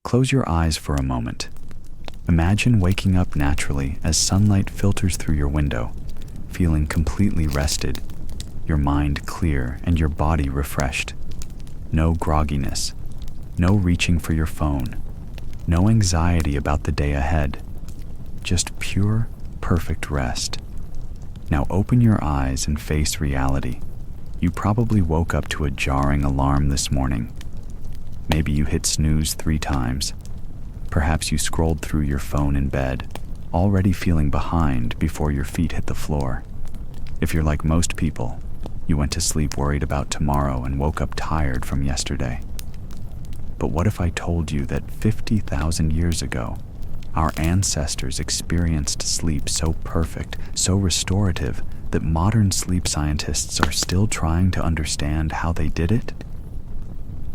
Close your eyes for a moment. Imagine waking up naturally as sunlight filters through your window, feeling completely rested, your mind clear and your body refreshed. No grogginess, no reaching for your phone, no anxiety about the day ahead, just pure, perfect rest. Now open your eyes and face reality. You probably woke up to a jarring alarm this morning. Maybe you hit snooze 3 times. Perhaps you scrolled through your phone in bed, already feeling behind before your feet hit the floor. If you're like most people, you went to sleep worried about tomorrow and woke up tired from yesterday. But what if I told you that 50,000 years ago, our ancestors experienced sleep so perfect, so restorative, that modern sleep scientists are still trying to understand how they did it?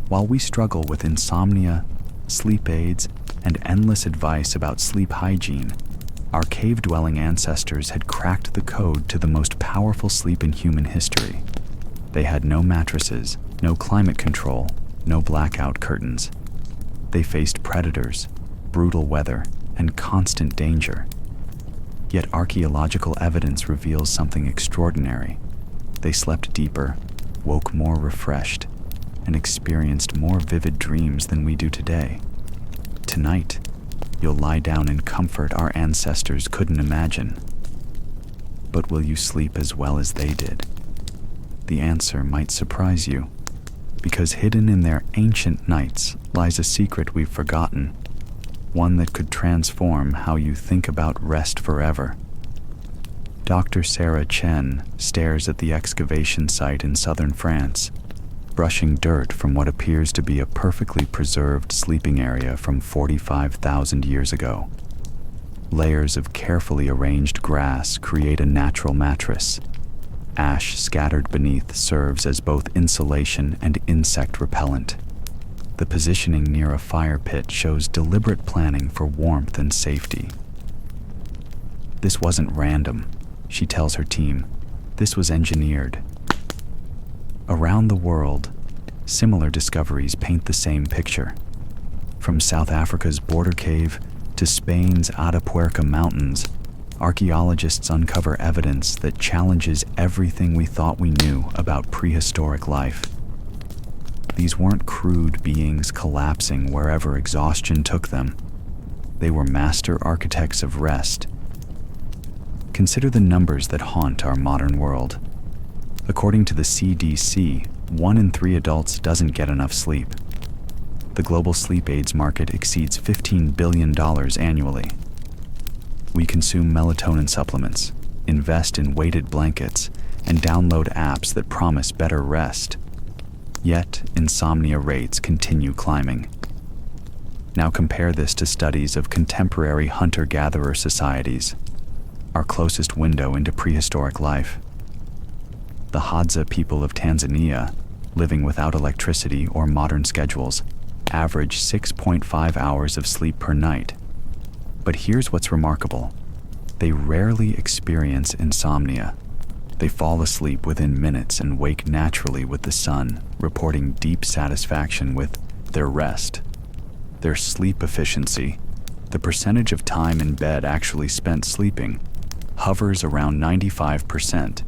While we struggle with insomnia, sleep aids, and endless advice about sleep hygiene, our cave-dwelling ancestors had cracked the code to the most powerful sleep in human history. They had no mattresses, no climate control, no blackout curtains. They faced predators, brutal weather, and constant danger. Yet archaeological evidence reveals something extraordinary. They slept deeper, woke more refreshed, and experienced more vivid dreams than we do today. Tonight, you'll lie down in comfort our ancestors couldn't imagine. But will you sleep as well as they did? The answer might surprise you, because hidden in their ancient nights lies a secret we've forgotten, one that could transform how you think about rest forever. Dr. Sarah Chen stares at the excavation site in southern France, brushing dirt from what appears to be a perfectly preserved sleeping area from 45,000 years ago. Layers of carefully arranged grass create a natural mattress. Ash scattered beneath serves as both insulation and insect repellent. The positioning near a fire pit shows deliberate planning for warmth and safety. This wasn't random, she tells her team. This was engineered. Around the world, similar discoveries paint the same picture. From South Africa's Border Cave to Spain's Atapuerca Mountains, archaeologists uncover evidence that challenges everything we thought we knew about prehistoric life. These weren't crude beings collapsing wherever exhaustion took them. They were master architects of rest. Consider the numbers that haunt our modern world. According to the CDC, 1 in 3 adults doesn't get enough sleep. The global sleep aids market exceeds $15 billion annually. We consume melatonin supplements, invest in weighted blankets, and download apps that promise better rest. Yet, insomnia rates continue climbing. Now compare this to studies of contemporary hunter-gatherer societies, our closest window into prehistoric life. The Hadza people of Tanzania, living without electricity or modern schedules, average 6.5 hours of sleep per night. But here's what's remarkable. They rarely experience insomnia. They fall asleep within minutes and wake naturally with the sun, reporting deep satisfaction with their rest. Their sleep efficiency, the percentage of time in bed actually spent sleeping, hovers around 95%.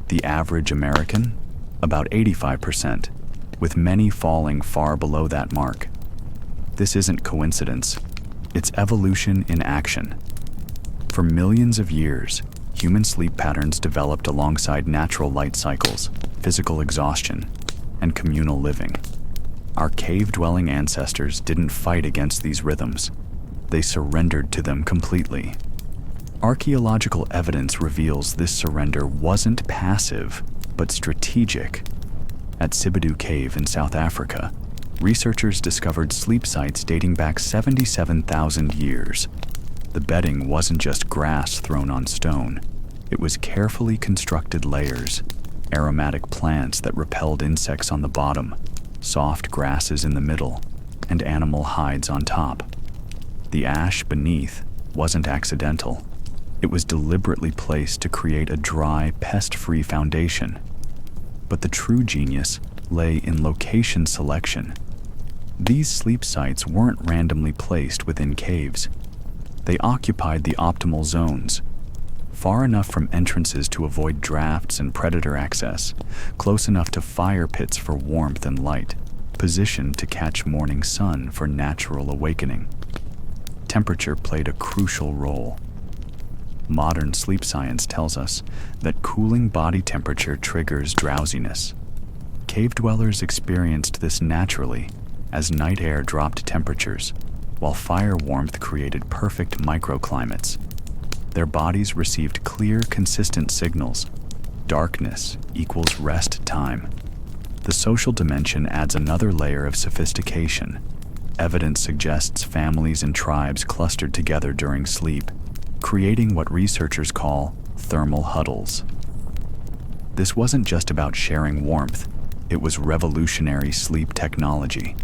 The average American, about 85%, with many falling far below that mark. This isn't coincidence. It's evolution in action. For millions of years, human sleep patterns developed alongside natural light cycles, physical exhaustion, and communal living. Our cave-dwelling ancestors didn't fight against these rhythms. They surrendered to them completely. Archaeological evidence reveals this surrender wasn't passive, but strategic. At Sibidu Cave in South Africa, researchers discovered sleep sites dating back 77,000 years. The bedding wasn't just grass thrown on stone. It was carefully constructed layers, aromatic plants that repelled insects on the bottom, soft grasses in the middle, and animal hides on top. The ash beneath wasn't accidental. It was deliberately placed to create a dry, pest-free foundation. But the true genius lay in location selection. These sleep sites weren't randomly placed within caves. They occupied the optimal zones, far enough from entrances to avoid drafts and predator access, close enough to fire pits for warmth and light, positioned to catch morning sun for natural awakening. Temperature played a crucial role. Modern sleep science tells us that cooling body temperature triggers drowsiness. Cave dwellers experienced this naturally as night air dropped temperatures, while fire warmth created perfect microclimates. Their bodies received clear, consistent signals. Darkness equals rest time. The social dimension adds another layer of sophistication. Evidence suggests families and tribes clustered together during sleep, creating what researchers call thermal huddles. This wasn't just about sharing warmth, it was revolutionary sleep technology.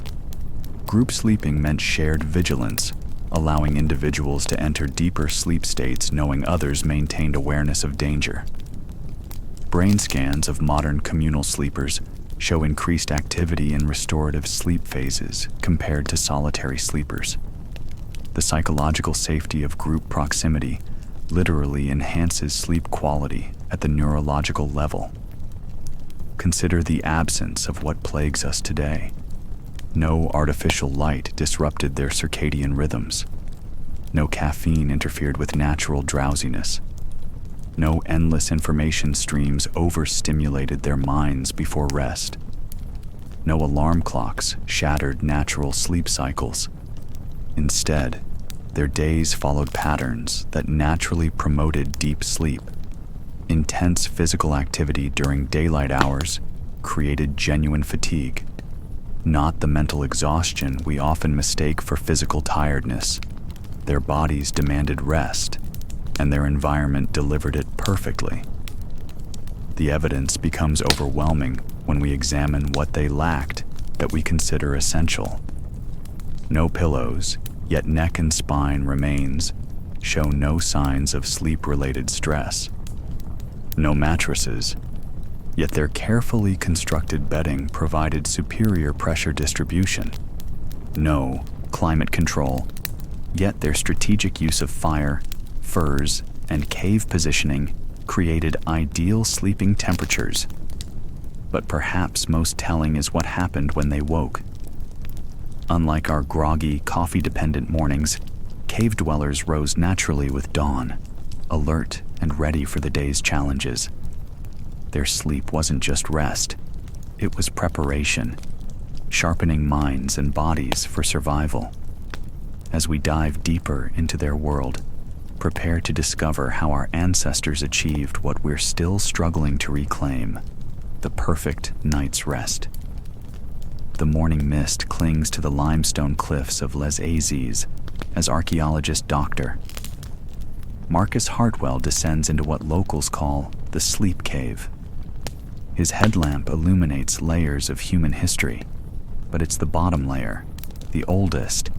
Group sleeping meant shared vigilance, allowing individuals to enter deeper sleep states knowing others maintained awareness of danger. Brain scans of modern communal sleepers show increased activity in restorative sleep phases compared to solitary sleepers. The psychological safety of group proximity literally enhances sleep quality at the neurological level. Consider the absence of what plagues us today. No artificial light disrupted their circadian rhythms. No caffeine interfered with natural drowsiness. No endless information streams overstimulated their minds before rest. No alarm clocks shattered natural sleep cycles. Instead, their days followed patterns that naturally promoted deep sleep. Intense physical activity during daylight hours created genuine fatigue, not the mental exhaustion we often mistake for physical tiredness. Their bodies demanded rest, and their environment delivered it perfectly. The evidence becomes overwhelming when we examine what they lacked that we consider essential. No pillows, yet neck and spine remains, show no signs of sleep-related stress. No mattresses, yet their carefully constructed bedding provided superior pressure distribution. No climate control, yet their strategic use of fire, furs, and cave positioning created ideal sleeping temperatures. But perhaps most telling is what happened when they woke. Unlike our groggy, coffee-dependent mornings, cave dwellers rose naturally with dawn, alert and ready for the day's challenges. Their sleep wasn't just rest, it was preparation, sharpening minds and bodies for survival. As we dive deeper into their world, prepare to discover how our ancestors achieved what we're still struggling to reclaim, the perfect night's rest. The morning mist clings to the limestone cliffs of Les Azes as archaeologist Dr. Marcus Hartwell descends into what locals call the sleep cave. His headlamp illuminates layers of human history, but it's the bottom layer, the oldest,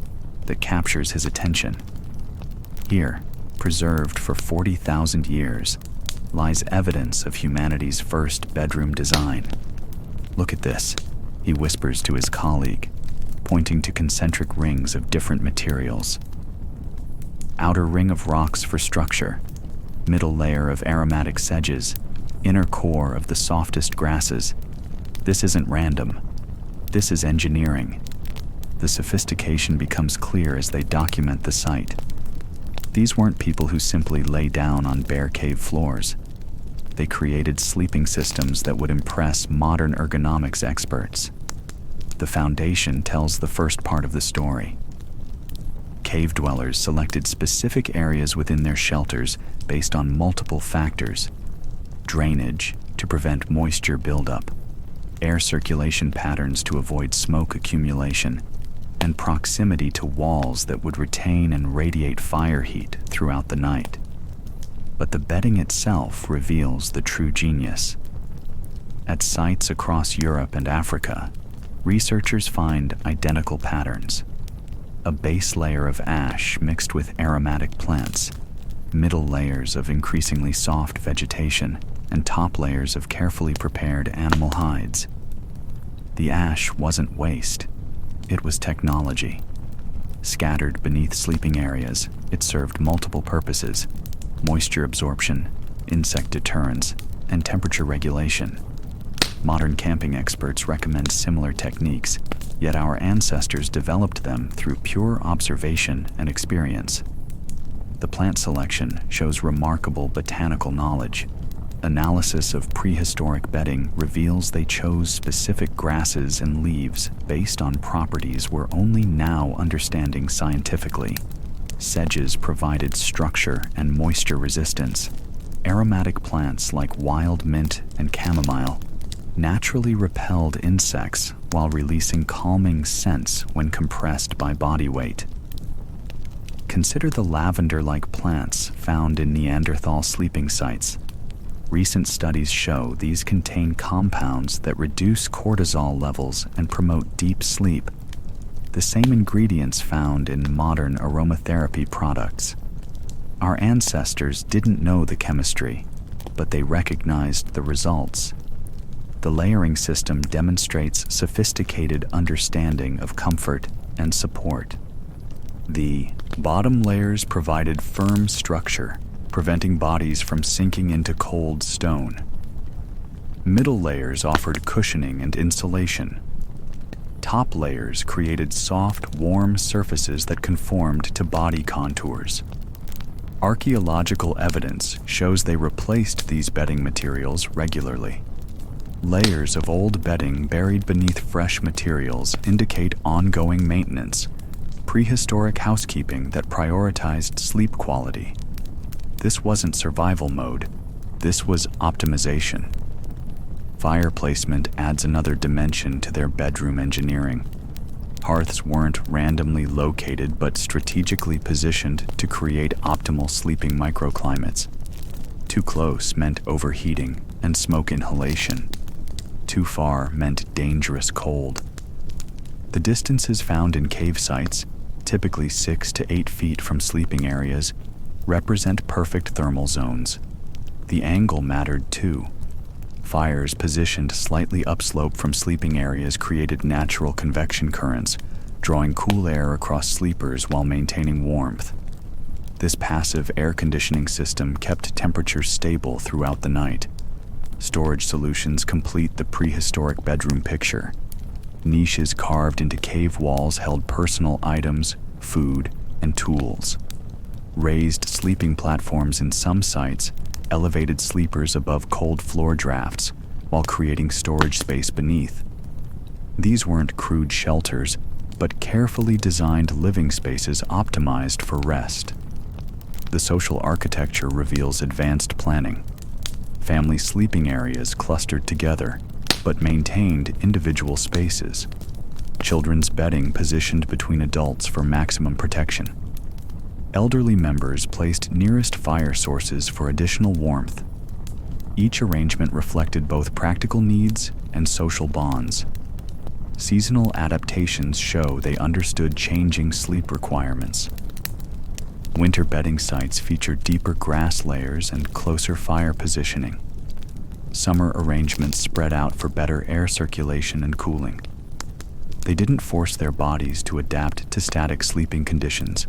that captures his attention. Here, preserved for 40,000 years, lies evidence of humanity's first bedroom design. Look at this, he whispers to his colleague, pointing to concentric rings of different materials. Outer ring of rocks for structure, middle layer of aromatic sedges, inner core of the softest grasses. This isn't random. This is engineering. The sophistication becomes clear as they document the site. These weren't people who simply lay down on bare cave floors. They created sleeping systems that would impress modern ergonomics experts. The foundation tells the first part of the story. Cave dwellers selected specific areas within their shelters based on multiple factors: drainage to prevent moisture buildup, air circulation patterns to avoid smoke accumulation, and proximity to walls that would retain and radiate fire heat throughout the night. But the bedding itself reveals the true genius. At sites across Europe and Africa, researchers find identical patterns: a base layer of ash mixed with aromatic plants, middle layers of increasingly soft vegetation, and top layers of carefully prepared animal hides. The ash wasn't waste. It was technology. Scattered beneath sleeping areas, it served multiple purposes: moisture absorption, insect deterrence, and temperature regulation. Modern camping experts recommend similar techniques, yet our ancestors developed them through pure observation and experience. The plant selection shows remarkable botanical knowledge. Analysis of prehistoric bedding reveals they chose specific grasses and leaves based on properties we're only now understanding scientifically. Sedges provided structure and moisture resistance. Aromatic plants like wild mint and chamomile naturally repelled insects while releasing calming scents when compressed by body weight. Consider the lavender-like plants found in Neanderthal sleeping sites. Recent studies show these contain compounds that reduce cortisol levels and promote deep sleep, the same ingredients found in modern aromatherapy products. Our ancestors didn't know the chemistry, but they recognized the results. The layering system demonstrates sophisticated understanding of comfort and support. The bottom layers provided firm structure, preventing bodies from sinking into cold stone. Middle layers offered cushioning and insulation. Top layers created soft, warm surfaces that conformed to body contours. Archaeological evidence shows they replaced these bedding materials regularly. Layers of old bedding buried beneath fresh materials indicate ongoing maintenance, prehistoric housekeeping that prioritized sleep quality. This wasn't survival mode, this was optimization. Fire placement adds another dimension to their bedroom engineering. Hearths weren't randomly located but strategically positioned to create optimal sleeping microclimates. Too close meant overheating and smoke inhalation. Too far meant dangerous cold. The distances found in cave sites, typically 6 to 8 feet from sleeping areas, represent perfect thermal zones. The angle mattered too. Fires positioned slightly upslope from sleeping areas created natural convection currents, drawing cool air across sleepers while maintaining warmth. This passive air conditioning system kept temperatures stable throughout the night. Storage solutions complete the prehistoric bedroom picture. Niches carved into cave walls held personal items, food, and tools. Raised sleeping platforms in some sites elevated sleepers above cold floor drafts while creating storage space beneath. These weren't crude shelters, but carefully designed living spaces optimized for rest. The social architecture reveals advanced planning. Family sleeping areas clustered together, but maintained individual spaces. Children's bedding positioned between adults for maximum protection. Elderly members placed nearest fire sources for additional warmth. Each arrangement reflected both practical needs and social bonds. Seasonal adaptations show they understood changing sleep requirements. Winter bedding sites feature deeper grass layers and closer fire positioning. Summer arrangements spread out for better air circulation and cooling. They didn't force their bodies to adapt to static sleeping conditions.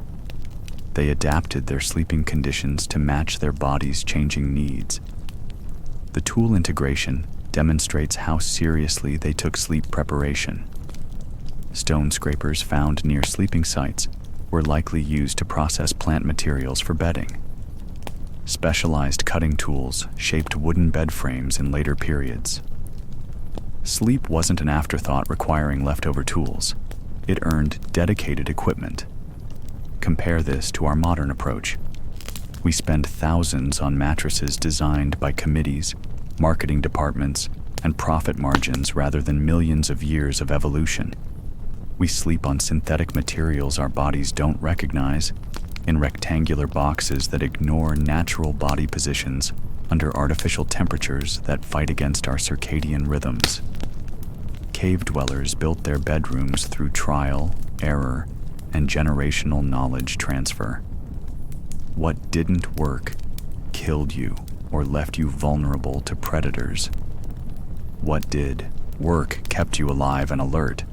They adapted their sleeping conditions to match their body's changing needs. The tool integration demonstrates how seriously they took sleep preparation. Stone scrapers found near sleeping sites were likely used to process plant materials for bedding. Specialized cutting tools shaped wooden bed frames in later periods. Sleep wasn't an afterthought requiring leftover tools. It earned dedicated equipment. Compare this to our modern approach. We spend thousands on mattresses designed by committees, marketing departments, and profit margins rather than millions of years of evolution. We sleep on synthetic materials our bodies don't recognize, in rectangular boxes that ignore natural body positions under artificial temperatures that fight against our circadian rhythms. Cave dwellers built their bedrooms through trial, error, and generational knowledge transfer. What didn't work killed you or left you vulnerable to predators. What did work kept you alive and alert.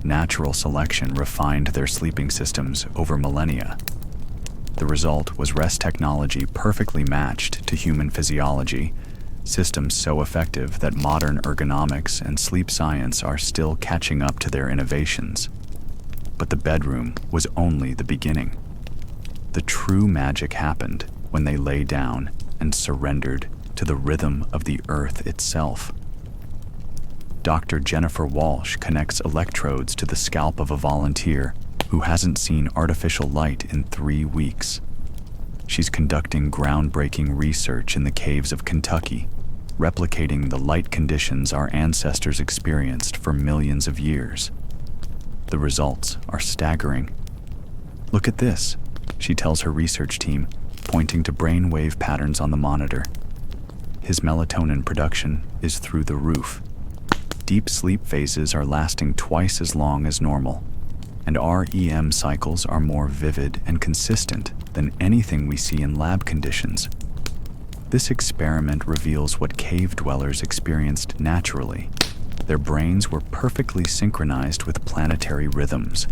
natural selection refined their sleeping systems over millennia. The result was rest technology perfectly matched to human physiology, systems so effective that modern ergonomics and sleep science are still catching up to their innovations. But the bedroom was only the beginning. The true magic happened when they lay down and surrendered to the rhythm of the earth itself. Dr. Jennifer Walsh connects electrodes to the scalp of a volunteer who hasn't seen artificial light in 3 weeks. She's conducting groundbreaking research in the caves of Kentucky, replicating the light conditions our ancestors experienced for millions of years. The results are staggering. "Look at this," she tells her research team, pointing to brainwave patterns on the monitor. "His melatonin production is through the roof. Deep sleep phases are lasting twice as long as normal, and REM cycles are more vivid and consistent than anything we see in lab conditions." This experiment reveals what cave dwellers experienced naturally. Their brains were perfectly synchronized with planetary rhythms.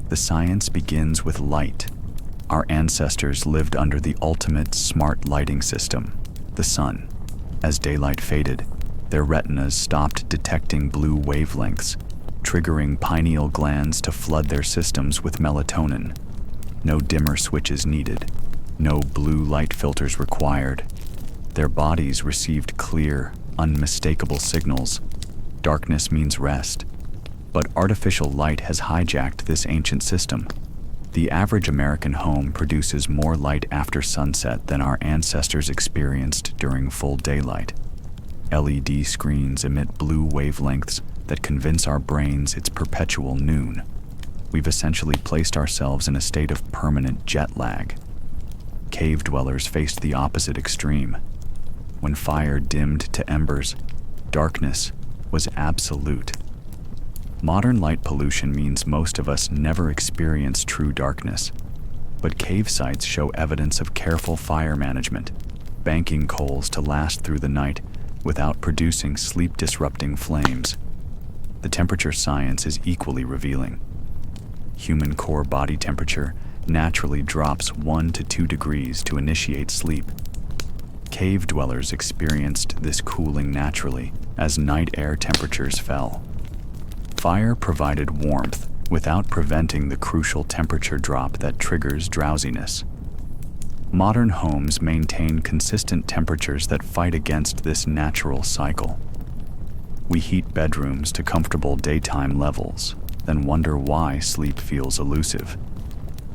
The science begins with light. Our ancestors lived under the ultimate smart lighting system, the sun. As daylight faded, their retinas stopped detecting blue wavelengths, triggering pineal glands to flood their systems with melatonin. No dimmer switches needed, no blue light filters required. Their bodies received clear, unmistakable signals. Darkness means rest, but artificial light has hijacked this ancient system. The average American home produces more light after sunset than our ancestors experienced during full daylight. LED screens emit blue wavelengths that convince our brains it's perpetual noon. We've essentially placed ourselves in a state of permanent jet lag. Cave dwellers faced the opposite extreme. When fire dimmed to embers, darkness was absolute. Modern light pollution means most of us never experience true darkness, but cave sites show evidence of careful fire management, banking coals to last through the night without producing sleep-disrupting flames. The temperature science is equally revealing. Human core body temperature naturally drops 1 to 2 degrees to initiate sleep. Cave dwellers experienced this cooling naturally as night air temperatures fell. Fire provided warmth without preventing the crucial temperature drop that triggers drowsiness. Modern homes maintain consistent temperatures that fight against this natural cycle. We heat bedrooms to comfortable daytime levels, then wonder why sleep feels elusive.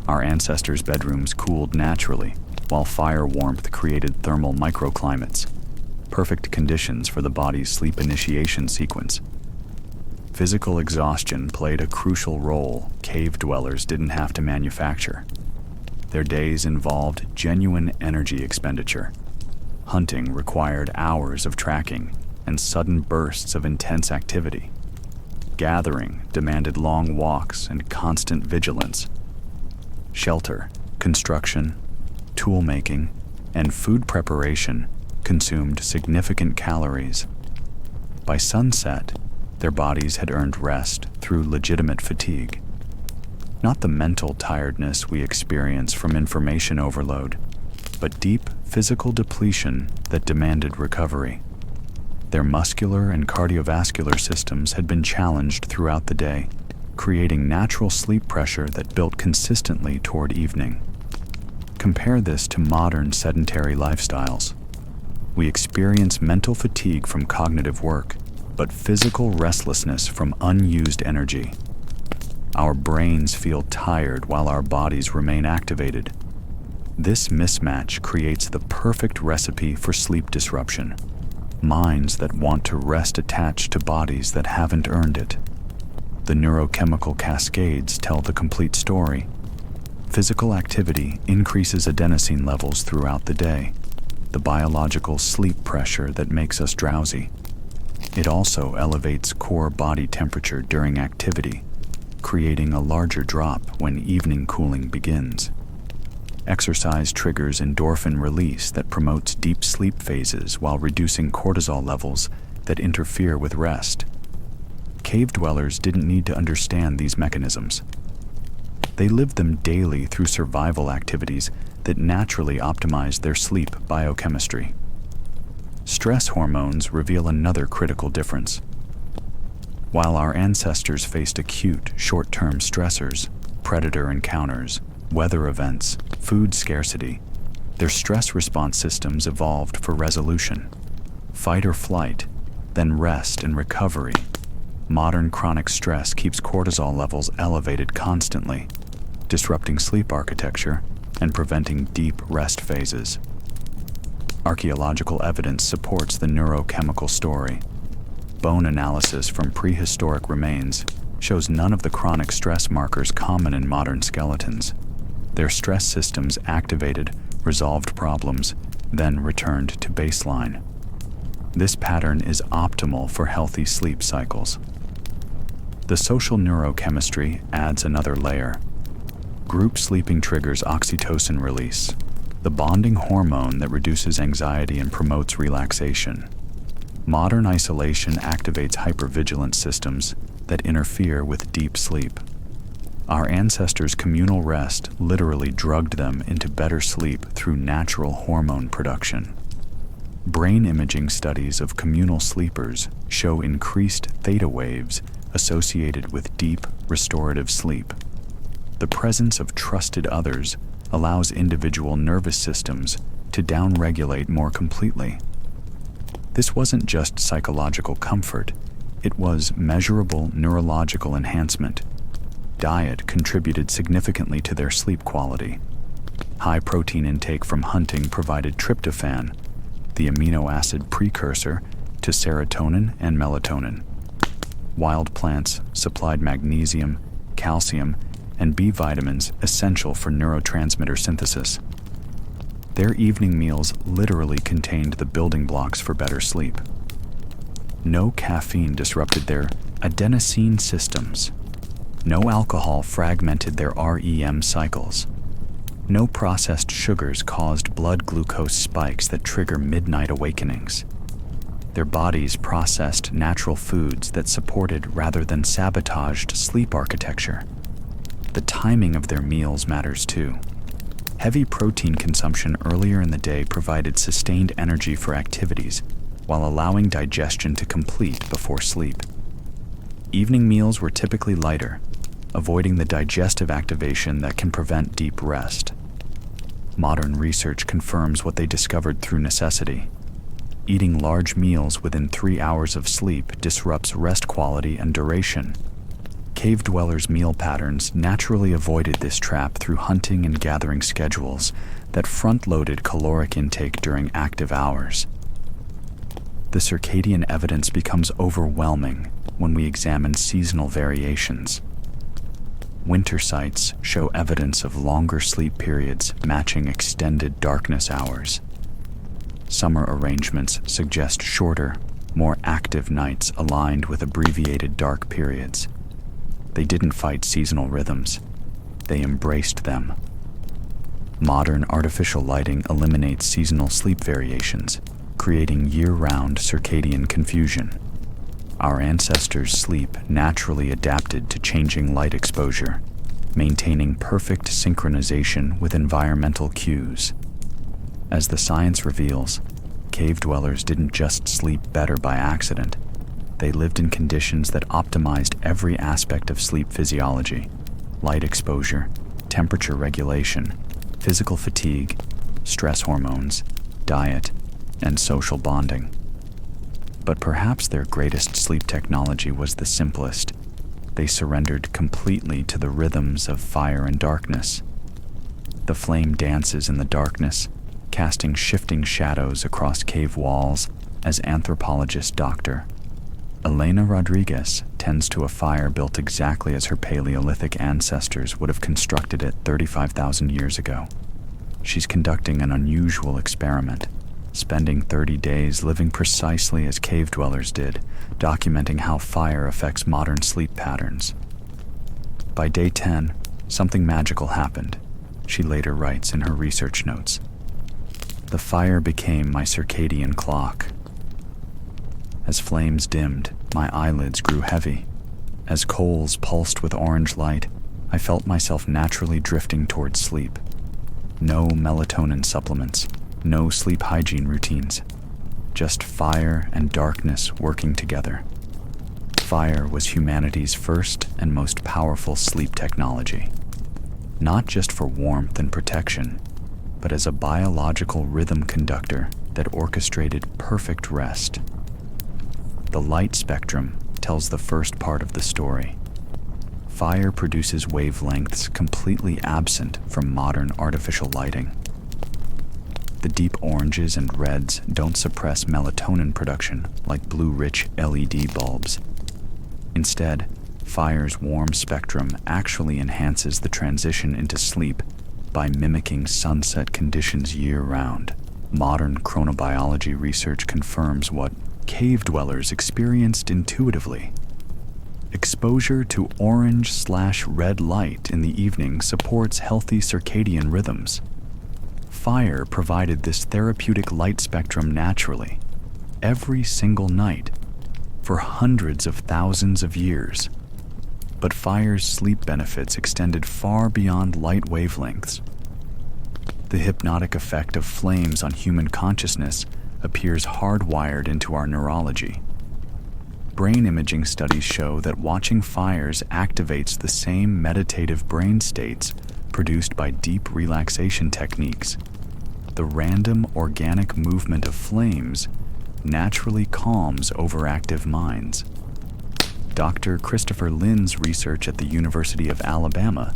Our ancestors' bedrooms cooled naturally, while fire warmth created thermal microclimates, perfect conditions for the body's sleep initiation sequence. Physical exhaustion played a crucial role cave dwellers didn't have to manufacture. Their days involved genuine energy expenditure. Hunting required hours of tracking and sudden bursts of intense activity. Gathering demanded long walks and constant vigilance. Shelter, construction, tool making, and food preparation consumed significant calories. By sunset, their bodies had earned rest through legitimate fatigue. Not the mental tiredness we experience from information overload, but deep physical depletion that demanded recovery. Their muscular and cardiovascular systems had been challenged throughout the day, creating natural sleep pressure that built consistently toward evening. Compare this to modern sedentary lifestyles. We experience mental fatigue from cognitive work, but physical restlessness from unused energy. Our brains feel tired while our bodies remain activated. This mismatch creates the perfect recipe for sleep disruption. Minds that want to rest attached to bodies that haven't earned it. The neurochemical cascades tell the complete story. Physical activity increases adenosine levels throughout the day, the biological sleep pressure that makes us drowsy. It also elevates core body temperature during activity, creating a larger drop when evening cooling begins. Exercise triggers endorphin release that promotes deep sleep phases while reducing cortisol levels that interfere with rest. cave dwellers didn't need to understand these mechanisms. They lived them daily through survival activities that naturally optimized their sleep biochemistry. Stress hormones reveal another critical difference. While our ancestors faced acute, short-term stressors, predator encounters, weather events, food scarcity, their stress response systems evolved for resolution. Fight or flight, then rest and recovery. Modern chronic stress keeps cortisol levels elevated constantly, disrupting sleep architecture and preventing deep rest phases. Archaeological evidence supports the neurochemical story. Bone analysis from prehistoric remains shows none of the chronic stress markers common in modern skeletons. Their stress systems activated, resolved problems, then returned to baseline. This pattern is optimal for healthy sleep cycles. The social neurochemistry adds another layer. Group sleeping triggers oxytocin release, the bonding hormone that reduces anxiety and promotes relaxation. Modern isolation activates hypervigilance systems that interfere with deep sleep. Our ancestors' communal rest literally drugged them into better sleep through natural hormone production. Brain imaging studies of communal sleepers show increased theta waves associated with deep, restorative sleep. The presence of trusted others allows individual nervous systems to downregulate more completely. This wasn't just psychological comfort, it was measurable neurological enhancement. Diet contributed significantly to their sleep quality. High protein intake from hunting provided tryptophan, the amino acid precursor to serotonin and melatonin. Wild plants supplied magnesium, calcium, and B vitamins essential for neurotransmitter synthesis. Their evening meals literally contained the building blocks for better sleep. No caffeine disrupted their adenosine systems. No alcohol fragmented their REM cycles. No processed sugars caused blood glucose spikes that trigger midnight awakenings. Their bodies processed natural foods that supported rather than sabotaged sleep architecture. The timing of their meals matters too. Heavy protein consumption earlier in the day provided sustained energy for activities, while allowing digestion to complete before sleep. Evening meals were typically lighter, avoiding the digestive activation that can prevent deep rest. Modern research confirms what they discovered through necessity. Eating large meals within 3 hours of sleep disrupts rest quality and duration. Cave dwellers' meal patterns naturally avoided this trap through hunting and gathering schedules that front-loaded caloric intake during active hours. The circadian evidence becomes overwhelming when we examine seasonal variations. Winter sites show evidence of longer sleep periods matching extended darkness hours. Summer arrangements suggest shorter, more active nights aligned with abbreviated dark periods. They didn't fight seasonal rhythms, they embraced them. Modern artificial lighting eliminates seasonal sleep variations, creating year-round circadian confusion. Our ancestors' sleep naturally adapted to changing light exposure, maintaining perfect synchronization with environmental cues. As the science reveals, cave dwellers didn't just sleep better by accident. They lived in conditions that optimized every aspect of sleep physiology: light exposure, temperature regulation, physical fatigue, stress hormones, diet, and social bonding. But perhaps their greatest sleep technology was the simplest. They surrendered completely to the rhythms of fire and darkness. The flame dances in the darkness, casting shifting shadows across cave walls, as anthropologist Dr. Elena Rodriguez tends to a fire built exactly as her Paleolithic ancestors would have constructed it 35,000 years ago. She's conducting an unusual experiment, spending 30 days living precisely as cave dwellers did, documenting how fire affects modern sleep patterns. By day 10, something magical happened, she later writes in her research notes. The fire became my circadian clock. As flames dimmed, my eyelids grew heavy, As coals pulsed with orange light, I felt myself naturally drifting towards sleep. No melatonin supplements, no sleep hygiene routines, just fire and darkness working together. Fire was humanity's first and most powerful sleep technology, not just for warmth and protection, but as a biological rhythm conductor that orchestrated perfect rest. The light spectrum tells the first part of the story. Fire produces wavelengths completely absent from modern artificial lighting. The deep oranges and reds don't suppress melatonin production like blue-rich LED bulbs. Instead, fire's warm spectrum actually enhances the transition into sleep by mimicking sunset conditions year-round. Modern chronobiology research confirms what cave dwellers experienced intuitively. Exposure to orange/red light in the evening supports healthy circadian rhythms. Fire provided this therapeutic light spectrum naturally, every single night, for hundreds of thousands of years. But fire's sleep benefits extended far beyond light wavelengths. The hypnotic effect of flames on human consciousness appears hardwired into our neurology. Brain imaging studies show that watching fires activates the same meditative brain states produced by deep relaxation techniques. The random organic movement of flames naturally calms overactive minds. Dr. Christopher Lynn's research at the University of Alabama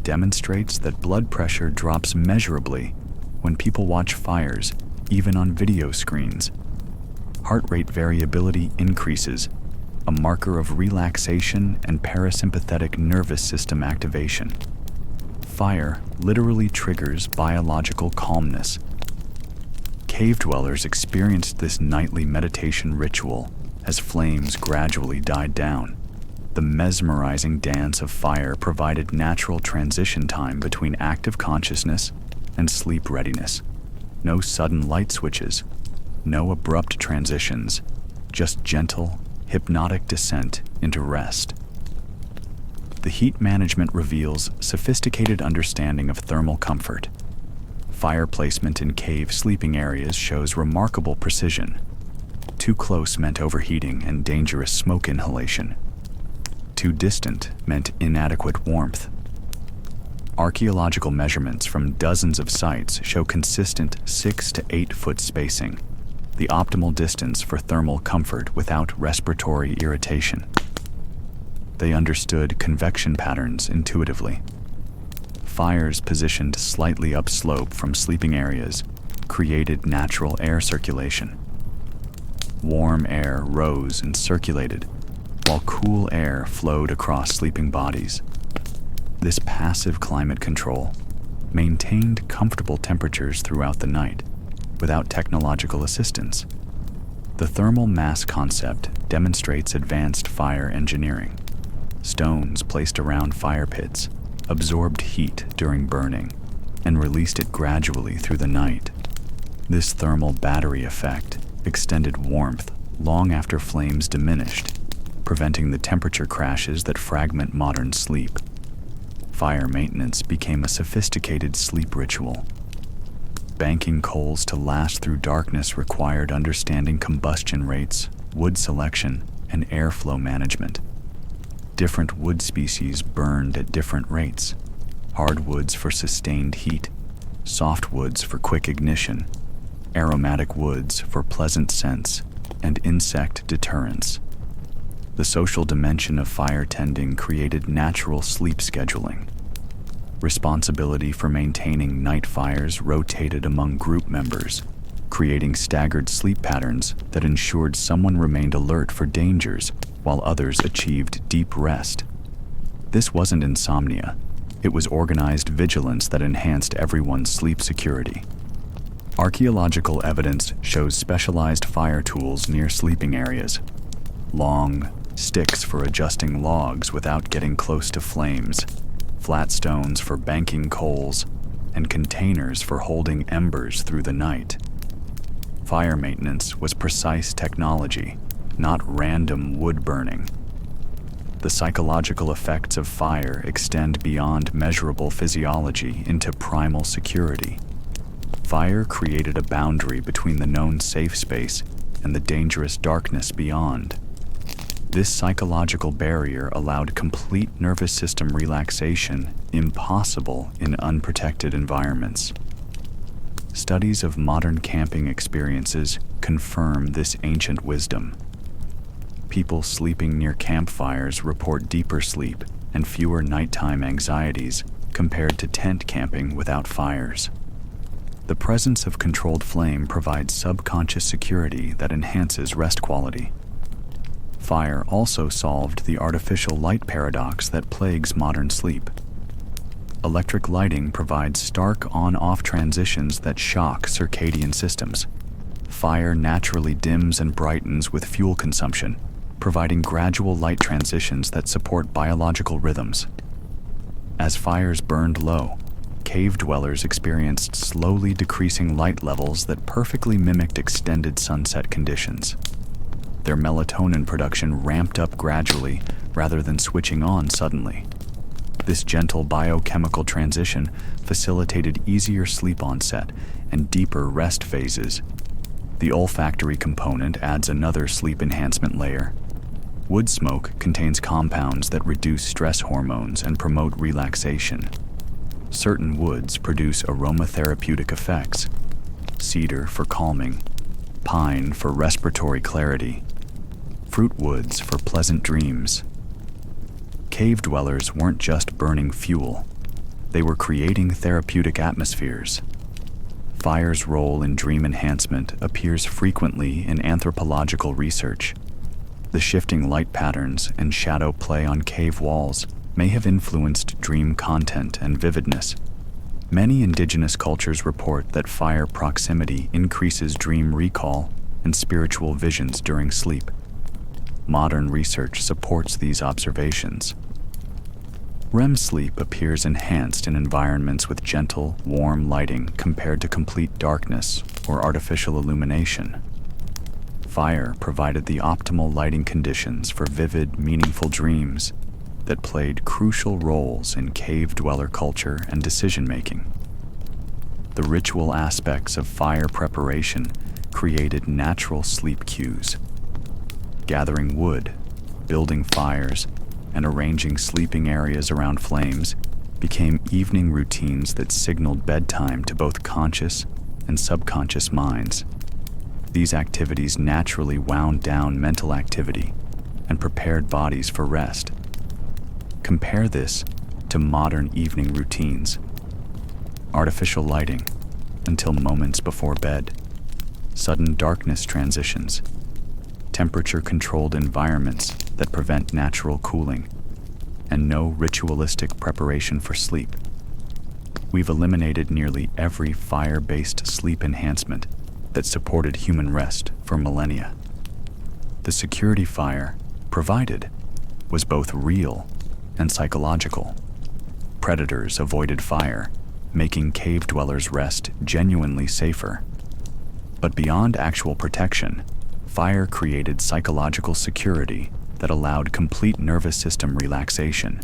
demonstrates that blood pressure drops measurably when people watch fires, even on video screens. Heart rate variability increases, a marker of relaxation and parasympathetic nervous system activation. Fire literally triggers biological calmness. Cave dwellers experienced this nightly meditation ritual as flames gradually died down. The mesmerizing dance of fire provided natural transition time between active consciousness and sleep readiness. No sudden light switches, no abrupt transitions, just gentle, hypnotic descent into rest. The heat management reveals sophisticated understanding of thermal comfort. Fire placement in cave sleeping areas shows remarkable precision. Too close meant overheating and dangerous smoke inhalation. Too distant meant inadequate warmth. Archaeological measurements from dozens of sites show consistent 6 to 8 foot spacing, the optimal distance for thermal comfort without respiratory irritation. They understood convection patterns intuitively. Fires positioned slightly upslope from sleeping areas created natural air circulation. Warm air rose and circulated, while cool air flowed across sleeping bodies. This passive climate control maintained comfortable temperatures throughout the night without technological assistance. The thermal mass concept demonstrates advanced fire engineering. Stones placed around fire pits absorbed heat during burning and released it gradually through the night. This thermal battery effect extended warmth long after flames diminished, preventing the temperature crashes that fragment modern sleep. Fire maintenance became a sophisticated sleep ritual. Banking coals to last through darkness required understanding combustion rates, wood selection, and airflow management. Different wood species burned at different rates. Hardwoods for sustained heat, softwoods for quick ignition, aromatic woods for pleasant scents, and insect deterrence. The social dimension of fire tending created natural sleep scheduling. Responsibility for maintaining night fires rotated among group members, creating staggered sleep patterns that ensured someone remained alert for dangers while others achieved deep rest. This wasn't insomnia. It was organized vigilance that enhanced everyone's sleep security. Archaeological evidence shows specialized fire tools near sleeping areas. Long sticks for adjusting logs without getting close to flames, flat stones for banking coals, and containers for holding embers through the night. Fire maintenance was precise technology, not random wood burning. The psychological effects of fire extend beyond measurable physiology into primal security. Fire created a boundary between the known safe space and the dangerous darkness beyond. This psychological barrier allowed complete nervous system relaxation impossible in unprotected environments. Studies of modern camping experiences confirm this ancient wisdom. People sleeping near campfires report deeper sleep and fewer nighttime anxieties compared to tent camping without fires. The presence of controlled flame provides subconscious security that enhances rest quality. Fire also solved the artificial light paradox that plagues modern sleep. Electric lighting provides stark on-off transitions that shock circadian systems. Fire naturally dims and brightens with fuel consumption, providing gradual light transitions that support biological rhythms. As fires burned low, cave dwellers experienced slowly decreasing light levels that perfectly mimicked extended sunset conditions. Their melatonin production ramped up gradually rather than switching on suddenly. This gentle biochemical transition facilitated easier sleep onset and deeper rest phases. The olfactory component adds another sleep enhancement layer. Wood smoke contains compounds that reduce stress hormones and promote relaxation. Certain woods produce aromatherapeutic effects: cedar for calming, pine for respiratory clarity, fruit woods for pleasant dreams. Cave dwellers weren't just burning fuel, they were creating therapeutic atmospheres. Fire's role in dream enhancement appears frequently in anthropological research. The shifting light patterns and shadow play on cave walls may have influenced dream content and vividness. Many indigenous cultures report that fire proximity increases dream recall and spiritual visions during sleep. Modern research supports these observations. REM sleep appears enhanced in environments with gentle, warm lighting compared to complete darkness or artificial illumination. Fire provided the optimal lighting conditions for vivid, meaningful dreams that played crucial roles in cave dweller culture and decision-making. The ritual aspects of fire preparation created natural sleep cues. Gathering wood, building fires, and arranging sleeping areas around flames became evening routines that signaled bedtime to both conscious and subconscious minds. These activities naturally wound down mental activity and prepared bodies for rest. Compare this to modern evening routines. Artificial lighting until moments before bed, sudden darkness transitions, temperature-controlled environments that prevent natural cooling, and no ritualistic preparation for sleep. We've eliminated nearly every fire-based sleep enhancement that supported human rest for millennia. The security fire provided was both real and psychological. Predators avoided fire, making cave dwellers' rest genuinely safer. But beyond actual protection, fire created psychological security that allowed complete nervous system relaxation.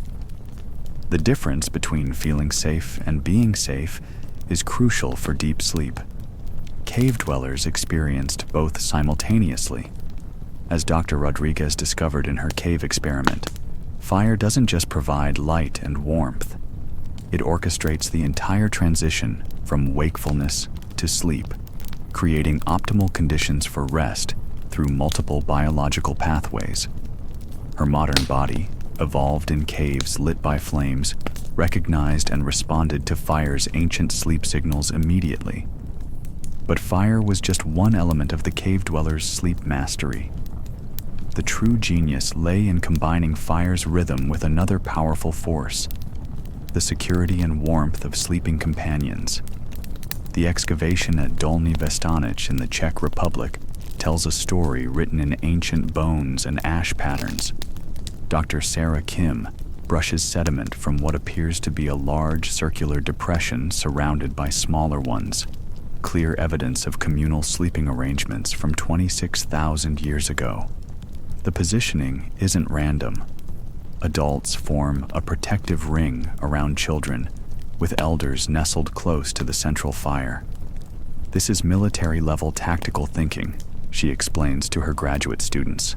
The difference between feeling safe and being safe is crucial for deep sleep. Cave dwellers experienced both simultaneously. As Dr. Rodriguez discovered in her cave experiment, fire doesn't just provide light and warmth. It orchestrates the entire transition from wakefulness to sleep, creating optimal conditions for rest through multiple biological pathways. Her modern body, evolved in caves lit by flames, recognized and responded to fire's ancient sleep signals immediately. But fire was just one element of the cave dweller's sleep mastery. The true genius lay in combining fire's rhythm with another powerful force: the security and warmth of sleeping companions. The excavation at Dolní Věstonice in the Czech Republic tells a story written in ancient bones and ash patterns. Dr. Sarah Kim brushes sediment from what appears to be a large circular depression surrounded by smaller ones, clear evidence of communal sleeping arrangements from 26,000 years ago. The positioning isn't random. Adults form a protective ring around children, with elders nestled close to the central fire. This is military-level tactical thinking, she explains to her graduate students.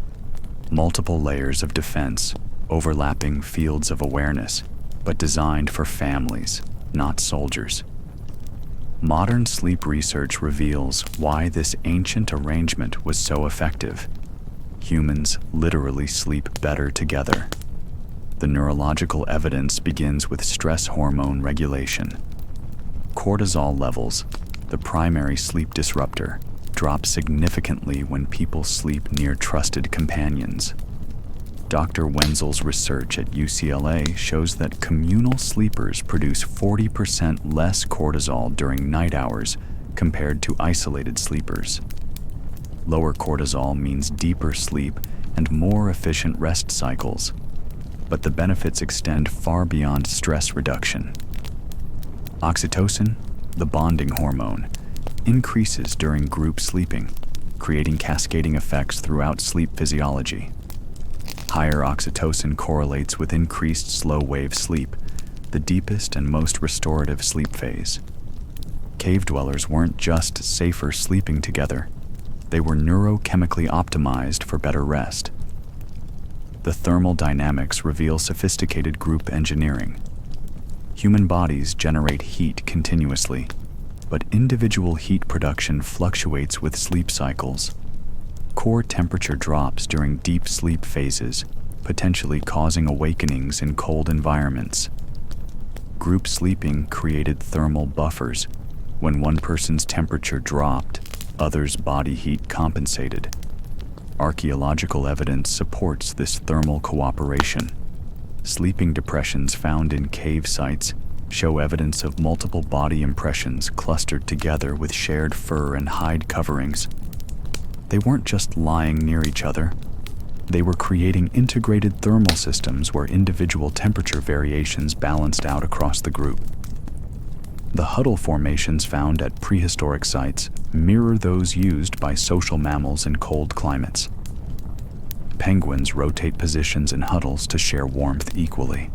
Multiple layers of defense, overlapping fields of awareness, but designed for families, not soldiers. Modern sleep research reveals why this ancient arrangement was so effective. Humans literally sleep better together. The neurological evidence begins with stress hormone regulation. Cortisol levels, the primary sleep disruptor, drop significantly when people sleep near trusted companions. Dr. Wenzel's research at UCLA shows that communal sleepers produce 40% less cortisol during night hours compared to isolated sleepers. Lower cortisol means deeper sleep and more efficient rest cycles, but the benefits extend far beyond stress reduction. Oxytocin, the bonding hormone, increases during group sleeping, creating cascading effects throughout sleep physiology. Higher oxytocin correlates with increased slow-wave sleep, the deepest and most restorative sleep phase. Cave dwellers weren't just safer sleeping together, they were neurochemically optimized for better rest. The thermal dynamics reveal sophisticated group engineering. Human bodies generate heat continuously, but individual heat production fluctuates with sleep cycles. Core temperature drops during deep sleep phases, potentially causing awakenings in cold environments. Group sleeping created thermal buffers. When one person's temperature dropped, others' body heat compensated. Archaeological evidence supports this thermal cooperation. Sleeping depressions found in cave sites show evidence of multiple body impressions clustered together with shared fur and hide coverings. They weren't just lying near each other. They were creating integrated thermal systems where individual temperature variations balanced out across the group. The huddle formations found at prehistoric sites mirror those used by social mammals in cold climates. Penguins rotate positions in huddles to share warmth equally.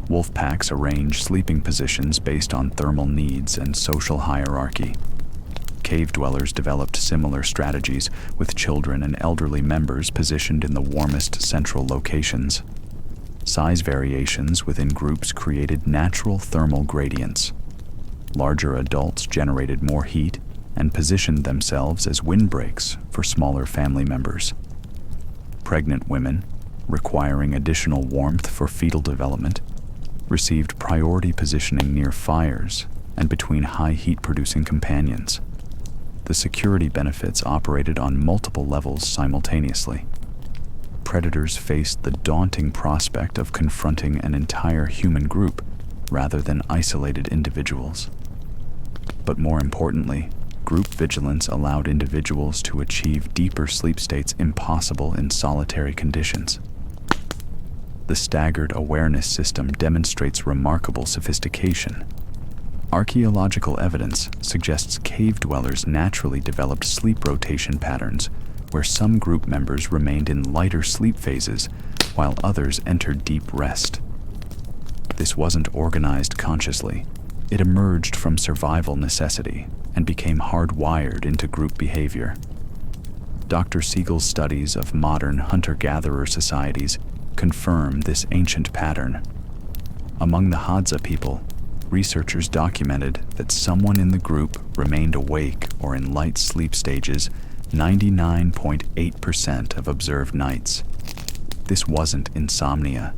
Wolf packs arrange sleeping positions based on thermal needs and social hierarchy. Cave dwellers developed similar strategies, with children and elderly members positioned in the warmest central locations. Size variations within groups created natural thermal gradients. Larger adults generated more heat and positioned themselves as windbreaks for smaller family members. Pregnant women, requiring additional warmth for fetal development, received priority positioning near fires and between high heat-producing companions. The security benefits operated on multiple levels simultaneously. Predators faced the daunting prospect of confronting an entire human group rather than isolated individuals. But more importantly, group vigilance allowed individuals to achieve deeper sleep states impossible in solitary conditions. The staggered awareness system demonstrates remarkable sophistication. Archaeological evidence suggests cave dwellers naturally developed sleep rotation patterns where some group members remained in lighter sleep phases while others entered deep rest. This wasn't organized consciously. It emerged from survival necessity and became hardwired into group behavior. Dr. Siegel's studies of modern hunter-gatherer societies confirm this ancient pattern. Among the Hadza people, researchers documented that someone in the group remained awake or in light sleep stages 99.8% of observed nights. This wasn't insomnia.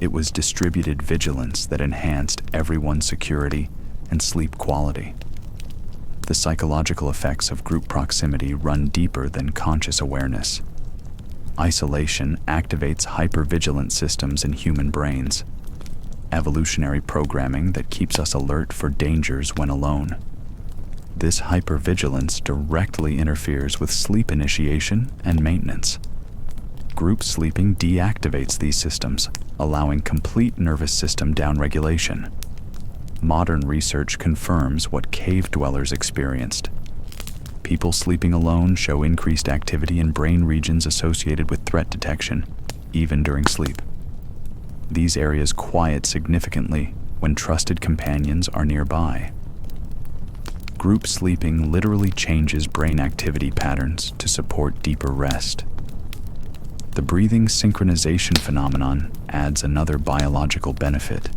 It was distributed vigilance that enhanced everyone's security and sleep quality. The psychological effects of group proximity run deeper than conscious awareness. Isolation activates hypervigilant systems in human brains, evolutionary programming that keeps us alert for dangers when alone. This hypervigilance directly interferes with sleep initiation and maintenance. Group sleeping deactivates these systems, allowing complete nervous system downregulation. Modern research confirms what cave dwellers experienced. People sleeping alone show increased activity in brain regions associated with threat detection, even during sleep. These areas quiet significantly when trusted companions are nearby. Group sleeping literally changes brain activity patterns to support deeper rest. The breathing synchronization phenomenon adds another biological benefit.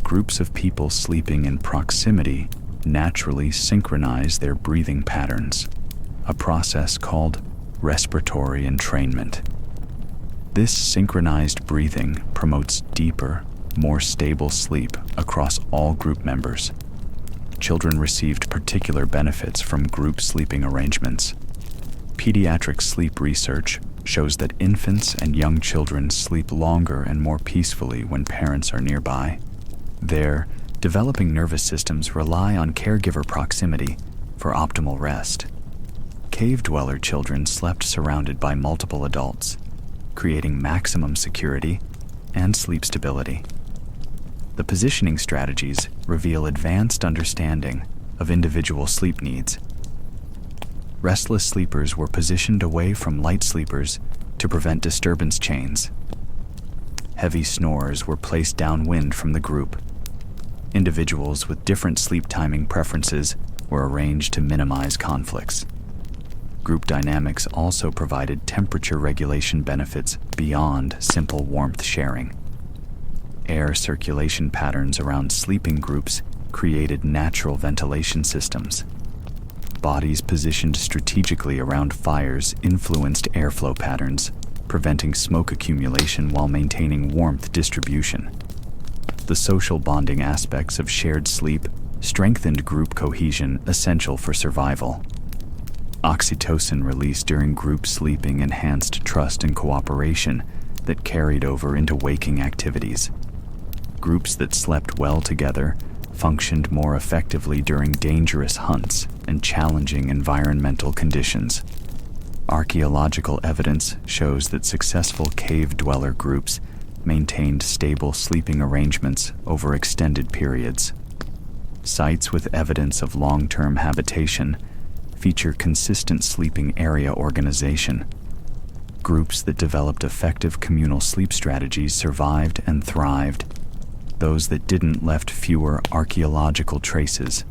Groups of people sleeping in proximity naturally synchronize their breathing patterns, a process called respiratory entrainment. This synchronized breathing promotes deeper, more stable sleep across all group members. Children received particular benefits from group sleeping arrangements. Pediatric sleep research shows that infants and young children sleep longer and more peacefully when parents are nearby. Their developing nervous systems rely on caregiver proximity for optimal rest. Cave dweller children slept surrounded by multiple adults, creating maximum security and sleep stability. The positioning strategies reveal advanced understanding of individual sleep needs. Restless sleepers were positioned away from light sleepers to prevent disturbance chains. Heavy snorers were placed downwind from the group. Individuals with different sleep timing preferences were arranged to minimize conflicts. Group dynamics also provided temperature regulation benefits beyond simple warmth sharing. Air circulation patterns around sleeping groups created natural ventilation systems. Bodies positioned strategically around fires influenced airflow patterns, preventing smoke accumulation while maintaining warmth distribution. The social bonding aspects of shared sleep strengthened group cohesion essential for survival. Oxytocin released during group sleeping enhanced trust and cooperation that carried over into waking activities. Groups that slept well together functioned more effectively during dangerous hunts and challenging environmental conditions. Archaeological evidence shows that successful cave dweller groups maintained stable sleeping arrangements over extended periods. Sites with evidence of long-term habitation feature consistent sleeping area organization. Groups that developed effective communal sleep strategies survived and thrived. Those that didn't left fewer archaeological traces.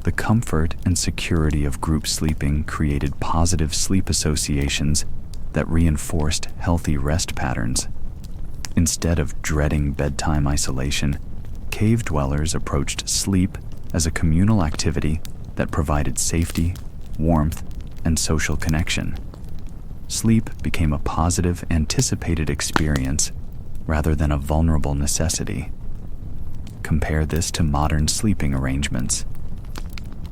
The comfort and security of group sleeping created positive sleep associations that reinforced healthy rest patterns. Instead of dreading bedtime isolation, cave dwellers approached sleep as a communal activity that provided safety, warmth, and social connection. Sleep became a positive, anticipated experience rather than a vulnerable necessity. Compare this to modern sleeping arrangements.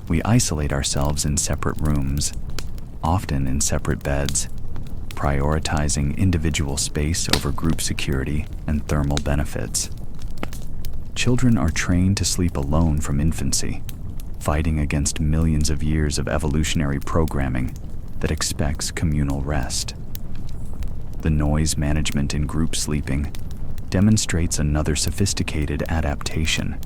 We isolate ourselves in separate rooms, often in separate beds, prioritizing individual space over group security and thermal benefits. Children are trained to sleep alone from infancy, fighting against millions of years of evolutionary programming that expects communal rest. The noise management in group sleeping demonstrates another sophisticated adaptation.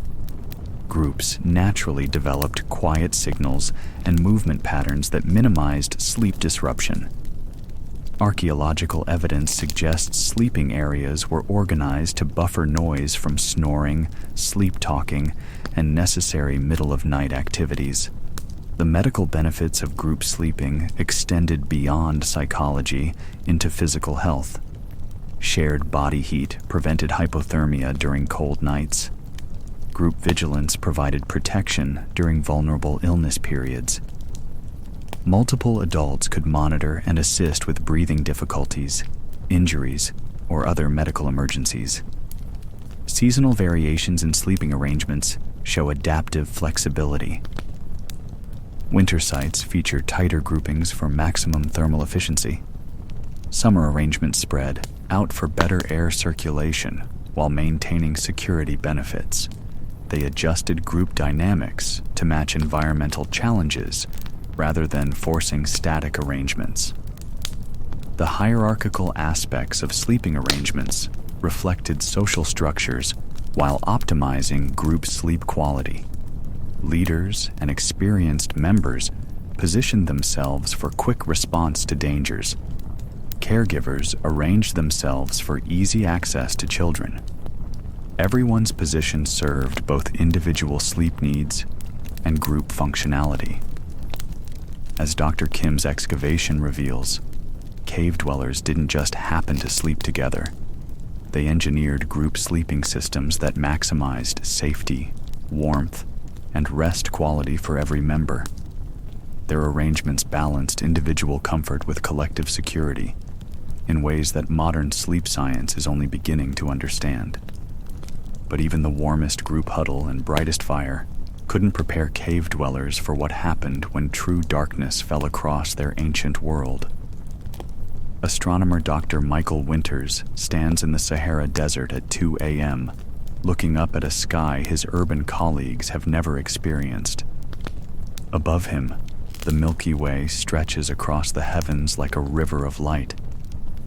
Groups naturally developed quiet signals and movement patterns that minimized sleep disruption. Archaeological evidence suggests sleeping areas were organized to buffer noise from snoring, sleep talking, and necessary middle-of-night activities. The medical benefits of group sleeping extended beyond psychology into physical health. Shared body heat prevented hypothermia during cold nights. Group vigilance provided protection during vulnerable illness periods. Multiple adults could monitor and assist with breathing difficulties, injuries, or other medical emergencies. Seasonal variations in sleeping arrangements show adaptive flexibility. Winter sites feature tighter groupings for maximum thermal efficiency. Summer arrangements spread out for better air circulation while maintaining security benefits. They adjusted group dynamics to match environmental challenges rather than forcing static arrangements. The hierarchical aspects of sleeping arrangements reflected social structures while optimizing group sleep quality. Leaders and experienced members positioned themselves for quick response to dangers. Caregivers arranged themselves for easy access to children. Everyone's position served both individual sleep needs and group functionality. As Dr. Kim's excavation reveals, cave dwellers didn't just happen to sleep together. They engineered group sleeping systems that maximized safety, warmth, and rest quality for every member. Their arrangements balanced individual comfort with collective security in ways that modern sleep science is only beginning to understand. But even the warmest group huddle and brightest fire couldn't prepare cave dwellers for what happened when true darkness fell across their ancient world. Astronomer Dr. Michael Winters stands in the Sahara Desert at 2 a.m., looking up at a sky his urban colleagues have never experienced. Above him, the Milky Way stretches across the heavens like a river of light,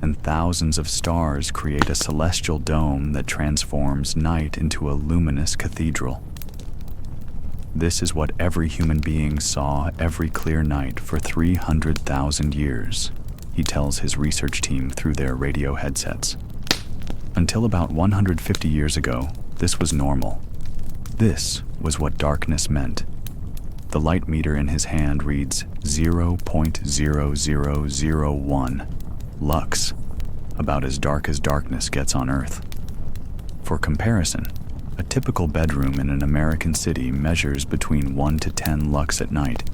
and thousands of stars create a celestial dome that transforms night into a luminous cathedral. This is what every human being saw every clear night for 300,000 years, he tells his research team through their radio headsets. Until about 150 years ago, this was normal. This was what darkness meant. The light meter in his hand reads 0.0001 lux, about as dark as darkness gets on Earth. For comparison, a typical bedroom in an American city measures between 1 to 10 lux at night,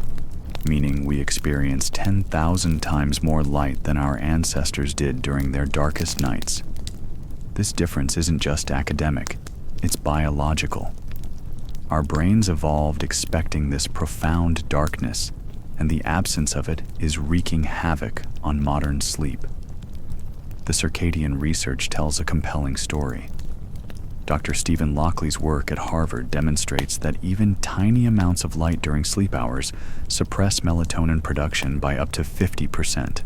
meaning we experience 10,000 times more light than our ancestors did during their darkest nights. This difference isn't just academic, it's biological. Our brains evolved expecting this profound darkness, and the absence of it is wreaking havoc on modern sleep. The circadian research tells a compelling story. Dr. Stephen Lockley's work at Harvard demonstrates that even tiny amounts of light during sleep hours suppress melatonin production by up to 50%.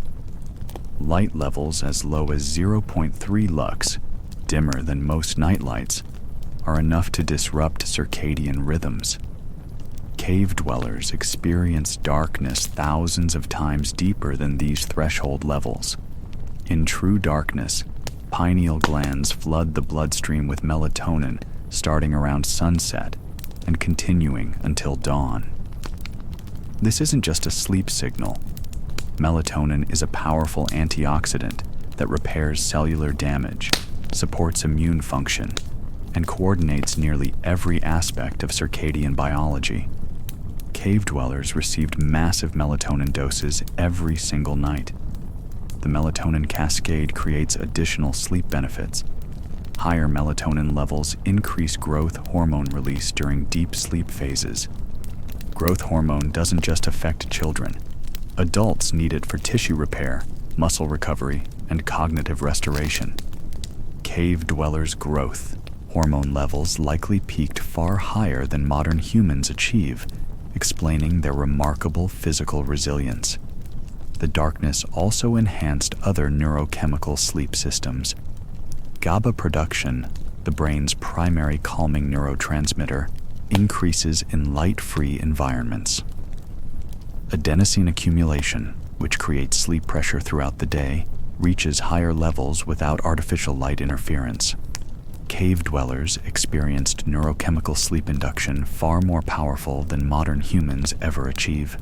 Light levels as low as 0.3 lux, dimmer than most nightlights, are enough to disrupt circadian rhythms. Cave dwellers experience darkness thousands of times deeper than these threshold levels. In true darkness, pineal glands flood the bloodstream with melatonin starting around sunset and continuing until dawn. This isn't just a sleep signal. Melatonin is a powerful antioxidant that repairs cellular damage, supports immune function, and coordinates nearly every aspect of circadian biology. Cave dwellers received massive melatonin doses every single night. The melatonin cascade creates additional sleep benefits. Higher melatonin levels increase growth hormone release during deep sleep phases. Growth hormone doesn't just affect children. Adults need it for tissue repair, muscle recovery, and cognitive restoration. Cave dwellers' growth hormone levels likely peaked far higher than modern humans achieve, explaining their remarkable physical resilience. The darkness also enhanced other neurochemical sleep systems. GABA production, the brain's primary calming neurotransmitter, increases in light-free environments. Adenosine accumulation, which creates sleep pressure throughout the day, reaches higher levels without artificial light interference. Cave dwellers experienced neurochemical sleep induction far more powerful than modern humans ever achieve.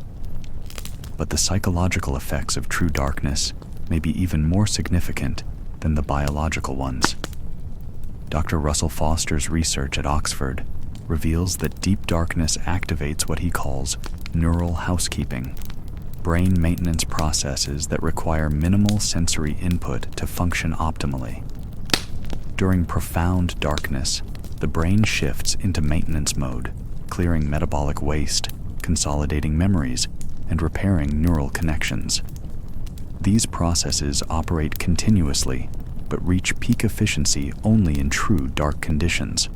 But the psychological effects of true darkness may be even more significant than the biological ones. Dr. Russell Foster's research at Oxford reveals that deep darkness activates what he calls neural housekeeping, brain maintenance processes that require minimal sensory input to function optimally. During profound darkness, the brain shifts into maintenance mode, clearing metabolic waste, consolidating memories, and repairing neural connections. These processes operate continuously, but reach peak efficiency only in true dark conditions.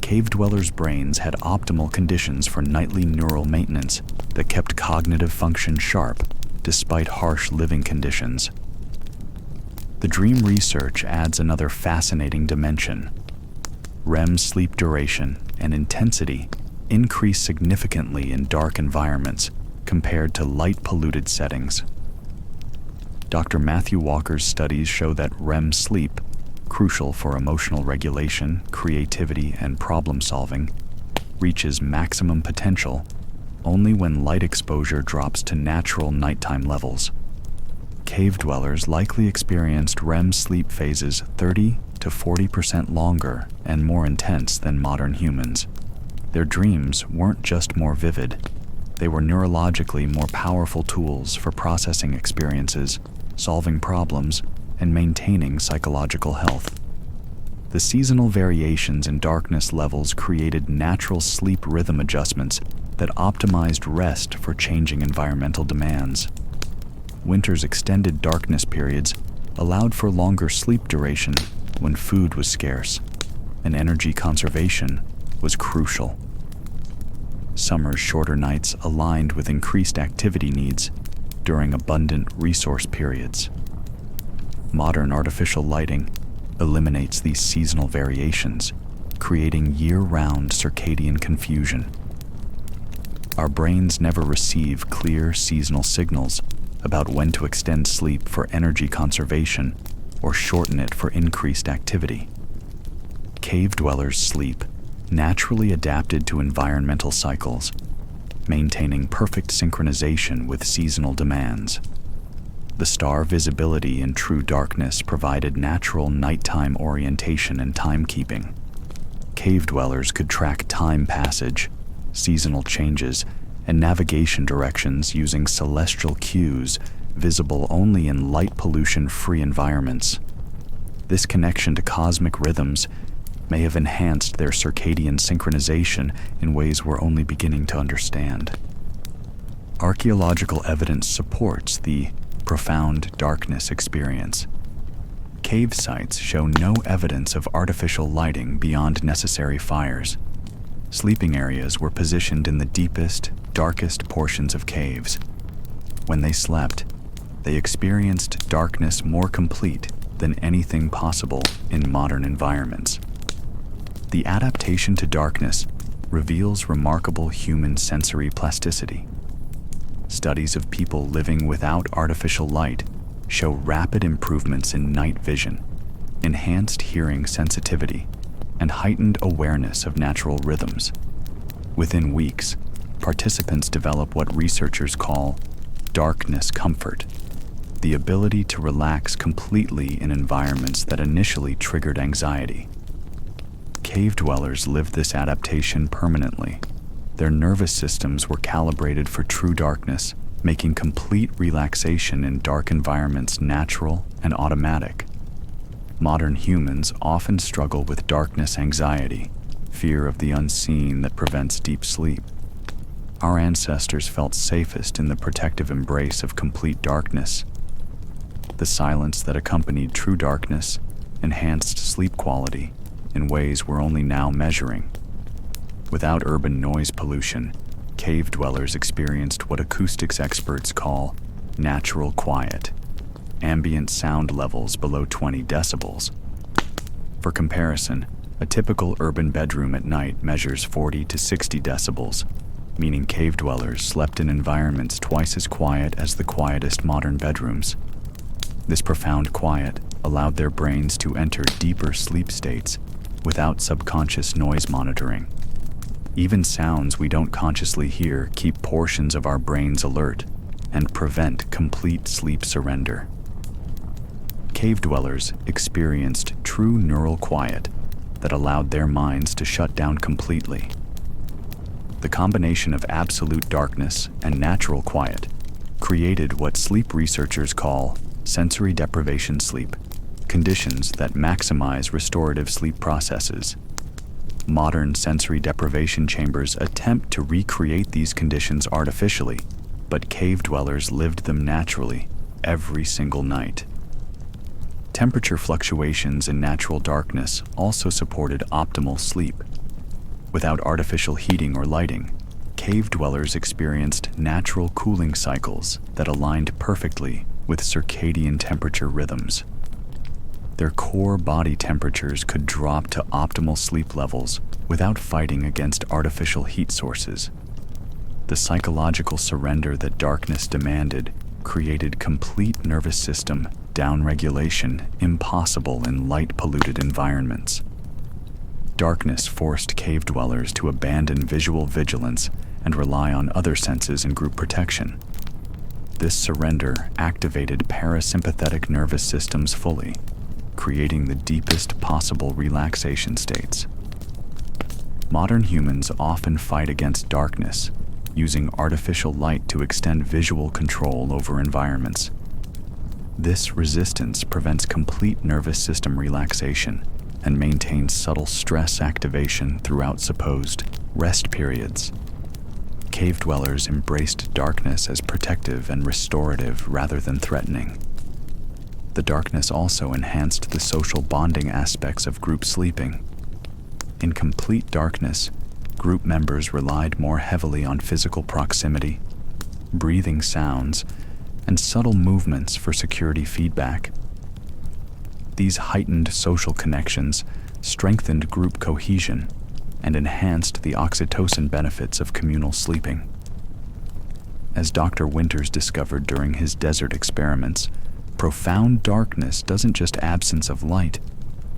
Cave dwellers' brains had optimal conditions for nightly neural maintenance that kept cognitive function sharp despite harsh living conditions. The dream research adds another fascinating dimension. REM sleep duration and intensity increase significantly in dark environments compared to light-polluted settings. Dr. Matthew Walker's studies show that REM sleep, crucial for emotional regulation, creativity, and problem-solving, reaches maximum potential only when light exposure drops to natural nighttime levels. Cave dwellers likely experienced REM sleep phases 30 to 40% longer and more intense than modern humans. Their dreams weren't just more vivid, they were neurologically more powerful tools for processing experiences, solving problems, and maintaining psychological health. The seasonal variations in darkness levels created natural sleep rhythm adjustments that optimized rest for changing environmental demands. Winter's extended darkness periods allowed for longer sleep duration when food was scarce, and energy conservation was crucial. Summer's shorter nights aligned with increased activity needs during abundant resource periods. Modern artificial lighting eliminates these seasonal variations, creating year-round circadian confusion. Our brains never receive clear seasonal signals about when to extend sleep for energy conservation or shorten it for increased activity. Cave dwellers' sleep naturally adapted to environmental cycles, maintaining perfect synchronization with seasonal demands. The star visibility in true darkness provided natural nighttime orientation and timekeeping. Cave dwellers could track time passage, seasonal changes, and navigation directions using celestial cues visible only in light pollution-free environments. This connection to cosmic rhythms may have enhanced their circadian synchronization in ways we're only beginning to understand. Archaeological evidence supports the profound darkness experience. Cave sites show no evidence of artificial lighting beyond necessary fires. Sleeping areas were positioned in the deepest, darkest portions of caves. When they slept, they experienced darkness more complete than anything possible in modern environments. The adaptation to darkness reveals remarkable human sensory plasticity. Studies of people living without artificial light show rapid improvements in night vision, enhanced hearing sensitivity, and heightened awareness of natural rhythms. Within weeks, participants develop what researchers call darkness comfort, the ability to relax completely in environments that initially triggered anxiety. Cave dwellers lived this adaptation permanently. Their nervous systems were calibrated for true darkness, making complete relaxation in dark environments natural and automatic. Modern humans often struggle with darkness anxiety, fear of the unseen that prevents deep sleep. Our ancestors felt safest in the protective embrace of complete darkness. The silence that accompanied true darkness enhanced sleep quality in ways we're only now measuring. Without urban noise pollution, cave dwellers experienced what acoustics experts call natural quiet, ambient sound levels below 20 decibels. For comparison, a typical urban bedroom at night measures 40 to 60 decibels, meaning cave dwellers slept in environments twice as quiet as the quietest modern bedrooms. This profound quiet allowed their brains to enter deeper sleep states without subconscious noise monitoring. Even sounds we don't consciously hear keep portions of our brains alert and prevent complete sleep surrender. Cave dwellers experienced true neural quiet that allowed their minds to shut down completely. The combination of absolute darkness and natural quiet created what sleep researchers call sensory deprivation sleep, conditions that maximize restorative sleep processes. Modern sensory deprivation chambers attempt to recreate these conditions artificially, but cave dwellers lived them naturally every single night. Temperature fluctuations in natural darkness also supported optimal sleep. Without artificial heating or lighting, cave dwellers experienced natural cooling cycles that aligned perfectly with circadian temperature rhythms. Their core body temperatures could drop to optimal sleep levels without fighting against artificial heat sources. The psychological surrender that darkness demanded created complete nervous system downregulation impossible in light-polluted environments. Darkness forced cave dwellers to abandon visual vigilance and rely on other senses in group protection. This surrender activated parasympathetic nervous systems fully, creating the deepest possible relaxation states. Modern humans often fight against darkness, using artificial light to extend visual control over environments. This resistance prevents complete nervous system relaxation and maintains subtle stress activation throughout supposed rest periods. Cave dwellers embraced darkness as protective and restorative rather than threatening. The darkness also enhanced the social bonding aspects of group sleeping. In complete darkness, group members relied more heavily on physical proximity, breathing sounds, and subtle movements for security feedback. These heightened social connections strengthened group cohesion and enhanced the oxytocin benefits of communal sleeping. As Dr. Winters discovered during his desert experiments, profound darkness doesn't just absence of light,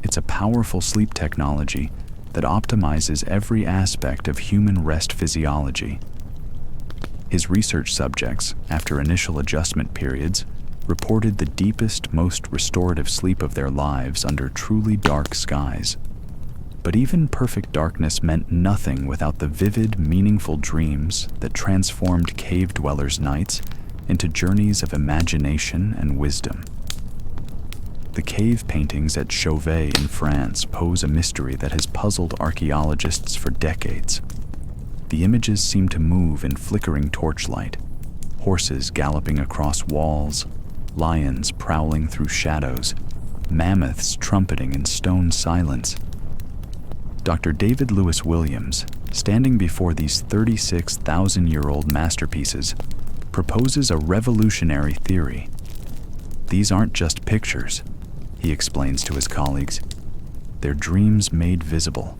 it's a powerful sleep technology that optimizes every aspect of human rest physiology. His research subjects, after initial adjustment periods, reported the deepest, most restorative sleep of their lives under truly dark skies. But even perfect darkness meant nothing without the vivid, meaningful dreams that transformed cave dwellers' nights into journeys of imagination and wisdom. The cave paintings at Chauvet in France pose a mystery that has puzzled archaeologists for decades. The images seem to move in flickering torchlight, horses galloping across walls, lions prowling through shadows, mammoths trumpeting in stone silence. Dr. David Lewis Williams, standing before these 36,000-year-old masterpieces, proposes a revolutionary theory. These aren't just pictures, he explains to his colleagues. They're dreams made visible.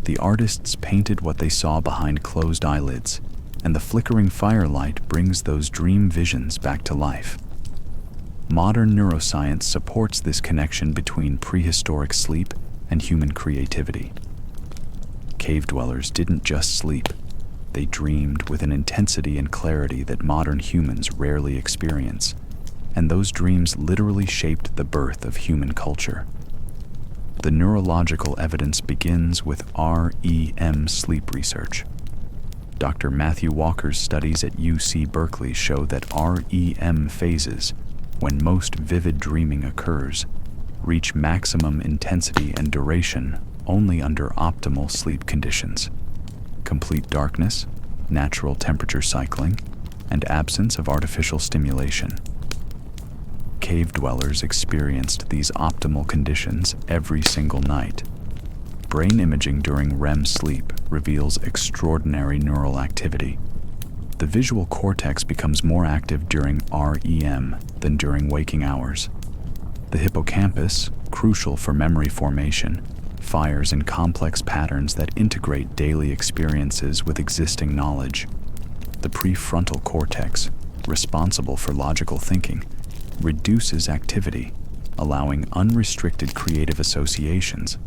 The artists painted what they saw behind closed eyelids, and the flickering firelight brings those dream visions back to life. Modern neuroscience supports this connection between prehistoric sleep and human creativity. Cave dwellers didn't just sleep, they dreamed with an intensity and clarity that modern humans rarely experience, and those dreams literally shaped the birth of human culture. The neurological evidence begins with REM sleep research. Dr. Matthew Walker's studies at UC Berkeley show that REM phases, when most vivid dreaming occurs, reach maximum intensity and duration only under optimal sleep conditions. Complete darkness, natural temperature cycling, and absence of artificial stimulation. Cave dwellers experienced these optimal conditions every single night. Brain imaging during REM sleep reveals extraordinary neural activity. The visual cortex becomes more active during REM than during waking hours. The hippocampus, crucial for memory formation, fires in complex patterns that integrate daily experiences with existing knowledge. The prefrontal cortex, responsible for logical thinking, reduces activity, allowing unrestricted creative associations.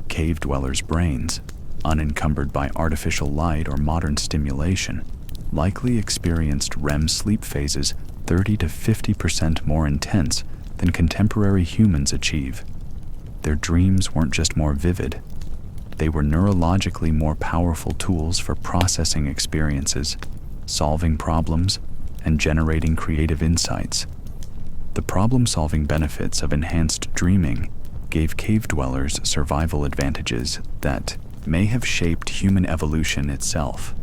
Cave dwellers' brains, unencumbered by artificial light or modern stimulation, likely experienced REM sleep phases 30 to 50% more intense than contemporary humans achieve. Their dreams weren't just more vivid, they were neurologically more powerful tools for processing experiences, solving problems, and generating creative insights. The problem-solving benefits of enhanced dreaming gave cave dwellers survival advantages that may have shaped human evolution itself.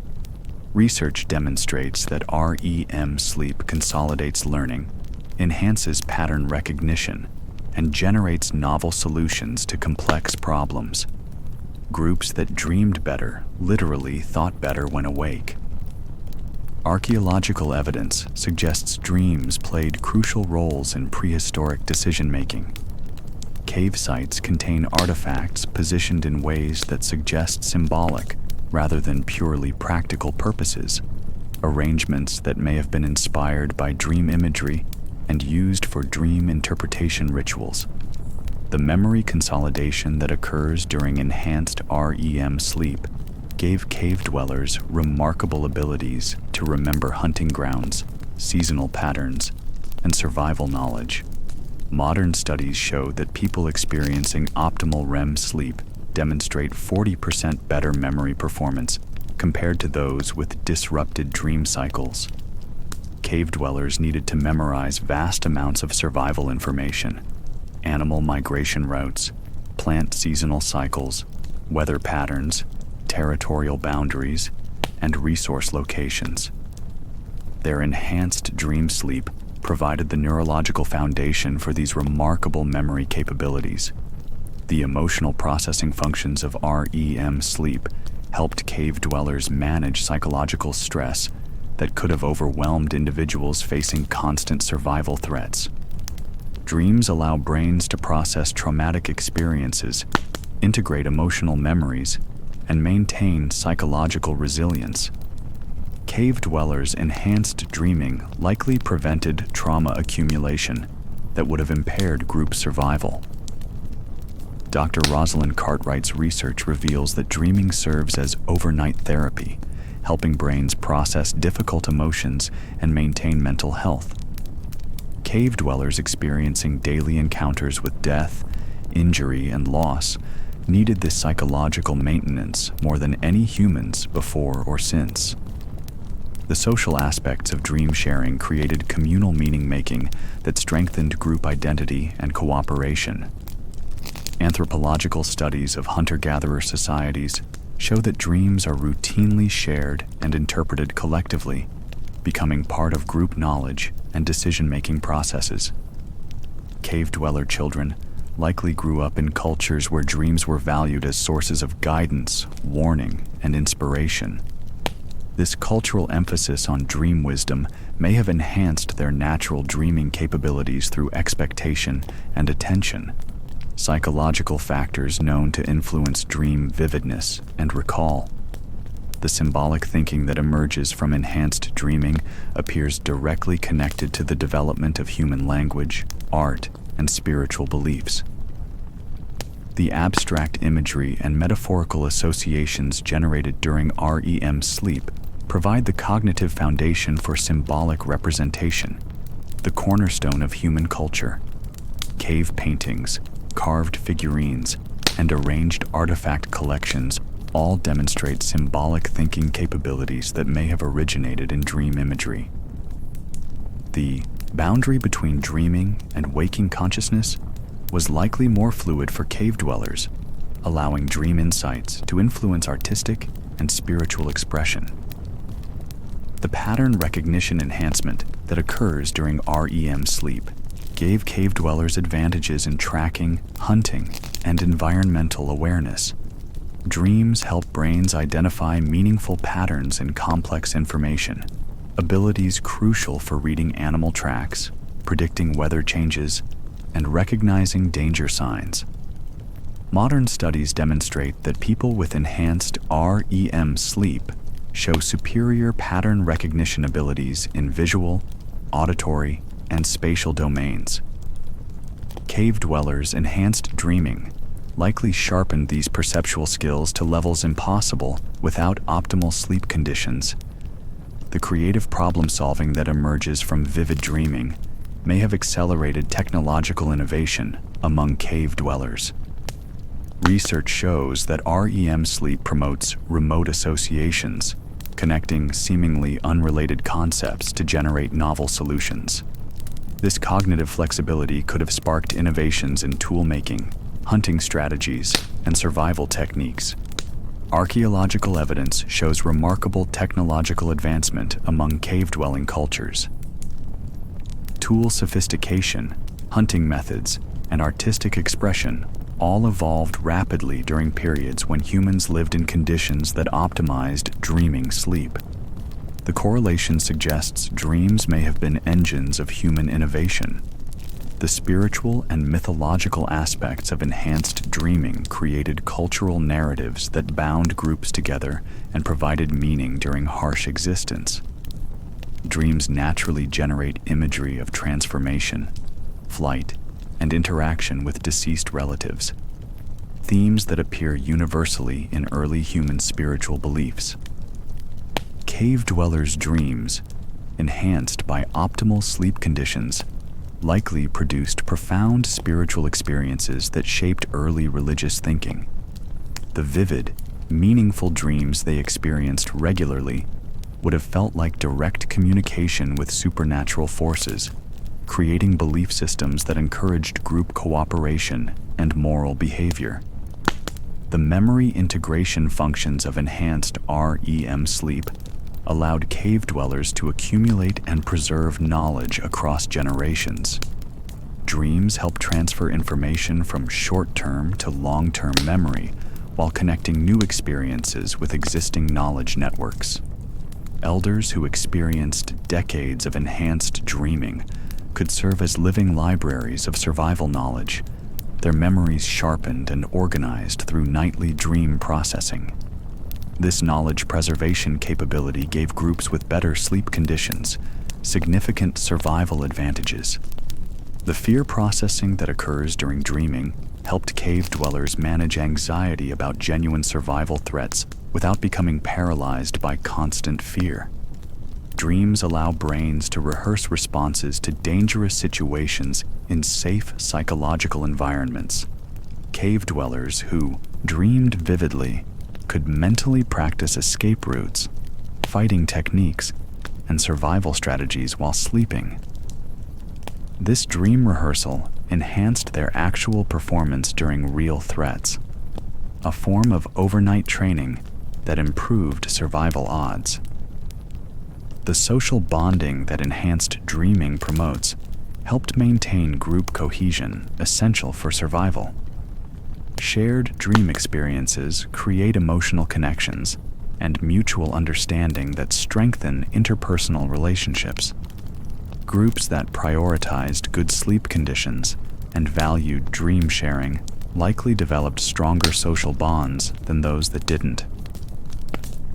Research demonstrates that REM sleep consolidates learning, enhances pattern recognition, and generates novel solutions to complex problems. Groups that dreamed better literally thought better when awake. Archaeological evidence suggests dreams played crucial roles in prehistoric decision-making. Cave sites contain artifacts positioned in ways that suggest symbolic rather than purely practical purposes. arrangements that may have been inspired by dream imagery and used for dream interpretation rituals. The memory consolidation that occurs during enhanced REM sleep gave cave dwellers remarkable abilities to remember hunting grounds, seasonal patterns, and survival knowledge. Modern studies show that people experiencing optimal REM sleep demonstrate 40% better memory performance compared to those with disrupted dream cycles. Cave dwellers needed to memorize vast amounts of survival information: animal migration routes, plant seasonal cycles, weather patterns, territorial boundaries, and resource locations. Their enhanced dream sleep provided the neurological foundation for these remarkable memory capabilities. The emotional processing functions of REM sleep helped cave dwellers manage psychological stress that could have overwhelmed individuals facing constant survival threats. Dreams allow brains to process traumatic experiences, integrate emotional memories, and maintain psychological resilience. Cave dwellers' enhanced dreaming likely prevented trauma accumulation that would have impaired group survival. Dr. Rosalind Cartwright's research reveals that dreaming serves as overnight therapy, helping brains process difficult emotions and maintain mental health. Cave dwellers experiencing daily encounters with death, injury, and loss needed this psychological maintenance more than any humans before or since. The social aspects of dream sharing created communal meaning-making that strengthened group identity and cooperation. Anthropological studies of hunter-gatherer societies show that dreams are routinely shared and interpreted collectively, becoming part of group knowledge and decision-making processes. Cave dweller children likely grew up in cultures where dreams were valued as sources of guidance, warning, and inspiration. This cultural emphasis on dream wisdom may have enhanced their natural dreaming capabilities through expectation and attention. Psychological factors known to influence dream vividness and recall. The symbolic thinking that emerges from enhanced dreaming appears directly connected to the development of human language, art, and spiritual beliefs. The abstract imagery and metaphorical associations generated during REM sleep provide the cognitive foundation for symbolic representation, the cornerstone of human culture. Cave paintings, carved figurines, and arranged artifact collections all demonstrate symbolic thinking capabilities that may have originated in dream imagery. The boundary between dreaming and waking consciousness was likely more fluid for cave dwellers, allowing dream insights to influence artistic and spiritual expression. The pattern recognition enhancement that occurs during REM sleep gave cave dwellers advantages in tracking, hunting, and environmental awareness. Dreams help brains identify meaningful patterns in complex information, abilities crucial for reading animal tracks, predicting weather changes, and recognizing danger signs. Modern studies demonstrate that people with enhanced REM sleep show superior pattern recognition abilities in visual, auditory, and spatial domains. Cave dwellers' enhanced dreaming likely sharpened these perceptual skills to levels impossible without optimal sleep conditions. The creative problem-solving that emerges from vivid dreaming may have accelerated technological innovation among cave dwellers. Research shows that REM sleep promotes remote associations, connecting seemingly unrelated concepts to generate novel solutions. This cognitive flexibility could have sparked innovations in tool-making, hunting strategies, and survival techniques. Archaeological evidence shows remarkable technological advancement among cave-dwelling cultures. Tool sophistication, hunting methods, and artistic expression all evolved rapidly during periods when humans lived in conditions that optimized dreaming sleep. The correlation suggests dreams may have been engines of human innovation. The spiritual and mythological aspects of enhanced dreaming created cultural narratives that bound groups together and provided meaning during harsh existence. dreams naturally generate imagery of transformation, flight, and interaction with deceased relatives, themes that appear universally in early human spiritual beliefs. Cave dwellers' dreams, enhanced by optimal sleep conditions, likely produced profound spiritual experiences that shaped early religious thinking. The vivid, meaningful dreams they experienced regularly would have felt like direct communication with supernatural forces, creating belief systems that encouraged group cooperation and moral behavior. The memory integration functions of enhanced REM sleep allowed cave dwellers to accumulate and preserve knowledge across generations. Dreams help transfer information from short-term to long-term memory while connecting new experiences with existing knowledge networks. Elders who experienced decades of enhanced dreaming could serve as living libraries of survival knowledge, their memories sharpened and organized through nightly dream processing. This knowledge preservation capability gave groups with better sleep conditions significant survival advantages. The fear processing that occurs during dreaming helped cave dwellers manage anxiety about genuine survival threats without becoming paralyzed by constant fear. Dreams allow brains to rehearse responses to dangerous situations in safe psychological environments. Cave dwellers who dreamed vividly could mentally practice escape routes, fighting techniques, and survival strategies while sleeping. This dream rehearsal enhanced their actual performance during real threats, a form of overnight training that improved survival odds. The social bonding that enhanced dreaming promotes helped maintain group cohesion essential for survival. Shared dream experiences create emotional connections and mutual understanding that strengthen interpersonal relationships. Groups that prioritized good sleep conditions and valued dream sharing likely developed stronger social bonds than those that didn't.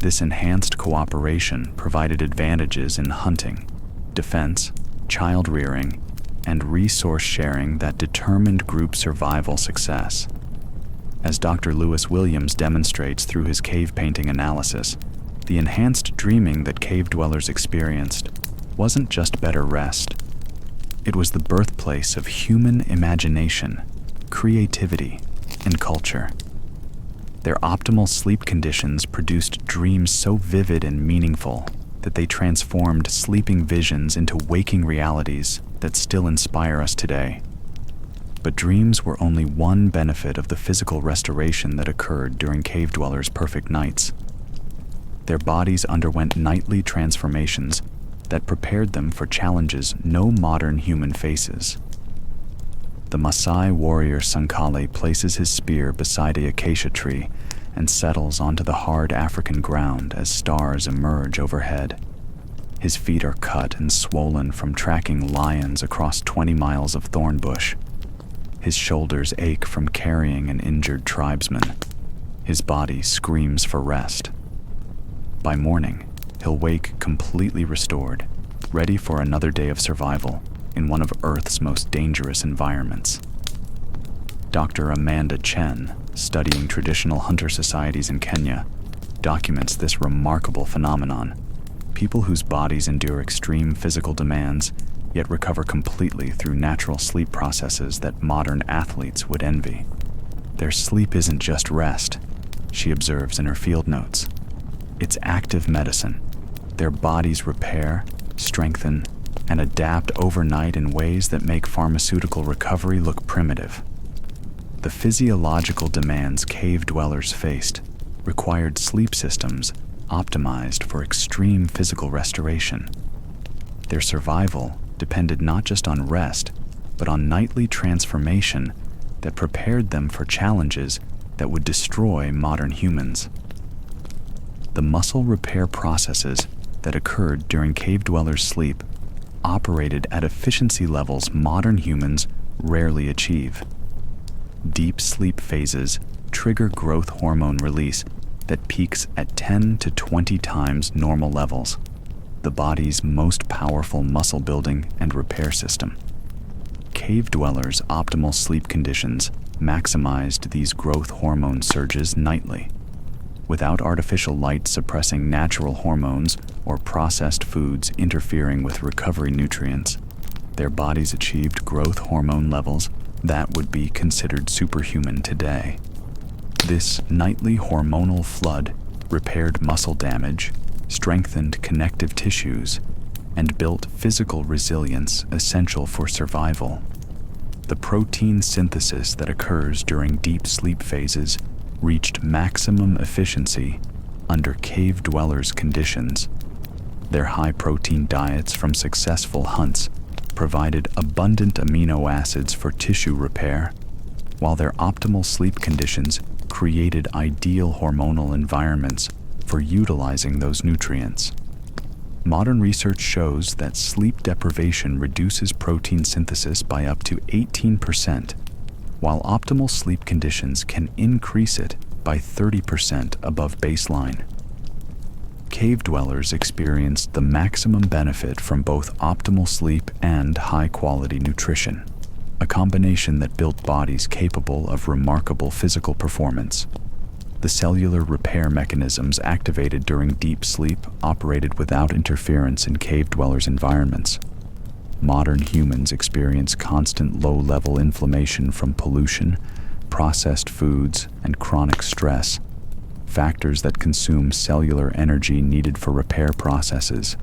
This enhanced cooperation provided advantages in hunting, defense, child rearing, and resource sharing that determined group survival success. As Dr. Lewis Williams demonstrates through his cave painting analysis, the enhanced dreaming that cave dwellers experienced wasn't just better rest. It was the birthplace of human imagination, creativity, and culture. Their optimal sleep conditions produced dreams so vivid and meaningful that they transformed sleeping visions into waking realities that still inspire us today. But dreams were only one benefit of the physical restoration that occurred during cave dwellers' perfect nights. Their bodies underwent nightly transformations that prepared them for challenges no modern human faces. The Maasai warrior Sankale places his spear beside a acacia tree and settles onto the hard African ground as stars emerge overhead. His feet are cut and swollen from tracking lions across 20 miles of thorn bush. His shoulders ache from carrying an injured tribesman. His body screams for rest. By morning, he'll wake completely restored, ready for another day of survival in one of Earth's most dangerous environments. Dr. Amanda Chen, studying traditional hunter societies in Kenya, documents this remarkable phenomenon. People whose bodies endure extreme physical demands yet recover completely through natural sleep processes that modern athletes would envy. Their sleep isn't just rest, she observes in her field notes. It's active medicine. Their bodies repair, strengthen, and adapt overnight in ways that make pharmaceutical recovery look primitive. The physiological demands cave dwellers faced required sleep systems optimized for extreme physical restoration. Their survival depended not just on rest, but on nightly transformation that prepared them for challenges that would destroy modern humans. The muscle repair processes that occurred during cave dwellers' sleep operated at efficiency levels modern humans rarely achieve. Deep sleep phases trigger growth hormone release that peaks at 10 to 20 times normal levels. the body's most powerful muscle building and repair system. Cave dwellers' optimal sleep conditions maximized these growth hormone surges nightly. Without artificial light suppressing natural hormones or processed foods interfering with recovery nutrients, their bodies achieved growth hormone levels that would be considered superhuman today. This nightly hormonal flood repaired muscle damage, strengthened connective tissues, and built physical resilience essential for survival. The protein synthesis that occurs during deep sleep phases reached maximum efficiency under cave dwellers' conditions. Their high-protein diets from successful hunts provided abundant amino acids for tissue repair, while their optimal sleep conditions created ideal hormonal environments for utilizing those nutrients. Modern research shows that sleep deprivation reduces protein synthesis by up to 18%, while optimal sleep conditions can increase it by 30% above baseline. Cave dwellers experienced the maximum benefit from both optimal sleep and high-quality nutrition, a combination that built bodies capable of remarkable physical performance. The cellular repair mechanisms activated during deep sleep operated without interference in cave dwellers' environments. Modern humans experience constant low-level inflammation from pollution, processed foods, and chronic stress, factors that consume cellular energy needed for repair processes.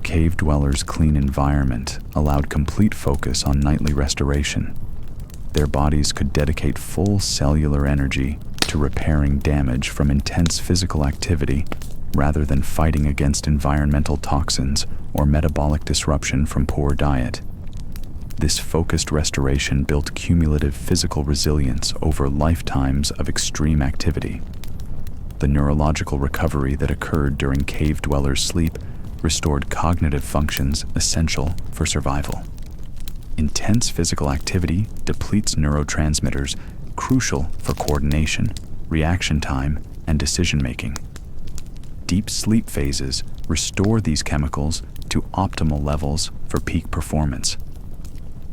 Cave dwellers' clean environment allowed complete focus on nightly restoration. Their bodies could dedicate full cellular energy to repairing damage from intense physical activity rather than fighting against environmental toxins or metabolic disruption from poor diet. This focused restoration built cumulative physical resilience over lifetimes of extreme activity. The neurological recovery that occurred during cave dwellers' sleep restored cognitive functions essential for survival. Intense physical activity depletes neurotransmitters crucial for coordination, reaction time, and decision-making. Deep sleep phases restore these chemicals to optimal levels for peak performance.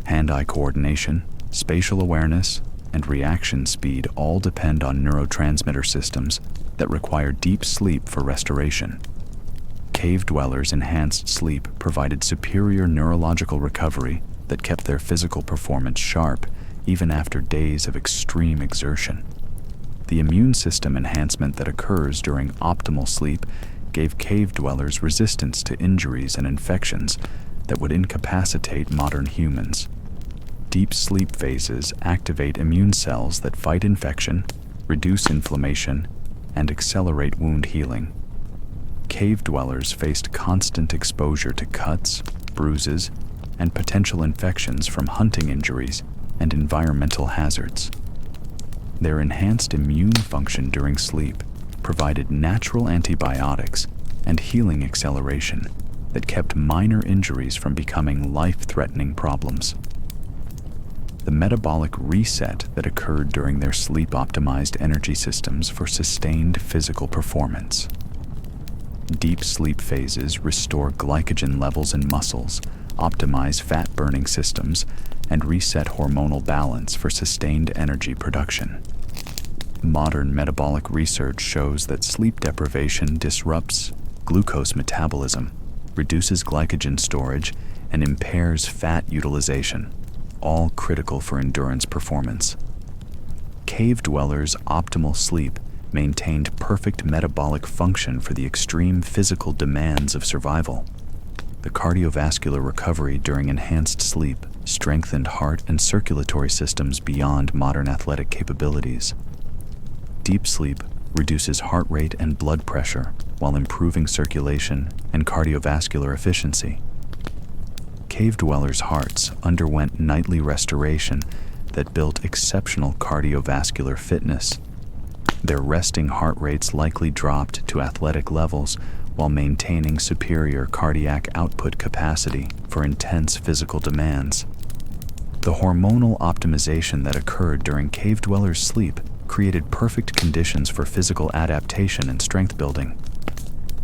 Hand-eye coordination, spatial awareness, and reaction speed all depend on neurotransmitter systems that require deep sleep for restoration. Cave dwellers' enhanced sleep provided superior neurological recovery that kept their physical performance sharp even after days of extreme exertion. The immune system enhancement that occurs during optimal sleep gave cave dwellers resistance to injuries and infections that would incapacitate modern humans. Deep sleep phases activate immune cells that fight infection, reduce inflammation, and accelerate wound healing. Cave dwellers faced constant exposure to cuts, bruises, and potential infections from hunting injuries and environmental hazards. Their enhanced immune function during sleep provided natural antibiotics and healing acceleration that kept minor injuries from becoming life-threatening problems. The metabolic reset that occurred during their sleep-optimized energy systems for sustained physical performance. Deep sleep phases restore glycogen levels in muscles, optimize fat-burning systems, and reset hormonal balance for sustained energy production. Modern metabolic research shows that sleep deprivation disrupts glucose metabolism, reduces glycogen storage, and impairs fat utilization, all critical for endurance performance. Cave dwellers' optimal sleep maintained perfect metabolic function for the extreme physical demands of survival. The cardiovascular recovery during enhanced sleep strengthened heart and circulatory systems beyond modern athletic capabilities. Deep sleep reduces heart rate and blood pressure while improving circulation and cardiovascular efficiency. Cave dwellers' hearts underwent nightly restoration that built exceptional cardiovascular fitness. Their resting heart rates likely dropped to athletic levels while maintaining superior cardiac output capacity for intense physical demands. The hormonal optimization that occurred during cave dwellers' sleep created perfect conditions for physical adaptation and strength building.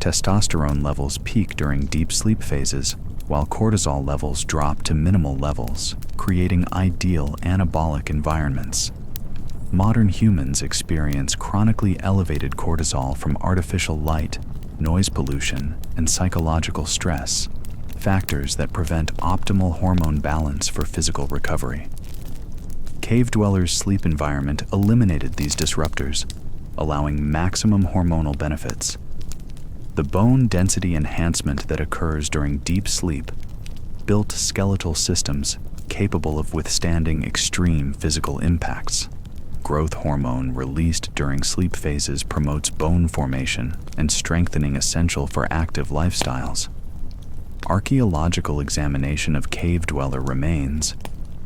Testosterone levels peak during deep sleep phases, while cortisol levels drop to minimal levels, creating ideal anabolic environments. Modern humans experience chronically elevated cortisol from artificial light, noise pollution, and psychological stress, factors that prevent optimal hormone balance for physical recovery. Cave dwellers' sleep environment eliminated these disruptors, allowing maximum hormonal benefits. The bone density enhancement that occurs during deep sleep built skeletal systems capable of withstanding extreme physical impacts. Growth hormone released during sleep phases promotes bone formation and strengthening essential for active lifestyles. Archaeological examination of cave dweller remains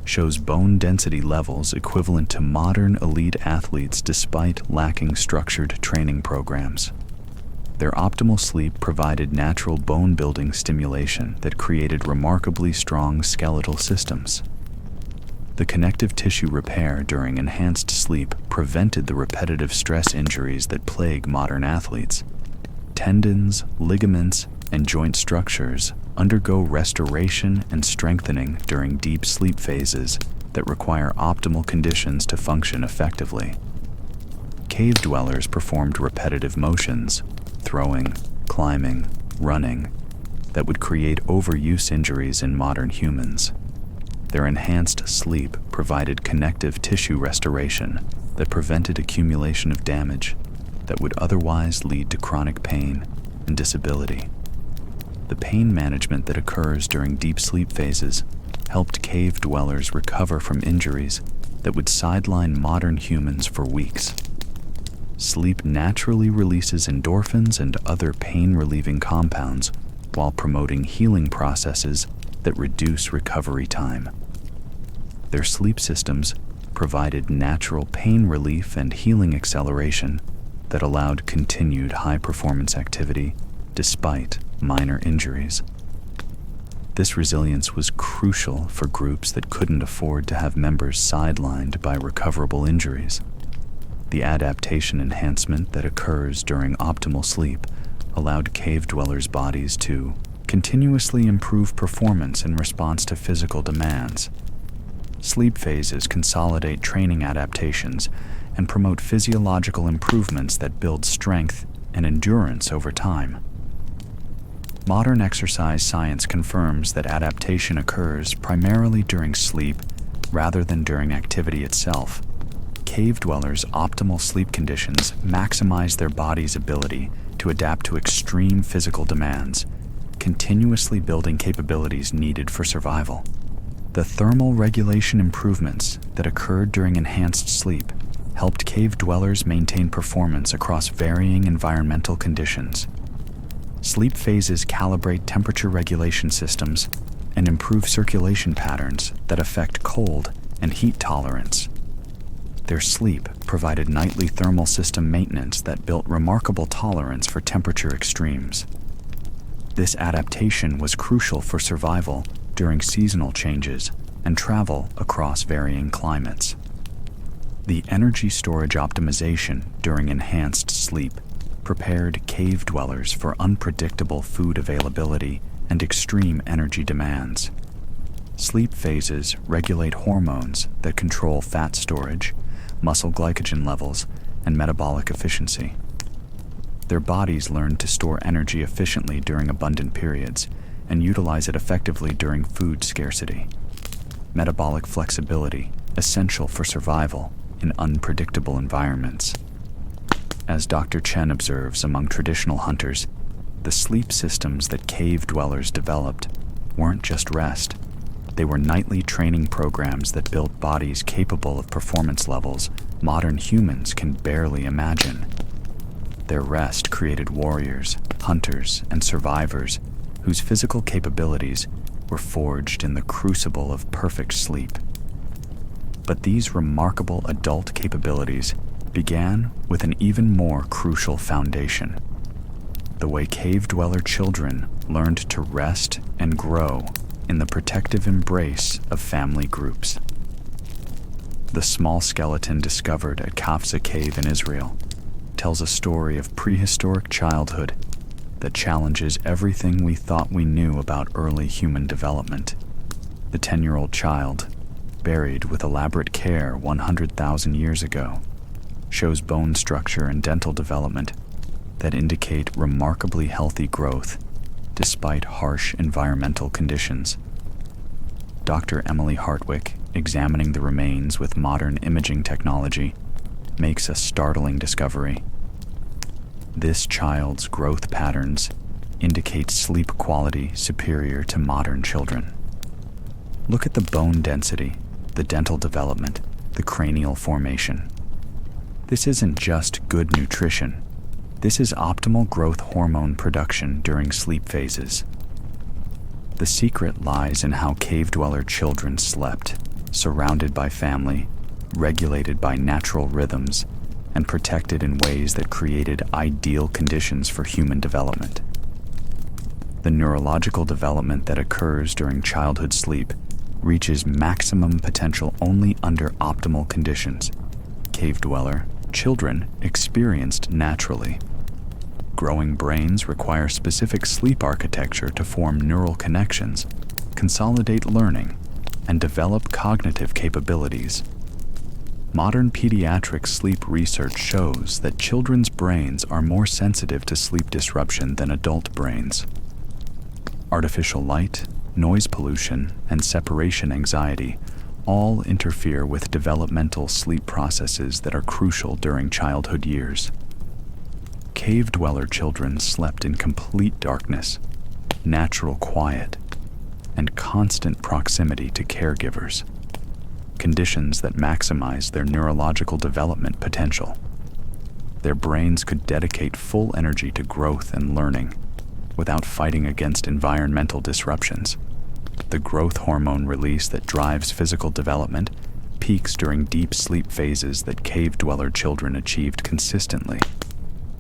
shows bone density levels equivalent to modern elite athletes despite lacking structured training programs. Their optimal sleep provided natural bone-building stimulation that created remarkably strong skeletal systems. The connective tissue repair during enhanced sleep prevented the repetitive stress injuries that plague modern athletes. Tendons, ligaments, and joint structures undergo restoration and strengthening during deep sleep phases that require optimal conditions to function effectively. Cave dwellers performed repetitive motions, throwing, climbing, running, that would create overuse injuries in modern humans. Their enhanced sleep provided connective tissue restoration that prevented accumulation of damage that would otherwise lead to chronic pain and disability. The pain management that occurs during deep sleep phases helped cave dwellers recover from injuries that would sideline modern humans for weeks. Sleep naturally releases endorphins and other pain-relieving compounds while promoting healing processes that reduce recovery time. Their sleep systems provided natural pain relief and healing acceleration that allowed continued high-performance activity despite minor injuries. This resilience was crucial for groups that couldn't afford to have members sidelined by recoverable injuries. The adaptation enhancement that occurs during optimal sleep allowed cave dwellers' bodies to continuously improve performance in response to physical demands. Sleep phases consolidate training adaptations and promote physiological improvements that build strength and endurance over time. Modern exercise science confirms that adaptation occurs primarily during sleep rather than during activity itself. Cave dwellers' optimal sleep conditions maximize their body's ability to adapt to extreme physical demands, continuously building capabilities needed for survival. The thermal regulation improvements that occurred during enhanced sleep helped cave dwellers maintain performance across varying environmental conditions. Sleep phases calibrate temperature regulation systems and improve circulation patterns that affect cold and heat tolerance. Their sleep provided nightly thermal system maintenance that built remarkable tolerance for temperature extremes. This adaptation was crucial for survival during seasonal changes and travel across varying climates. The energy storage optimization during enhanced sleep prepared cave dwellers for unpredictable food availability and extreme energy demands. Sleep phases regulate hormones that control fat storage, muscle glycogen levels, and metabolic efficiency. Their bodies learn to store energy efficiently during abundant periods and utilize it effectively during food scarcity. Metabolic flexibility, essential for survival in unpredictable environments. As Dr. Chen observes among traditional hunters, the sleep systems that cave dwellers developed weren't just rest. They were nightly training programs that built bodies capable of performance levels modern humans can barely imagine. Their rest created warriors, hunters, and survivors whose physical capabilities were forged in the crucible of perfect sleep. But these remarkable adult capabilities began with an even more crucial foundation: the way cave dweller children learned to rest and grow in the protective embrace of family groups. The small skeleton discovered at Kafsa Cave in Israel tells a story of prehistoric childhood that challenges everything we thought we knew about early human development. The 10-year-old child, buried with elaborate care 100,000 years ago, shows bone structure and dental development that indicate remarkably healthy growth despite harsh environmental conditions. Dr. Emily Hartwick, examining the remains with modern imaging technology, makes a startling discovery. This child's growth patterns indicate sleep quality superior to modern children. Look at the bone density, the dental development, the cranial formation. This isn't just good nutrition. This is optimal growth hormone production during sleep phases. The secret lies in how cave-dweller children slept, surrounded by family, regulated by natural rhythms, and protected in ways that created ideal conditions for human development. The neurological development that occurs during childhood sleep reaches maximum potential only under optimal conditions. Cave-dweller children experienced naturally. Growing brains require specific sleep architecture to form neural connections, consolidate learning, and develop cognitive capabilities. Modern pediatric sleep research shows that children's brains are more sensitive to sleep disruption than adult brains. Artificial light, noise pollution, and separation anxiety all interfere with developmental sleep processes that are crucial during childhood years. Cave-dweller children slept in complete darkness, natural quiet, and constant proximity to caregivers, conditions that maximize their neurological development potential. Their brains could dedicate full energy to growth and learning without fighting against environmental disruptions. The growth hormone release that drives physical development peaks during deep sleep phases that cave-dweller children achieved consistently.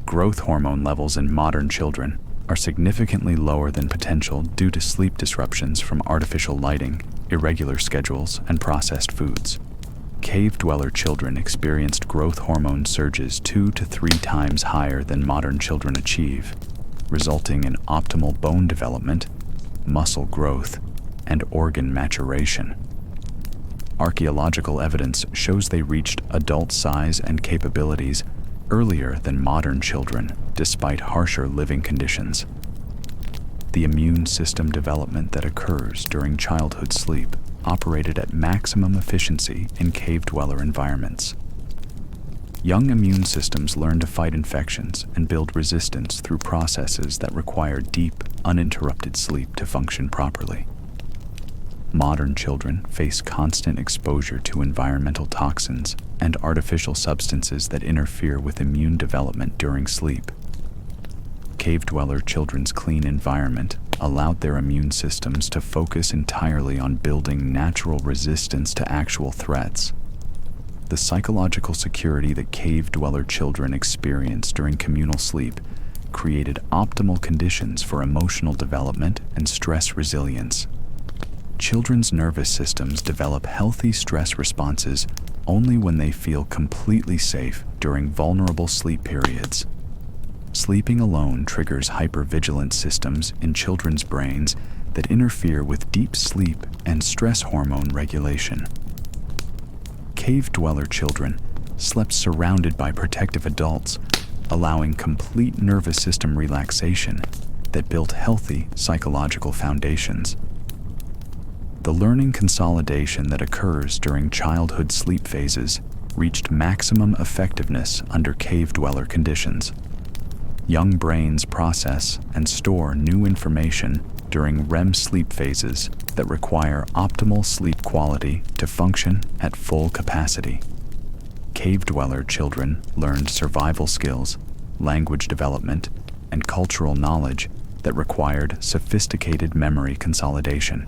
Growth hormone levels in modern children are significantly lower than potential due to sleep disruptions from artificial lighting, irregular schedules, and processed foods. Cave-dweller children experienced growth hormone surges 2 to 3 times higher than modern children achieve, resulting in optimal bone development, muscle growth, and organ maturation. Archaeological evidence shows they reached adult size and capabilities earlier than modern children, despite harsher living conditions. The immune system development that occurs during childhood sleep operated at maximum efficiency in cave-dweller environments. Young immune systems learn to fight infections and build resistance through processes that require deep, uninterrupted sleep to function properly. Modern children face constant exposure to environmental toxins and artificial substances that interfere with immune development during sleep. Cave-dweller children's clean environment allowed their immune systems to focus entirely on building natural resistance to actual threats. The psychological security that cave-dweller children experience during communal sleep created optimal conditions for emotional development and stress resilience. Children's nervous systems develop healthy stress responses only when they feel completely safe during vulnerable sleep periods. Sleeping alone triggers hypervigilance systems in children's brains that interfere with deep sleep and stress hormone regulation. Cave-dweller children slept surrounded by protective adults, allowing complete nervous system relaxation that built healthy psychological foundations. The learning consolidation that occurs during childhood sleep phases reached maximum effectiveness under cave-dweller conditions. Young brains process and store new information during REM sleep phases that require optimal sleep quality to function at full capacity. Cave-dweller children learned survival skills, language development, and cultural knowledge that required sophisticated memory consolidation.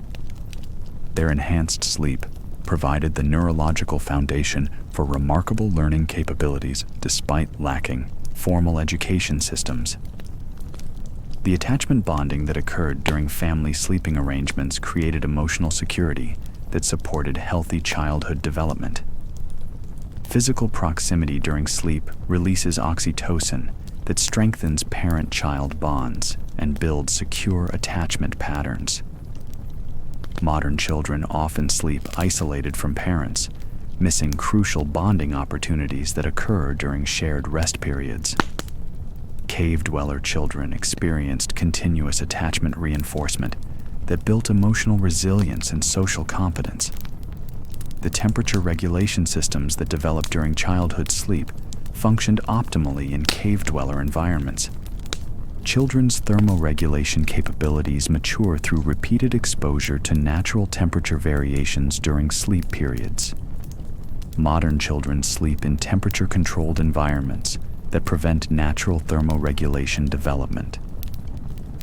Their enhanced sleep provided the neurological foundation for remarkable learning capabilities despite lacking formal education systems. The attachment bonding that occurred during family sleeping arrangements created emotional security that supported healthy childhood development. Physical proximity during sleep releases oxytocin that strengthens parent-child bonds and builds secure attachment patterns. Modern children often sleep isolated from parents, missing crucial bonding opportunities that occur during shared rest periods. Cave dweller children experienced continuous attachment reinforcement that built emotional resilience and social competence. The temperature regulation systems that developed during childhood sleep functioned optimally in cave dweller environments. Children's thermoregulation capabilities mature through repeated exposure to natural temperature variations during sleep periods. Modern children sleep in temperature-controlled environments that prevent natural thermoregulation development.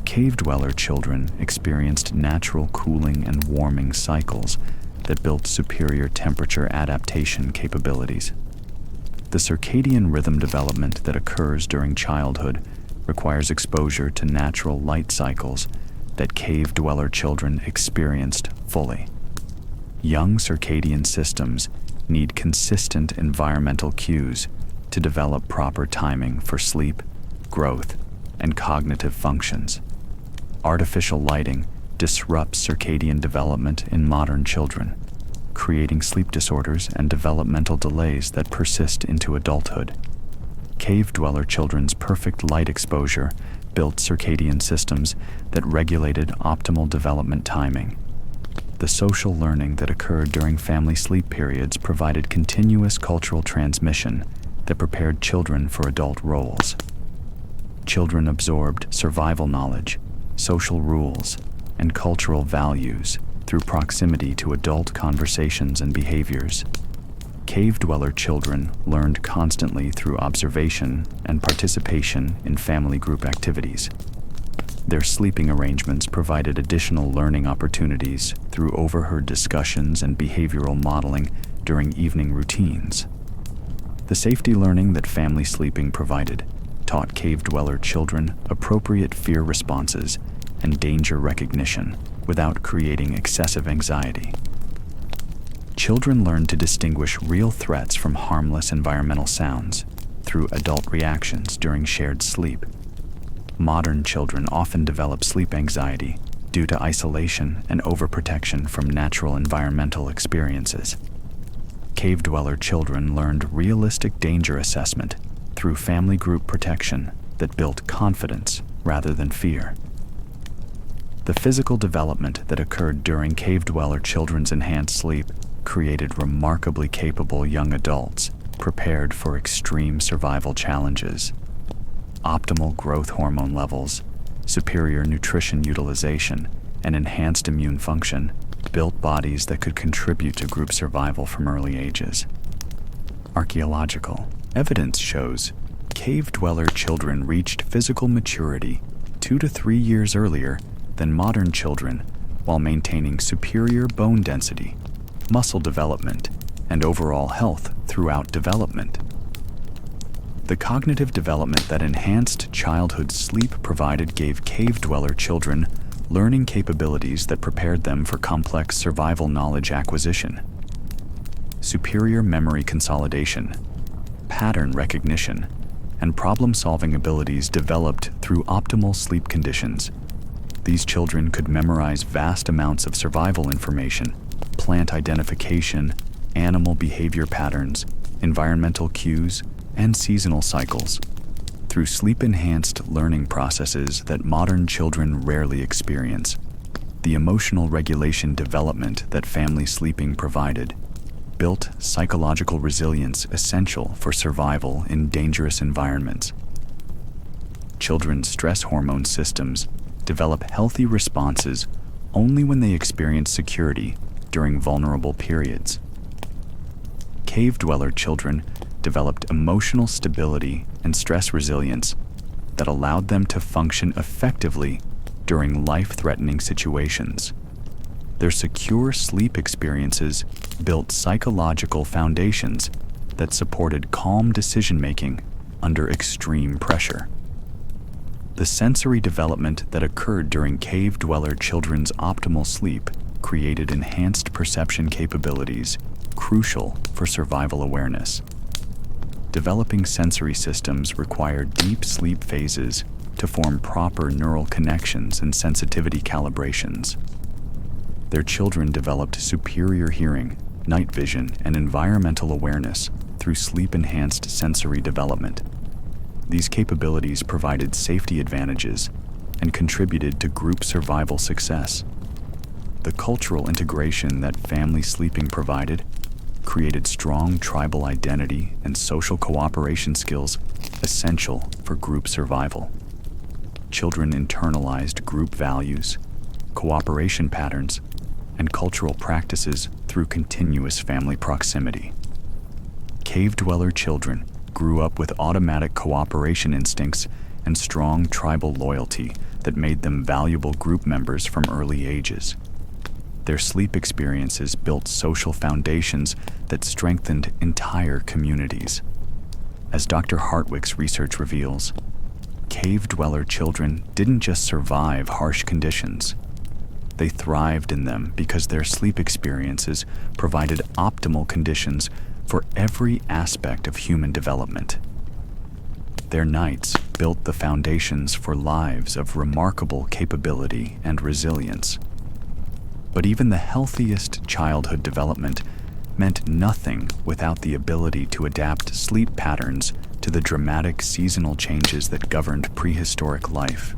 Cave dweller children experienced natural cooling and warming cycles that built superior temperature adaptation capabilities. The circadian rhythm development that occurs during childhood requires exposure to natural light cycles that cave dweller children experienced fully. Young circadian systems need consistent environmental cues to develop proper timing for sleep, growth, and cognitive functions. Artificial lighting disrupts circadian development in modern children, creating sleep disorders and developmental delays that persist into adulthood. Cave dweller children's perfect light exposure built circadian systems that regulated optimal development timing. The social learning that occurred during family sleep periods provided continuous cultural transmission that prepared children for adult roles. Children absorbed survival knowledge, social rules, and cultural values through proximity to adult conversations and behaviors. Cave dweller children learned constantly through observation and participation in family group activities. Their sleeping arrangements provided additional learning opportunities through overheard discussions and behavioral modeling during evening routines. The safety learning that family sleeping provided taught cave dweller children appropriate fear responses and danger recognition without creating excessive anxiety. Children learned to distinguish real threats from harmless environmental sounds through adult reactions during shared sleep. Modern children often develop sleep anxiety due to isolation and overprotection from natural environmental experiences. Cave dweller children learned realistic danger assessment through family group protection that built confidence rather than fear. The physical development that occurred during cave dweller children's enhanced sleep created remarkably capable young adults prepared for extreme survival challenges. Optimal growth hormone levels, superior nutrition utilization, and enhanced immune function built bodies that could contribute to group survival from early ages. Archaeological evidence shows cave dweller children reached physical maturity 2 to 3 years earlier than modern children while maintaining superior bone density, muscle development, and overall health throughout development. The cognitive development that enhanced childhood sleep provided gave cave dweller children learning capabilities that prepared them for complex survival knowledge acquisition. Superior memory consolidation, pattern recognition, and problem-solving abilities developed through optimal sleep conditions. These children could memorize vast amounts of survival information, plant identification, animal behavior patterns, environmental cues, and seasonal cycles through sleep-enhanced learning processes that modern children rarely experience. The emotional regulation development that family sleeping provided built psychological resilience essential for survival in dangerous environments. Children's stress hormone systems develop healthy responses only when they experience security during vulnerable periods. Cave dweller children developed emotional stability and stress resilience that allowed them to function effectively during life-threatening situations. Their secure sleep experiences built psychological foundations that supported calm decision-making under extreme pressure. The sensory development that occurred during cave dweller children's optimal sleep created enhanced perception capabilities crucial for survival awareness. developing sensory systems require deep sleep phases to form proper neural connections and sensitivity calibrations. Their children developed superior hearing, night vision, and environmental awareness through sleep-enhanced sensory development. These capabilities provided safety advantages and contributed to group survival success. The cultural integration that family sleeping provided created strong tribal identity and social cooperation skills essential for group survival. Children internalized group values, cooperation patterns, and cultural practices through continuous family proximity. Cave-dweller children grew up with automatic cooperation instincts and strong tribal loyalty that made them valuable group members from early ages. Their sleep experiences built social foundations that strengthened entire communities. As Dr. Hartwick's research reveals, cave-dweller children didn't just survive harsh conditions. They thrived in them because their sleep experiences provided optimal conditions for every aspect of human development. Their nights built the foundations for lives of remarkable capability and resilience. But even the healthiest childhood development meant nothing without the ability to adapt sleep patterns to the dramatic seasonal changes that governed prehistoric life.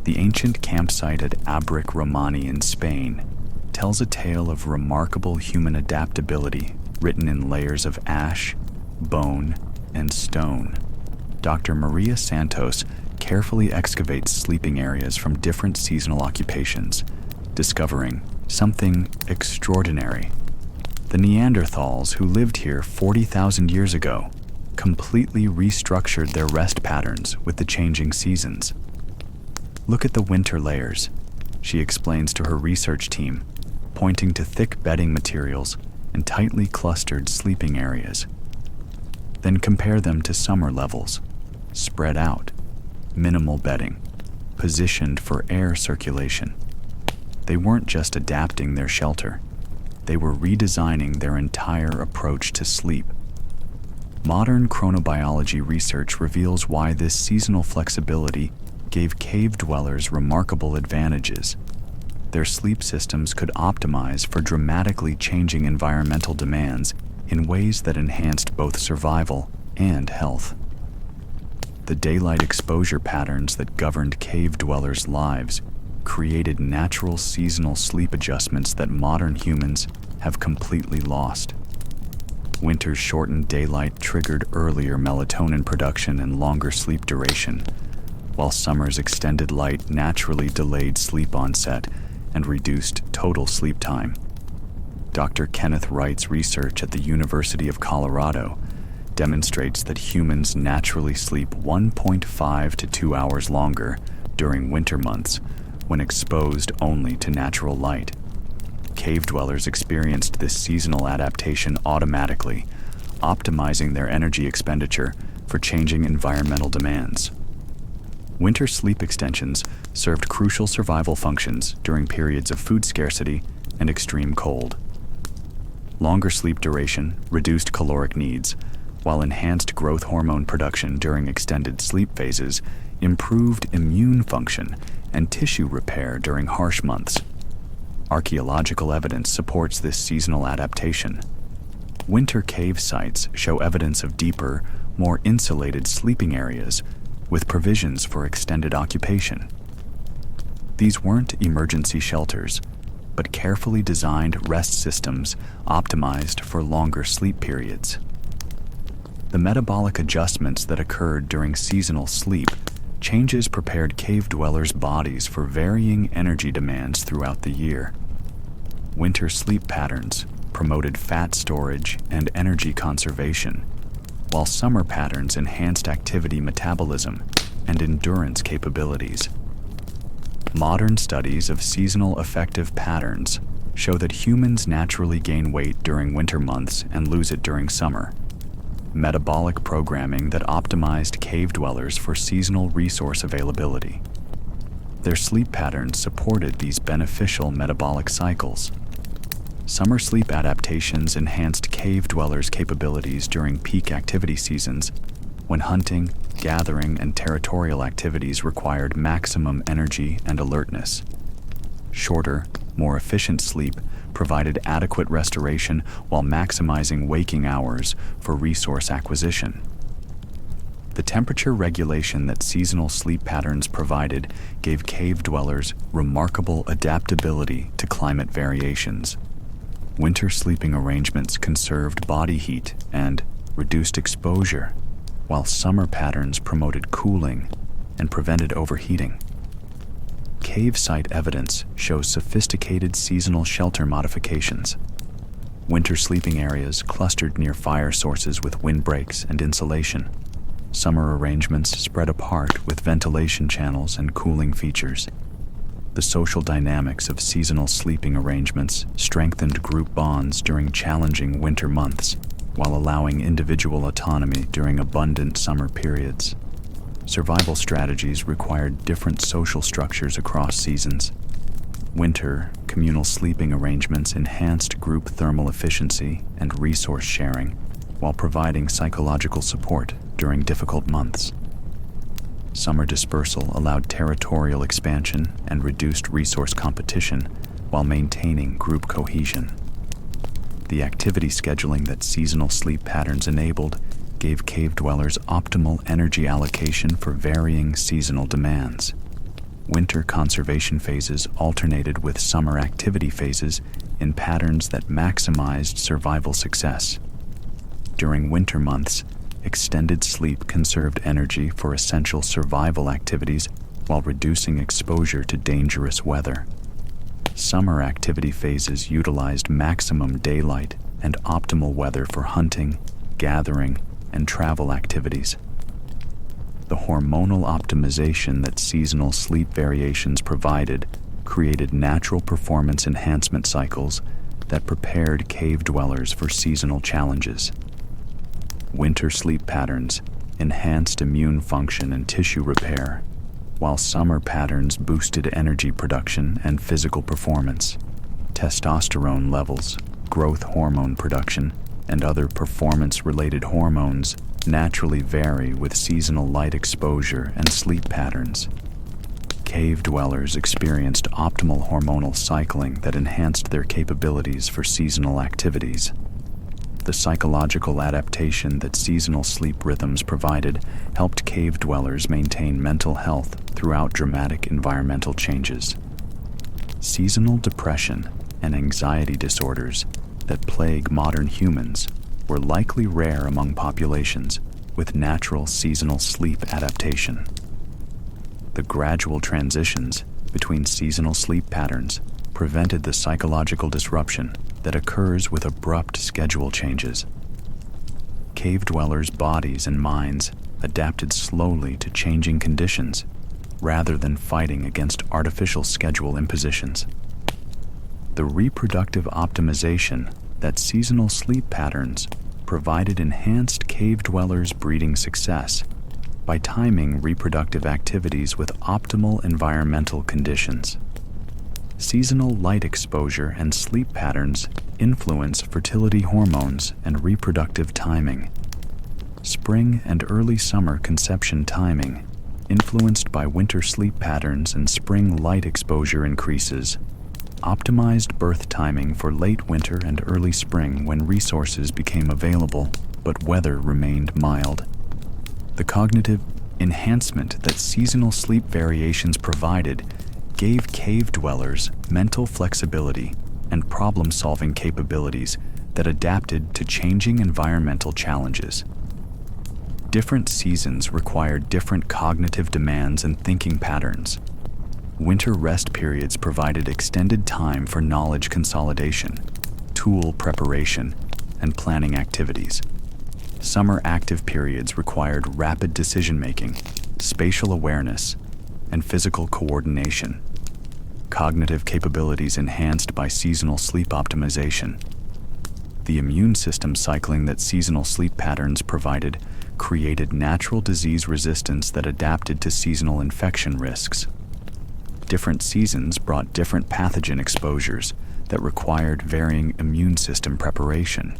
The ancient campsite at Abric Romani in Spain tells a tale of remarkable human adaptability written in layers of ash, bone, and stone. Dr. Maria Santos carefully excavates sleeping areas from different seasonal occupations, discovering something extraordinary. The Neanderthals who lived here 40,000 years ago completely restructured their rest patterns with the changing seasons. Look at the winter layers, she explains to her research team, pointing to thick bedding materials and tightly clustered sleeping areas. Then compare them to summer levels, spread out, minimal bedding, positioned for air circulation. They weren't just adapting their shelter, they were redesigning their entire approach to sleep. Modern chronobiology research reveals why this seasonal flexibility gave cave dwellers remarkable advantages. Their sleep systems could optimize for dramatically changing environmental demands in ways that enhanced both survival and health. The daylight exposure patterns that governed cave dwellers' lives created natural seasonal sleep adjustments that modern humans have completely lost. Winter's shortened daylight triggered earlier melatonin production and longer sleep duration, while summer's extended light naturally delayed sleep onset and reduced total sleep time. Dr. Kenneth Wright's research at the University of Colorado demonstrates that humans naturally sleep 1.5 to 2 hours longer during winter months when exposed only to natural light. Cave dwellers experienced this seasonal adaptation automatically, optimizing their energy expenditure for changing environmental demands. Winter sleep extensions served crucial survival functions during periods of food scarcity and extreme cold. Longer sleep duration reduced caloric needs, while enhanced growth hormone production during extended sleep phases improved immune function and tissue repair during harsh months. Archaeological evidence supports this seasonal adaptation. Winter cave sites show evidence of deeper, more insulated sleeping areas with provisions for extended occupation. These weren't emergency shelters, but carefully designed rest systems optimized for longer sleep periods. The metabolic adjustments that occurred during seasonal sleep changes prepared cave dwellers' bodies for varying energy demands throughout the year. Winter sleep patterns promoted fat storage and energy conservation, while summer patterns enhanced activity metabolism and endurance capabilities. Modern studies of seasonal affective patterns show that humans naturally gain weight during winter months and lose it during summer. Metabolic programming that optimized cave dwellers for seasonal resource availability. Their sleep patterns supported these beneficial metabolic cycles. Summer sleep adaptations enhanced cave dwellers' capabilities during peak activity seasons, when hunting, gathering, and territorial activities required maximum energy and alertness. Shorter, more efficient sleep provided adequate restoration while maximizing waking hours for resource acquisition. The temperature regulation that seasonal sleep patterns provided gave cave dwellers remarkable adaptability to climate variations. Winter sleeping arrangements conserved body heat and reduced exposure, while summer patterns promoted cooling and prevented overheating. Cave site evidence shows sophisticated seasonal shelter modifications. Winter sleeping areas clustered near fire sources with windbreaks and insulation. Summer arrangements spread apart with ventilation channels and cooling features. The social dynamics of seasonal sleeping arrangements strengthened group bonds during challenging winter months, while allowing individual autonomy during abundant summer periods. Survival strategies required different social structures across seasons. Winter, communal sleeping arrangements enhanced group thermal efficiency and resource sharing, while providing psychological support during difficult months. Summer dispersal allowed territorial expansion and reduced resource competition while maintaining group cohesion. The activity scheduling that seasonal sleep patterns enabled gave cave dwellers optimal energy allocation for varying seasonal demands. Winter conservation phases alternated with summer activity phases in patterns that maximized survival success. During winter months, extended sleep conserved energy for essential survival activities while reducing exposure to dangerous weather. Summer activity phases utilized maximum daylight and optimal weather for hunting, gathering, and travel activities. The hormonal optimization that seasonal sleep variations provided created natural performance enhancement cycles that prepared cave dwellers for seasonal challenges. Winter sleep patterns enhanced immune function and tissue repair, while summer patterns boosted energy production and physical performance. Testosterone levels, growth hormone production, and other performance-related hormones naturally vary with seasonal light exposure and sleep patterns. Cave dwellers experienced optimal hormonal cycling that enhanced their capabilities for seasonal activities. The psychological adaptation that seasonal sleep rhythms provided helped cave dwellers maintain mental health throughout dramatic environmental changes. Seasonal depression and anxiety disorders that plague modern humans were likely rare among populations with natural seasonal sleep adaptation. The gradual transitions between seasonal sleep patterns prevented the psychological disruption that occurs with abrupt schedule changes. Cave dwellers' bodies and minds adapted slowly to changing conditions rather than fighting against artificial schedule impositions. The reproductive optimization that seasonal sleep patterns provided enhanced cave dwellers' breeding success by timing reproductive activities with optimal environmental conditions. Seasonal light exposure and sleep patterns influence fertility hormones and reproductive timing. Spring and early summer conception timing, influenced by winter sleep patterns and spring light exposure increases, optimized birth timing for late winter and early spring when resources became available but weather remained mild. The cognitive enhancement that seasonal sleep variations provided gave cave dwellers mental flexibility and problem-solving capabilities that adapted to changing environmental challenges. Different seasons required different cognitive demands and thinking patterns. Winter rest periods provided extended time for knowledge consolidation, tool preparation, and planning activities. Summer active periods required rapid decision-making, spatial awareness, and physical coordination. Cognitive capabilities enhanced by seasonal sleep optimization. The immune system cycling that seasonal sleep patterns provided created natural disease resistance that adapted to seasonal infection risks. Different seasons brought different pathogen exposures that required varying immune system preparation.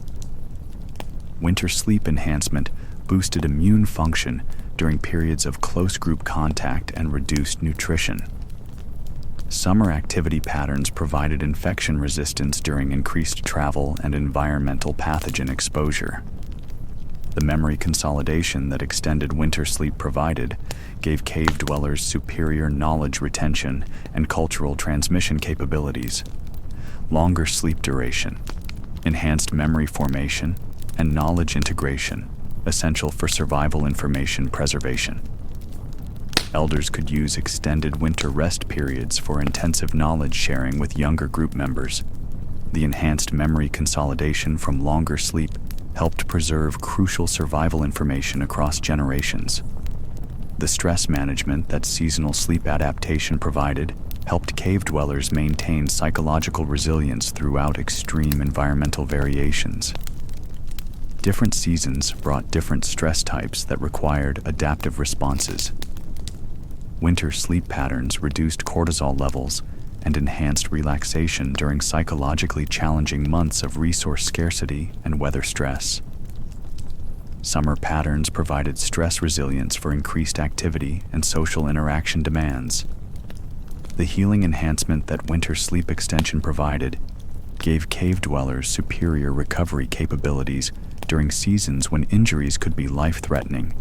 Winter sleep enhancement boosted immune function during periods of close group contact and reduced nutrition. Summer activity patterns provided infection resistance during increased travel and environmental pathogen exposure. The memory consolidation that extended winter sleep provided gave cave dwellers superior knowledge retention and cultural transmission capabilities. Longer sleep duration, enhanced memory formation, and knowledge integration, essential for survival information preservation. Elders could use extended winter rest periods for intensive knowledge sharing with younger group members. The enhanced memory consolidation from longer sleep helped preserve crucial survival information across generations. The stress management that seasonal sleep adaptation provided helped cave dwellers maintain psychological resilience throughout extreme environmental variations. Different seasons brought different stress types that required adaptive responses. Winter sleep patterns reduced cortisol levels and enhanced relaxation during psychologically challenging months of resource scarcity and weather stress. Summer patterns provided stress resilience for increased activity and social interaction demands. The healing enhancement that winter sleep extension provided gave cave dwellers superior recovery capabilities during seasons when injuries could be life-threatening.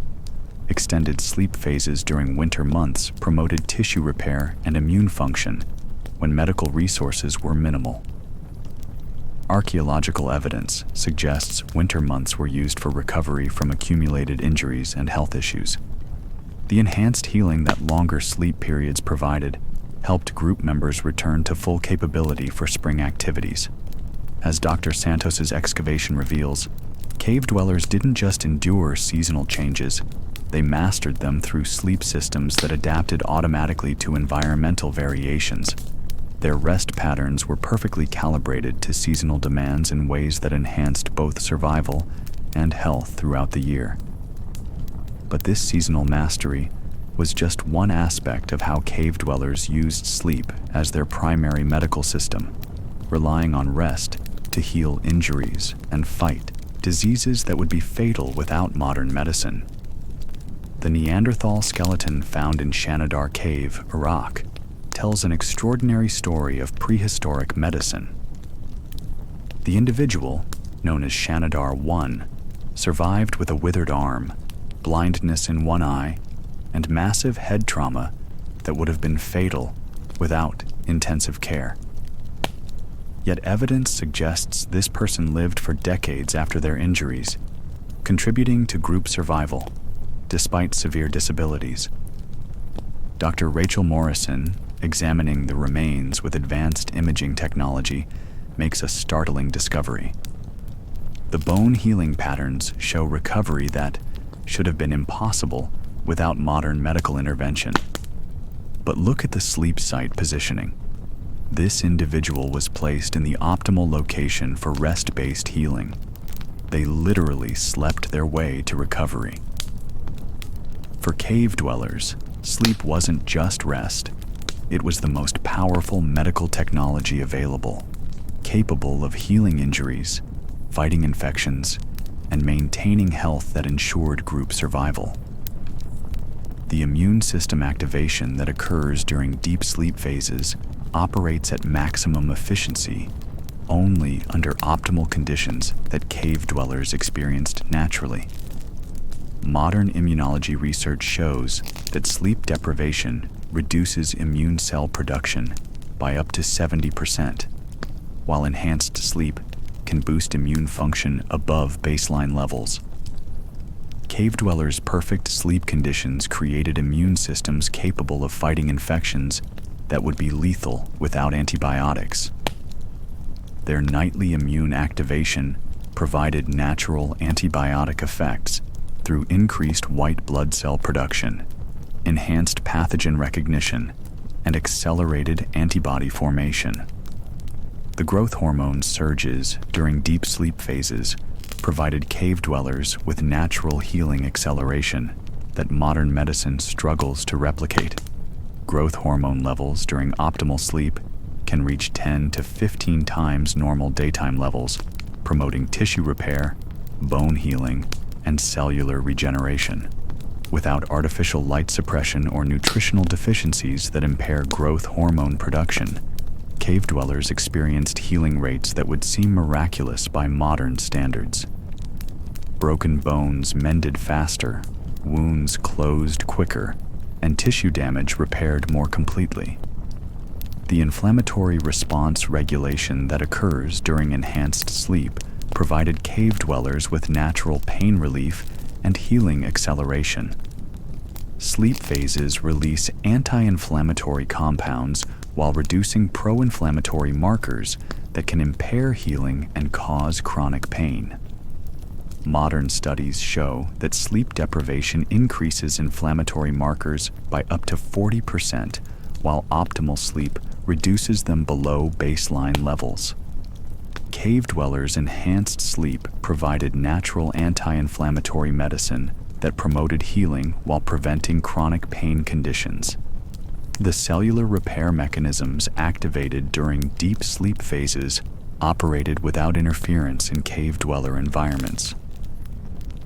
Extended sleep phases during winter months promoted tissue repair and immune function when medical resources were minimal. Archaeological evidence suggests winter months were used for recovery from accumulated injuries and health issues. The enhanced healing that longer sleep periods provided helped group members return to full capability for spring activities. As Dr. Santos's excavation reveals, cave dwellers didn't just endure seasonal changes, they mastered them through sleep systems that adapted automatically to environmental variations. Their rest patterns were perfectly calibrated to seasonal demands in ways that enhanced both survival and health throughout the year. But this seasonal mastery was just one aspect of how cave dwellers used sleep as their primary medical system, relying on rest to heal injuries and fight diseases that would be fatal without modern medicine. The Neanderthal skeleton found in Shanidar Cave, Iraq, tells an extraordinary story of prehistoric medicine. The individual, known as Shanidar I, survived with a withered arm, blindness in one eye, and massive head trauma that would have been fatal without intensive care. Yet evidence suggests this person lived for decades after their injuries, contributing to group survival despite severe disabilities. Dr. Rachel Morrison, examining the remains with advanced imaging technology, makes a startling discovery. The bone healing patterns show recovery that should have been impossible without modern medical intervention. But look at the sleep site positioning. This individual was placed in the optimal location for rest-based healing. They literally slept their way to recovery. For cave dwellers, sleep wasn't just rest. It was the most powerful medical technology available, capable of healing injuries, fighting infections, and maintaining health that ensured group survival. The immune system activation that occurs during deep sleep phases operates at maximum efficiency only under optimal conditions that cave dwellers experienced naturally. Modern immunology research shows that sleep deprivation reduces immune cell production by up to 70%, while enhanced sleep can boost immune function above baseline levels. Cave dwellers' perfect sleep conditions created immune systems capable of fighting infections that would be lethal without antibiotics. Their nightly immune activation provided natural antibiotic effects through increased white blood cell production, enhanced pathogen recognition, and accelerated antibody formation. The growth hormone surges during deep sleep phases provided cave dwellers with natural healing acceleration that modern medicine struggles to replicate. Growth hormone levels during optimal sleep can reach 10 to 15 times normal daytime levels, promoting tissue repair, bone healing, and cellular regeneration, without artificial light suppression or nutritional deficiencies that impair growth hormone production. Cave dwellers experienced healing rates that would seem miraculous by modern standards. Broken bones mended faster, wounds closed quicker, and tissue damage repaired more completely. The inflammatory response regulation that occurs during enhanced sleep provided cave dwellers with natural pain relief and healing acceleration. Sleep phases release anti-inflammatory compounds while reducing pro-inflammatory markers that can impair healing and cause chronic pain. Modern studies show that sleep deprivation increases inflammatory markers by up to 40%, while optimal sleep reduces them below baseline levels. Cave dwellers' enhanced sleep provided natural anti-inflammatory medicine that promoted healing while preventing chronic pain conditions. The cellular repair mechanisms activated during deep sleep phases operated without interference in cave dweller environments.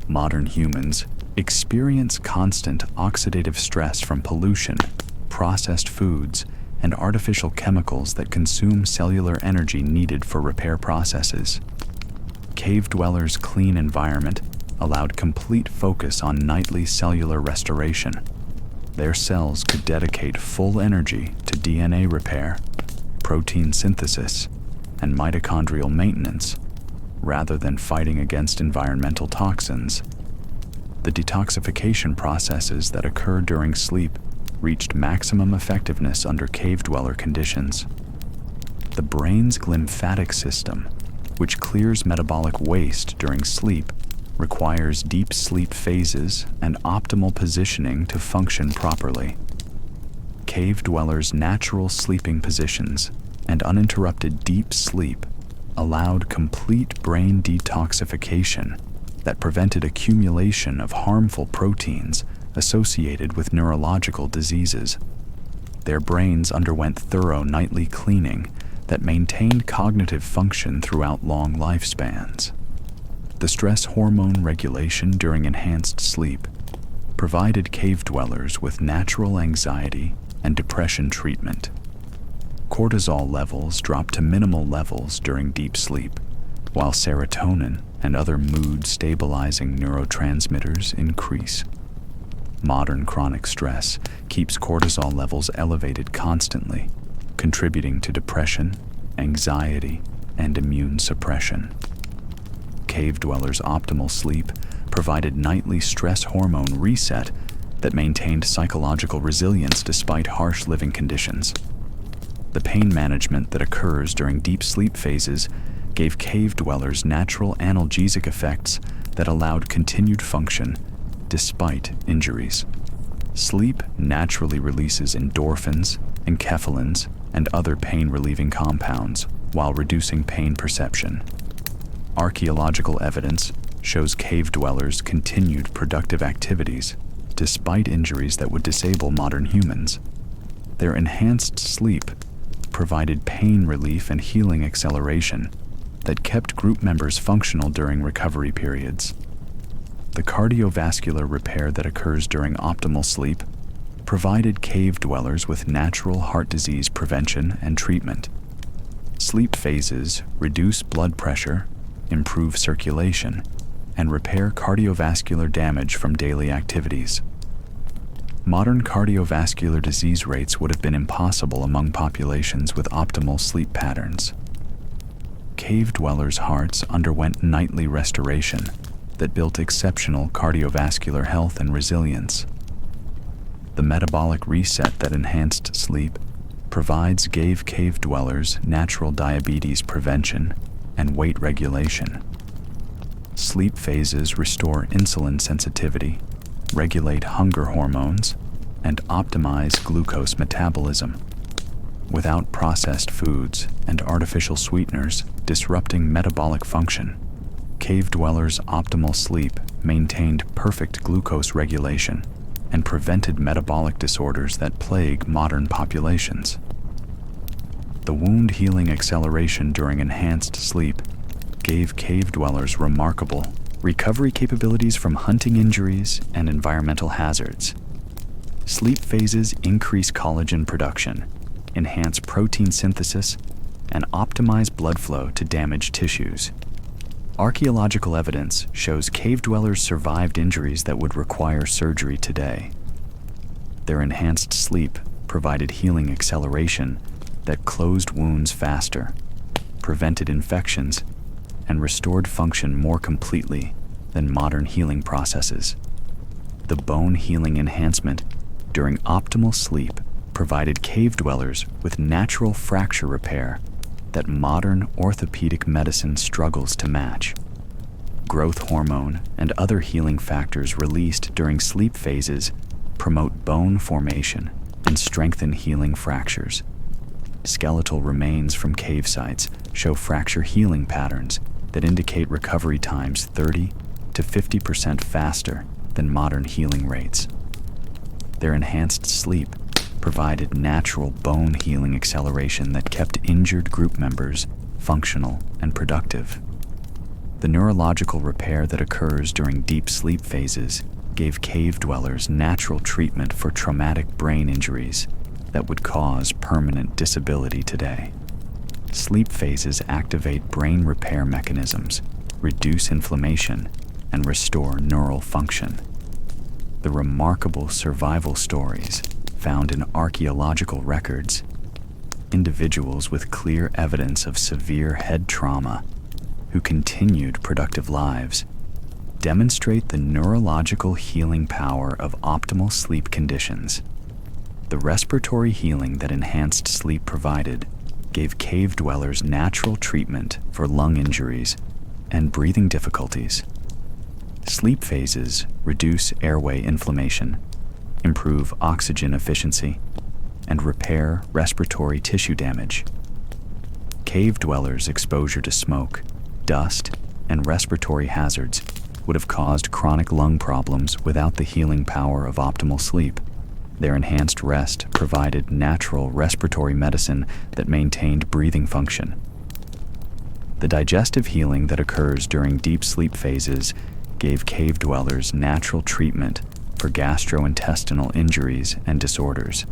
Modern humans experience constant oxidative stress from pollution, processed foods, and artificial chemicals that consume cellular energy needed for repair processes. Cave dwellers' clean environment allowed complete focus on nightly cellular restoration. Their cells could dedicate full energy to DNA repair, protein synthesis, and mitochondrial maintenance, rather than fighting against environmental toxins. The detoxification processes that occur during sleep reached maximum effectiveness under cave dweller conditions. The brain's glymphatic system, which clears metabolic waste during sleep, requires deep sleep phases and optimal positioning to function properly. Cave dwellers' natural sleeping positions and uninterrupted deep sleep allowed complete brain detoxification that prevented accumulation of harmful proteins associated with neurological diseases. Their brains underwent thorough nightly cleaning that maintained cognitive function throughout long lifespans. The stress hormone regulation during enhanced sleep provided cave dwellers with natural anxiety and depression treatment. Cortisol levels dropped to minimal levels during deep sleep, while serotonin and other mood-stabilizing neurotransmitters increase. Modern chronic stress keeps cortisol levels elevated constantly, contributing to depression, anxiety, and immune suppression. Cave dwellers' optimal sleep provided nightly stress hormone reset that maintained psychological resilience despite harsh living conditions. The pain management that occurs during deep sleep phases gave cave dwellers natural analgesic effects that allowed continued function despite injuries. Sleep naturally releases endorphins, enkephalins, and other pain-relieving compounds while reducing pain perception. Archaeological evidence shows cave dwellers continued productive activities despite injuries that would disable modern humans. Their enhanced sleep provided pain relief and healing acceleration that kept group members functional during recovery periods. The cardiovascular repair that occurs during optimal sleep provided cave dwellers with natural heart disease prevention and treatment. Sleep phases reduce blood pressure, improve circulation, and repair cardiovascular damage from daily activities. Modern cardiovascular disease rates would have been impossible among populations with optimal sleep patterns. Cave dwellers' hearts underwent nightly restoration that built exceptional cardiovascular health and resilience. The metabolic reset that enhanced sleep gave cave dwellers natural diabetes prevention and weight regulation. Sleep phases restore insulin sensitivity, regulate hunger hormones, and optimize glucose metabolism. Without processed foods and artificial sweeteners disrupting metabolic function, cave dwellers' optimal sleep maintained perfect glucose regulation and prevented metabolic disorders that plague modern populations. The wound healing acceleration during enhanced sleep gave cave dwellers remarkable recovery capabilities from hunting injuries and environmental hazards. Sleep phases increase collagen production, enhance protein synthesis, and optimize blood flow to damaged tissues. Archaeological evidence shows cave dwellers survived injuries that would require surgery today. Their enhanced sleep provided healing acceleration that closed wounds faster, prevented infections, and restored function more completely than modern healing processes. The bone healing enhancement during optimal sleep provided cave dwellers with natural fracture repair that modern orthopedic medicine struggles to match. Growth hormone and other healing factors released during sleep phases promote bone formation and strengthen healing fractures. Skeletal remains from cave sites show fracture healing patterns that indicate recovery times 30 to 50% faster than modern healing rates. Their enhanced sleep provided natural bone healing acceleration that kept injured group members functional and productive. The neurological repair that occurs during deep sleep phases gave cave dwellers natural treatment for traumatic brain injuries that would cause permanent disability today. Sleep phases activate brain repair mechanisms, reduce inflammation, and restore neural function. The remarkable survival stories found in archaeological records, individuals with clear evidence of severe head trauma who continued productive lives, demonstrate the neurological healing power of optimal sleep conditions. The respiratory healing that enhanced sleep provided gave cave dwellers natural treatment for lung injuries and breathing difficulties. Sleep phases reduce airway inflammation, improve oxygen efficiency, and repair respiratory tissue damage. Cave dwellers' exposure to smoke, dust, and respiratory hazards would have caused chronic lung problems without the healing power of optimal sleep. Their enhanced rest provided natural respiratory medicine that maintained breathing function. The digestive healing that occurs during deep sleep phases gave cave dwellers natural treatment for gastrointestinal injuries and disorders.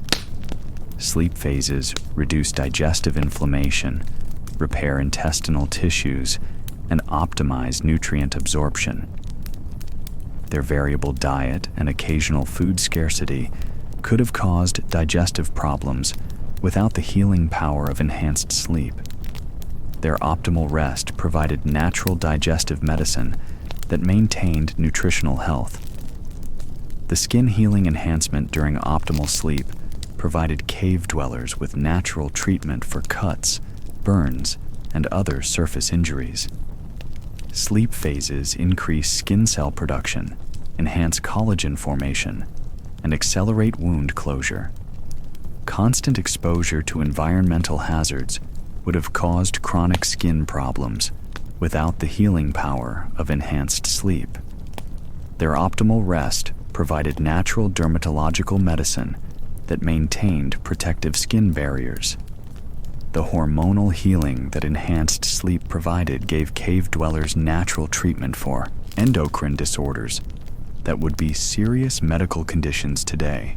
Sleep phases reduce digestive inflammation, repair intestinal tissues, and optimize nutrient absorption. Their variable diet and occasional food scarcity could have caused digestive problems without the healing power of enhanced sleep. Their optimal rest provided natural digestive medicine that maintained nutritional health. The skin healing enhancement during optimal sleep provided cave dwellers with natural treatment for cuts, burns, and other surface injuries. Sleep phases increase skin cell production, enhance collagen formation, and accelerate wound closure. Constant exposure to environmental hazards would have caused chronic skin problems without the healing power of enhanced sleep. Their optimal rest provided natural dermatological medicine that maintained protective skin barriers. The hormonal healing that enhanced sleep provided gave cave dwellers natural treatment for endocrine disorders that would be serious medical conditions today.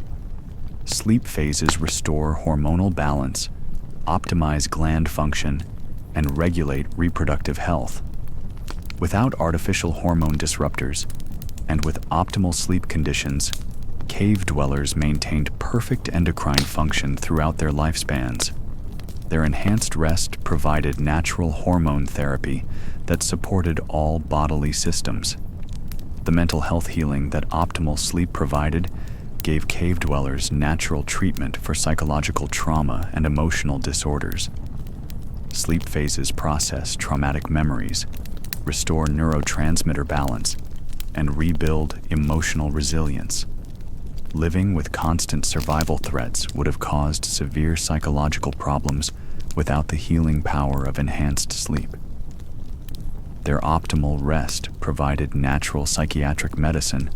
Sleep phases restore hormonal balance, optimize gland function, and regulate reproductive health. Without artificial hormone disruptors, and with optimal sleep conditions, cave dwellers maintained perfect endocrine function throughout their lifespans. Their enhanced rest provided natural hormone therapy that supported all bodily systems. The mental health healing that optimal sleep provided gave cave dwellers natural treatment for psychological trauma and emotional disorders. Sleep phases process traumatic memories, restore neurotransmitter balance, and rebuild emotional resilience. Living with constant survival threats would have caused severe psychological problems without the healing power of enhanced sleep. Their optimal rest provided natural psychiatric medicine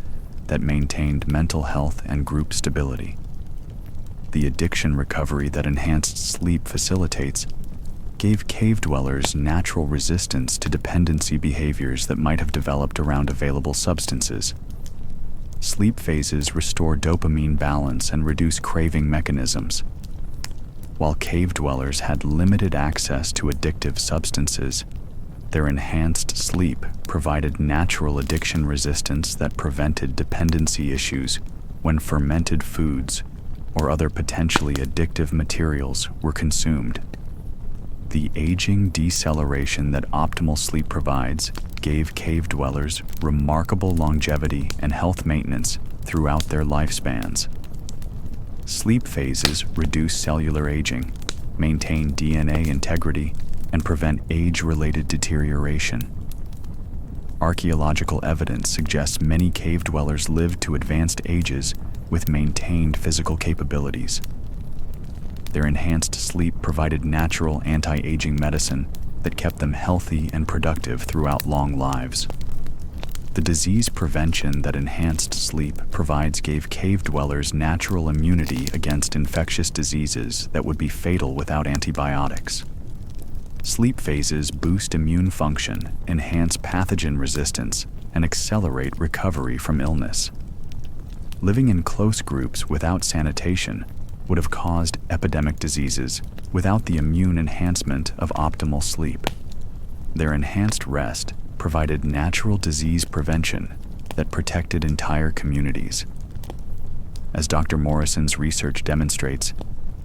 that maintained mental health and group stability. the addiction recovery that enhanced sleep facilitates, gave cave dwellers natural resistance to dependency behaviors that might have developed around available substances. Sleep phases restore dopamine balance and reduce craving mechanisms. While cave dwellers had limited access to addictive substances, their enhanced sleep provided natural addiction resistance that prevented dependency issues when fermented foods or other potentially addictive materials were consumed. The aging deceleration that optimal sleep provides gave cave dwellers remarkable longevity and health maintenance throughout their lifespans. Sleep phases reduce cellular aging, maintain DNA integrity, and prevent age-related deterioration. Archaeological evidence suggests many cave dwellers lived to advanced ages with maintained physical capabilities. Their enhanced sleep provided natural anti-aging medicine that kept them healthy and productive throughout long lives. The disease prevention that enhanced sleep provides gave cave dwellers natural immunity against infectious diseases that would be fatal without antibiotics. Sleep phases boost immune function, enhance pathogen resistance, and accelerate recovery from illness. Living in close groups without sanitation would have caused epidemic diseases without the immune enhancement of optimal sleep. Their enhanced rest provided natural disease prevention that protected entire communities. As Dr. Morrison's research demonstrates,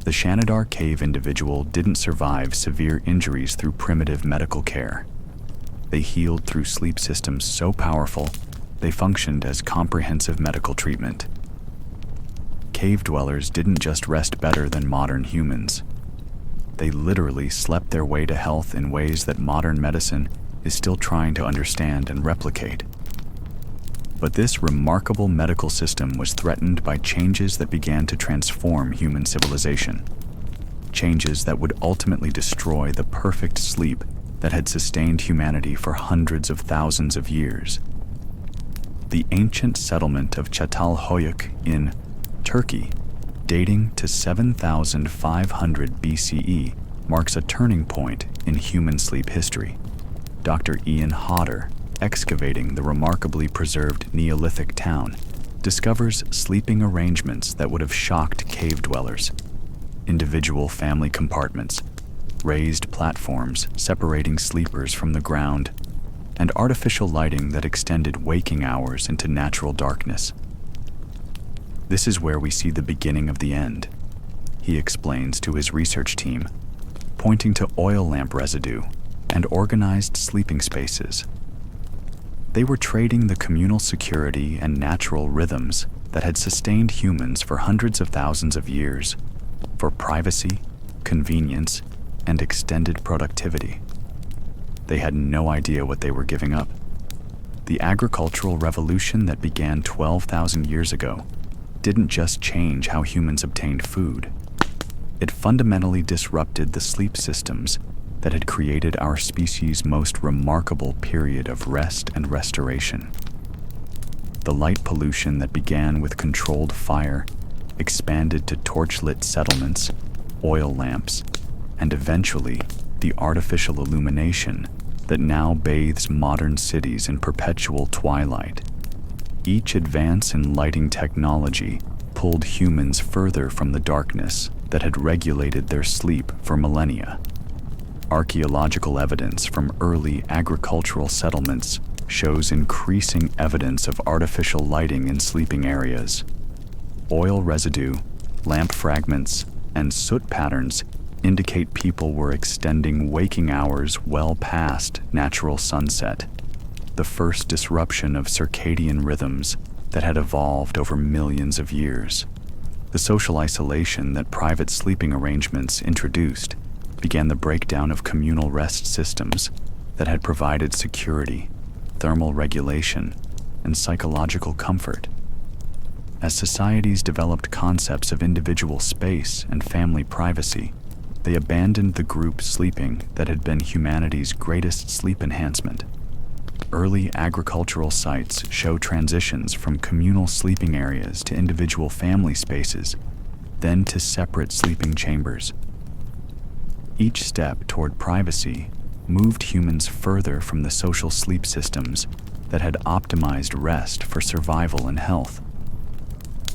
the Shanidar Cave individual didn't survive severe injuries through primitive medical care. They healed through sleep systems so powerful, they functioned as comprehensive medical treatment. Cave dwellers didn't just rest better than modern humans. They literally slept their way to health in ways that modern medicine is still trying to understand and replicate. But this remarkable medical system was threatened by changes that began to transform human civilization. Changes that would ultimately destroy the perfect sleep that had sustained humanity for hundreds of thousands of years. The ancient settlement of Çatalhöyük in Turkey, dating to 7,500 BCE, marks a turning point in human sleep history. Dr. Ian Hodder, excavating the remarkably preserved Neolithic town, discovers sleeping arrangements that would have shocked cave dwellers. Individual family compartments, raised platforms separating sleepers from the ground, and artificial lighting that extended waking hours into natural darkness. This is where we see the beginning of the end, he explains to his research team, pointing to oil lamp residue and organized sleeping spaces. They were trading the communal security and natural rhythms that had sustained humans for hundreds of thousands of years for privacy, convenience, and extended productivity. They had no idea what they were giving up. The agricultural revolution that began 12,000 years ago didn't just change how humans obtained food. It fundamentally disrupted the sleep systems that had created our species' most remarkable period of rest and restoration. The light pollution that began with controlled fire expanded to torchlit settlements, oil lamps, and eventually the artificial illumination that now bathes modern cities in perpetual twilight. Each advance in lighting technology pulled humans further from the darkness that had regulated their sleep for millennia. Archaeological evidence from early agricultural settlements shows increasing evidence of artificial lighting in sleeping areas. Oil residue, lamp fragments, and soot patterns indicate people were extending waking hours well past natural sunset, the first disruption of circadian rhythms that had evolved over millions of years. The social isolation that private sleeping arrangements introduced began the breakdown of communal rest systems that had provided security, thermal regulation, and psychological comfort. As societies developed concepts of individual space and family privacy, they abandoned the group sleeping that had been humanity's greatest sleep enhancement. Early agricultural sites show transitions from communal sleeping areas to individual family spaces then to separate sleeping chambers. Each step toward privacy moved humans further from the social sleep systems that had optimized rest for survival and health.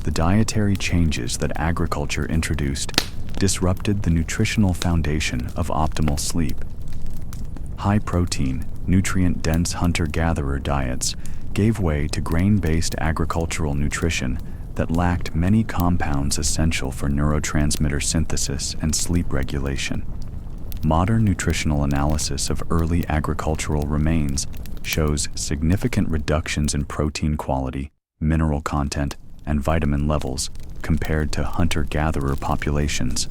The dietary changes that agriculture introduced disrupted the nutritional foundation of optimal sleep. High-protein, nutrient-dense hunter-gatherer diets gave way to grain-based agricultural nutrition that lacked many compounds essential for neurotransmitter synthesis and sleep regulation. Modern nutritional analysis of early agricultural remains shows significant reductions in protein quality, mineral content, and vitamin levels compared to hunter-gatherer populations.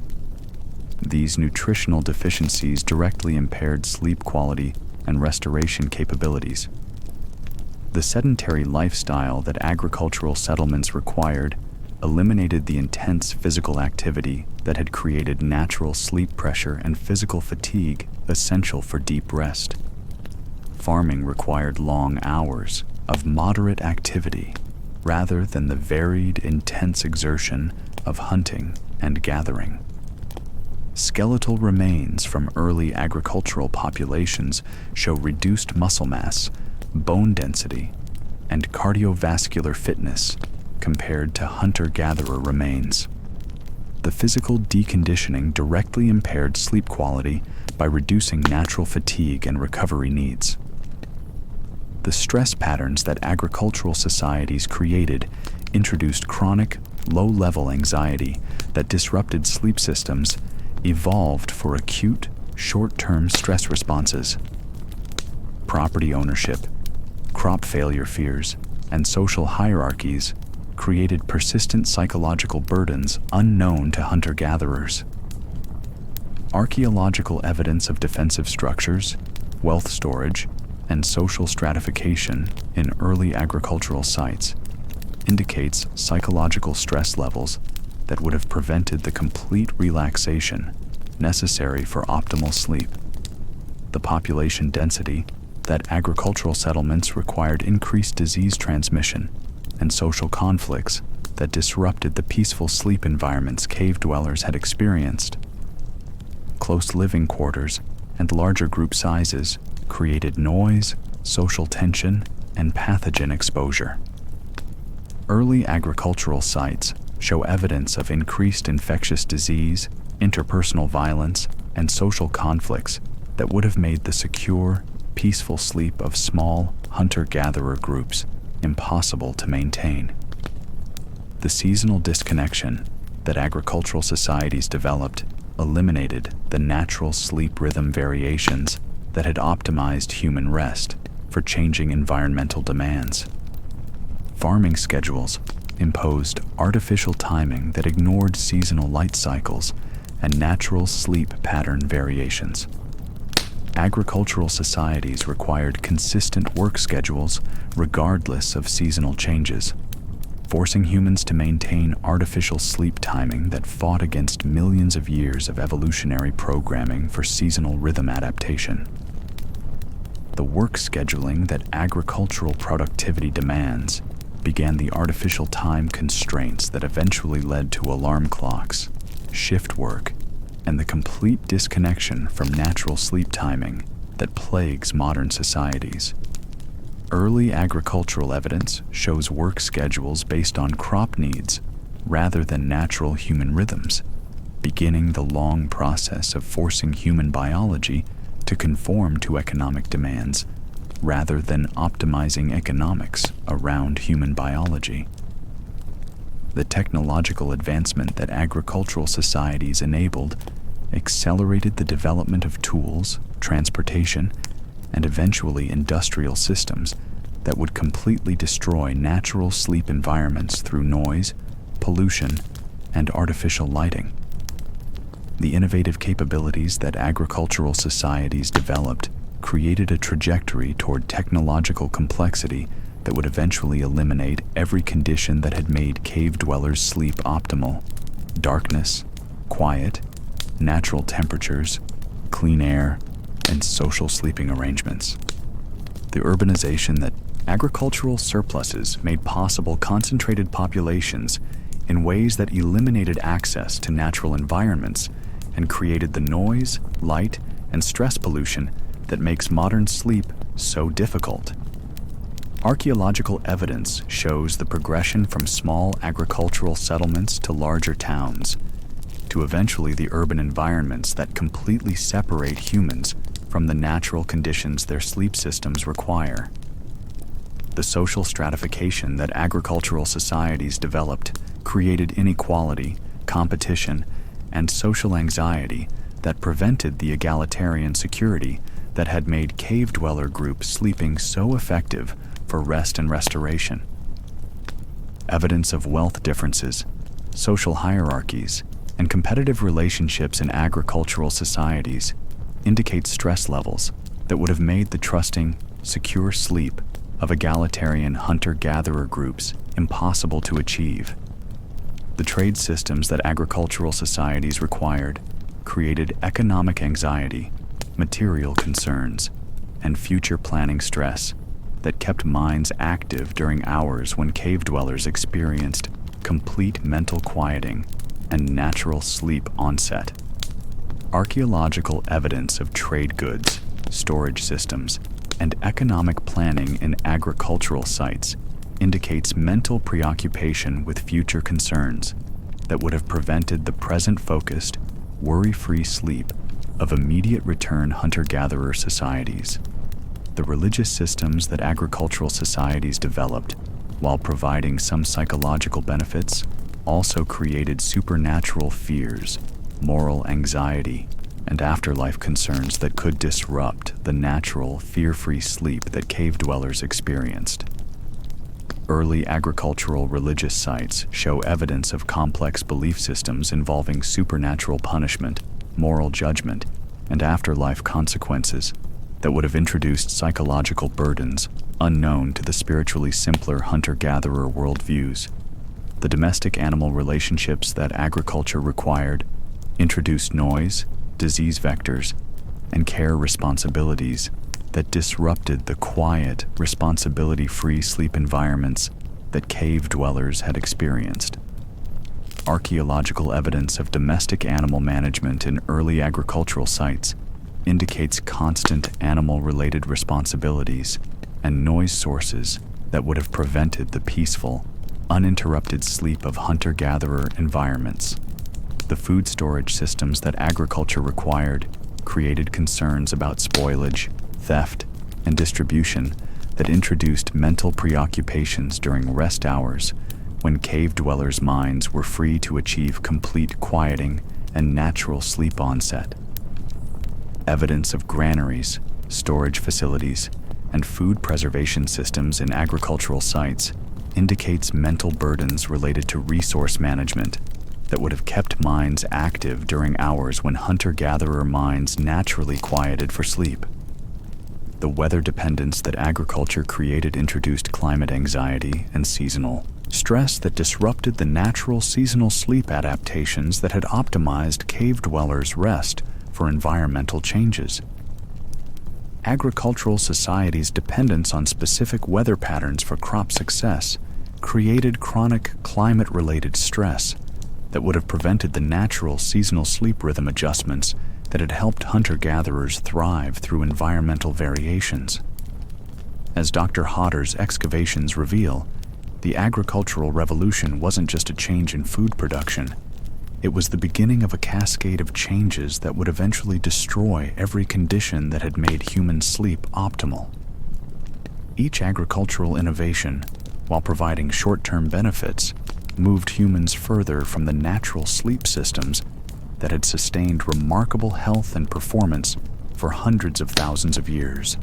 These nutritional deficiencies directly impaired sleep quality and restoration capabilities. The sedentary lifestyle that agricultural settlements required eliminated the intense physical activity that had created natural sleep pressure and physical fatigue essential for deep rest. Farming required long hours of moderate activity rather than the varied, intense exertion of hunting and gathering. Skeletal remains from early agricultural populations show reduced muscle mass, bone density, and cardiovascular fitness compared to hunter-gatherer remains. The physical deconditioning directly impaired sleep quality by reducing natural fatigue and recovery needs. The stress patterns that agricultural societies created introduced chronic, low-level anxiety that disrupted sleep systems, evolved for acute, short-term stress responses. Property ownership, crop failure fears, and social hierarchies created persistent psychological burdens unknown to hunter-gatherers. Archaeological evidence of defensive structures, wealth storage, and social stratification in early agricultural sites indicates psychological stress levels that would have prevented the complete relaxation necessary for optimal sleep. The population density that agricultural settlements required increased disease transmission and social conflicts that disrupted the peaceful sleep environments cave dwellers had experienced. Close living quarters and larger group sizes created noise, social tension, and pathogen exposure. Early agricultural sites show evidence of increased infectious disease, interpersonal violence, and social conflicts that would have made the secure, peaceful sleep of small hunter-gatherer groups impossible to maintain. The seasonal disconnection that agricultural societies developed eliminated the natural sleep rhythm variations that had optimized human rest for changing environmental demands. Farming schedules imposed artificial timing that ignored seasonal light cycles and natural sleep pattern variations. Agricultural societies required consistent work schedules regardless of seasonal changes, forcing humans to maintain artificial sleep timing that fought against millions of years of evolutionary programming for seasonal rhythm adaptation. The work scheduling that agricultural productivity demands began the artificial time constraints that eventually led to alarm clocks, shift work, and the complete disconnection from natural sleep timing that plagues modern societies. Early agricultural evidence shows work schedules based on crop needs rather than natural human rhythms, beginning the long process of forcing human biology to conform to economic demands rather than optimizing economics around human biology. The technological advancement that agricultural societies enabled accelerated the development of tools, transportation, and eventually industrial systems that would completely destroy natural sleep environments through noise, pollution, and artificial lighting. The innovative capabilities that agricultural societies developed created a trajectory toward technological complexity that would eventually eliminate every condition that had made cave dwellers' sleep optimal: darkness, quiet, natural temperatures, clean air, and social sleeping arrangements. The urbanization that agricultural surpluses made possible concentrated populations in ways that eliminated access to natural environments and created the noise, light, and stress pollution that makes modern sleep so difficult. Archaeological evidence shows the progression from small agricultural settlements to larger towns, to eventually the urban environments that completely separate humans from the natural conditions their sleep systems require. The social stratification that agricultural societies developed created inequality, competition, and social anxiety that prevented the egalitarian security that had made cave-dweller groups sleeping so effective for rest and restoration. Evidence of wealth differences, social hierarchies, and competitive relationships in agricultural societies indicate stress levels that would have made the trusting, secure sleep of egalitarian hunter-gatherer groups impossible to achieve. The trade systems that agricultural societies required created economic anxiety, material concerns, and future planning stress that kept minds active during hours when cave dwellers experienced complete mental quieting and natural sleep onset. Archaeological evidence of trade goods, storage systems, and economic planning in agricultural sites indicates mental preoccupation with future concerns that would have prevented the present-focused, worry-free sleep of immediate return hunter-gatherer societies. The religious systems that agricultural societies developed, while providing some psychological benefits, also created supernatural fears, moral anxiety, and afterlife concerns that could disrupt the natural, fear-free sleep that cave dwellers experienced. Early agricultural religious sites show evidence of complex belief systems involving supernatural punishment, moral judgment, and afterlife consequences that would have introduced psychological burdens unknown to the spiritually simpler hunter-gatherer worldviews. The domestic animal relationships that agriculture required introduced noise, disease vectors, and care responsibilities that disrupted the quiet, responsibility-free sleep environments that cave dwellers had experienced. Archaeological evidence of domestic animal management in early agricultural sites indicates constant animal-related responsibilities and noise sources that would have prevented the peaceful, uninterrupted sleep of hunter-gatherer environments. The food storage systems that agriculture required created concerns about spoilage, theft, and distribution that introduced mental preoccupations during rest hours when cave dwellers' minds were free to achieve complete quieting and natural sleep onset. Evidence of granaries, storage facilities, and food preservation systems in agricultural sites indicates mental burdens related to resource management that would have kept minds active during hours when hunter-gatherer minds naturally quieted for sleep. The weather dependence that agriculture created introduced climate anxiety and seasonal stress that disrupted the natural seasonal sleep adaptations that had optimized cave dwellers' rest for environmental changes. Agricultural societies' dependence on specific weather patterns for crop success created chronic climate-related stress that would have prevented the natural seasonal sleep rhythm adjustments that had helped hunter-gatherers thrive through environmental variations. As Dr. Hodder's excavations reveal, the agricultural revolution wasn't just a change in food production. It was the beginning of a cascade of changes that would eventually destroy every condition that had made human sleep optimal. Each agricultural innovation, while providing short-term benefits, moved humans further from the natural sleep systems that had sustained remarkable health and performance for hundreds of thousands of years.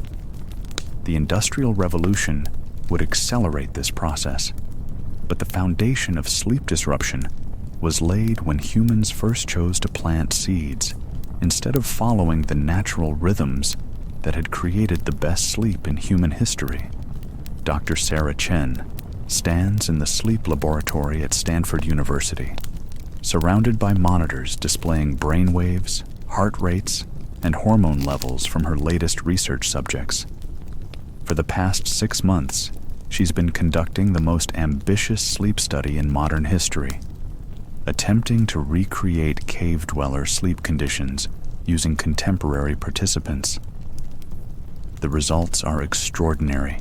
The Industrial Revolution would accelerate this process, but the foundation of sleep disruption was laid when humans first chose to plant seeds instead of following the natural rhythms that had created the best sleep in human history. Dr. Sarah Chen stands in the sleep laboratory at Stanford University, surrounded by monitors displaying brain waves, heart rates, and hormone levels from her latest research subjects. For the past 6 months, she's been conducting the most ambitious sleep study in modern history, attempting to recreate cave dweller sleep conditions using contemporary participants. "The results are extraordinary,"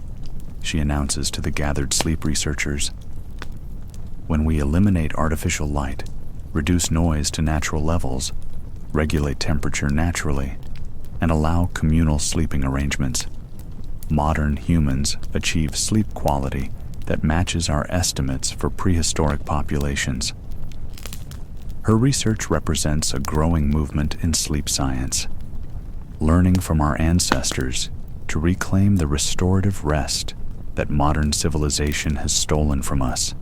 she announces to the gathered sleep researchers. "When we eliminate artificial light, reduce noise to natural levels, regulate temperature naturally, and allow communal sleeping arrangements, modern humans achieve sleep quality that matches our estimates for prehistoric populations." Her research represents a growing movement in sleep science, learning from our ancestors to reclaim the restorative rest that modern civilization has stolen from us.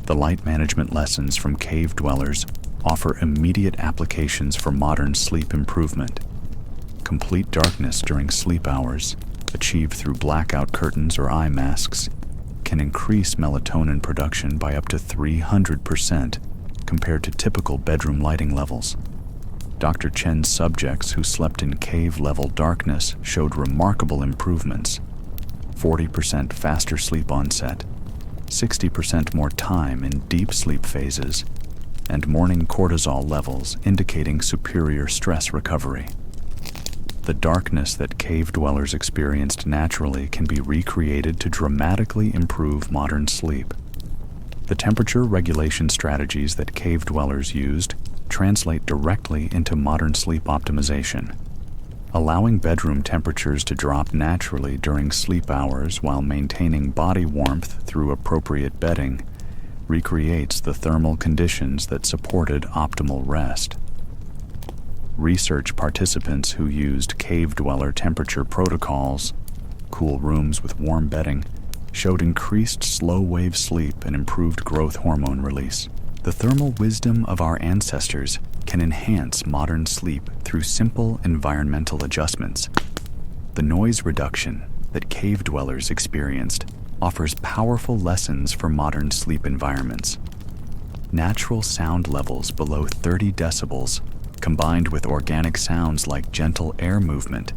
The light management lessons from cave dwellers offer immediate applications for modern sleep improvement. Complete darkness during sleep hours, achieved through blackout curtains or eye masks, can increase melatonin production by up to 300% compared to typical bedroom lighting levels. Dr. Chen's subjects who slept in cave-level darkness showed remarkable improvements: 40% faster sleep onset, 60% more time in deep sleep phases, and morning cortisol levels indicating superior stress recovery. The darkness that cave dwellers experienced naturally can be recreated to dramatically improve modern sleep. The temperature regulation strategies that cave dwellers used translate directly into modern sleep optimization. Allowing bedroom temperatures to drop naturally during sleep hours while maintaining body warmth through appropriate bedding recreates the thermal conditions that supported optimal rest. Research participants who used cave dweller temperature protocols, cool rooms with warm bedding, showed increased slow-wave sleep and improved growth hormone release. The thermal wisdom of our ancestors can enhance modern sleep through simple environmental adjustments. The noise reduction that cave dwellers experienced offers powerful lessons for modern sleep environments. Natural sound levels below 30 decibels, combined with organic sounds like gentle air movement,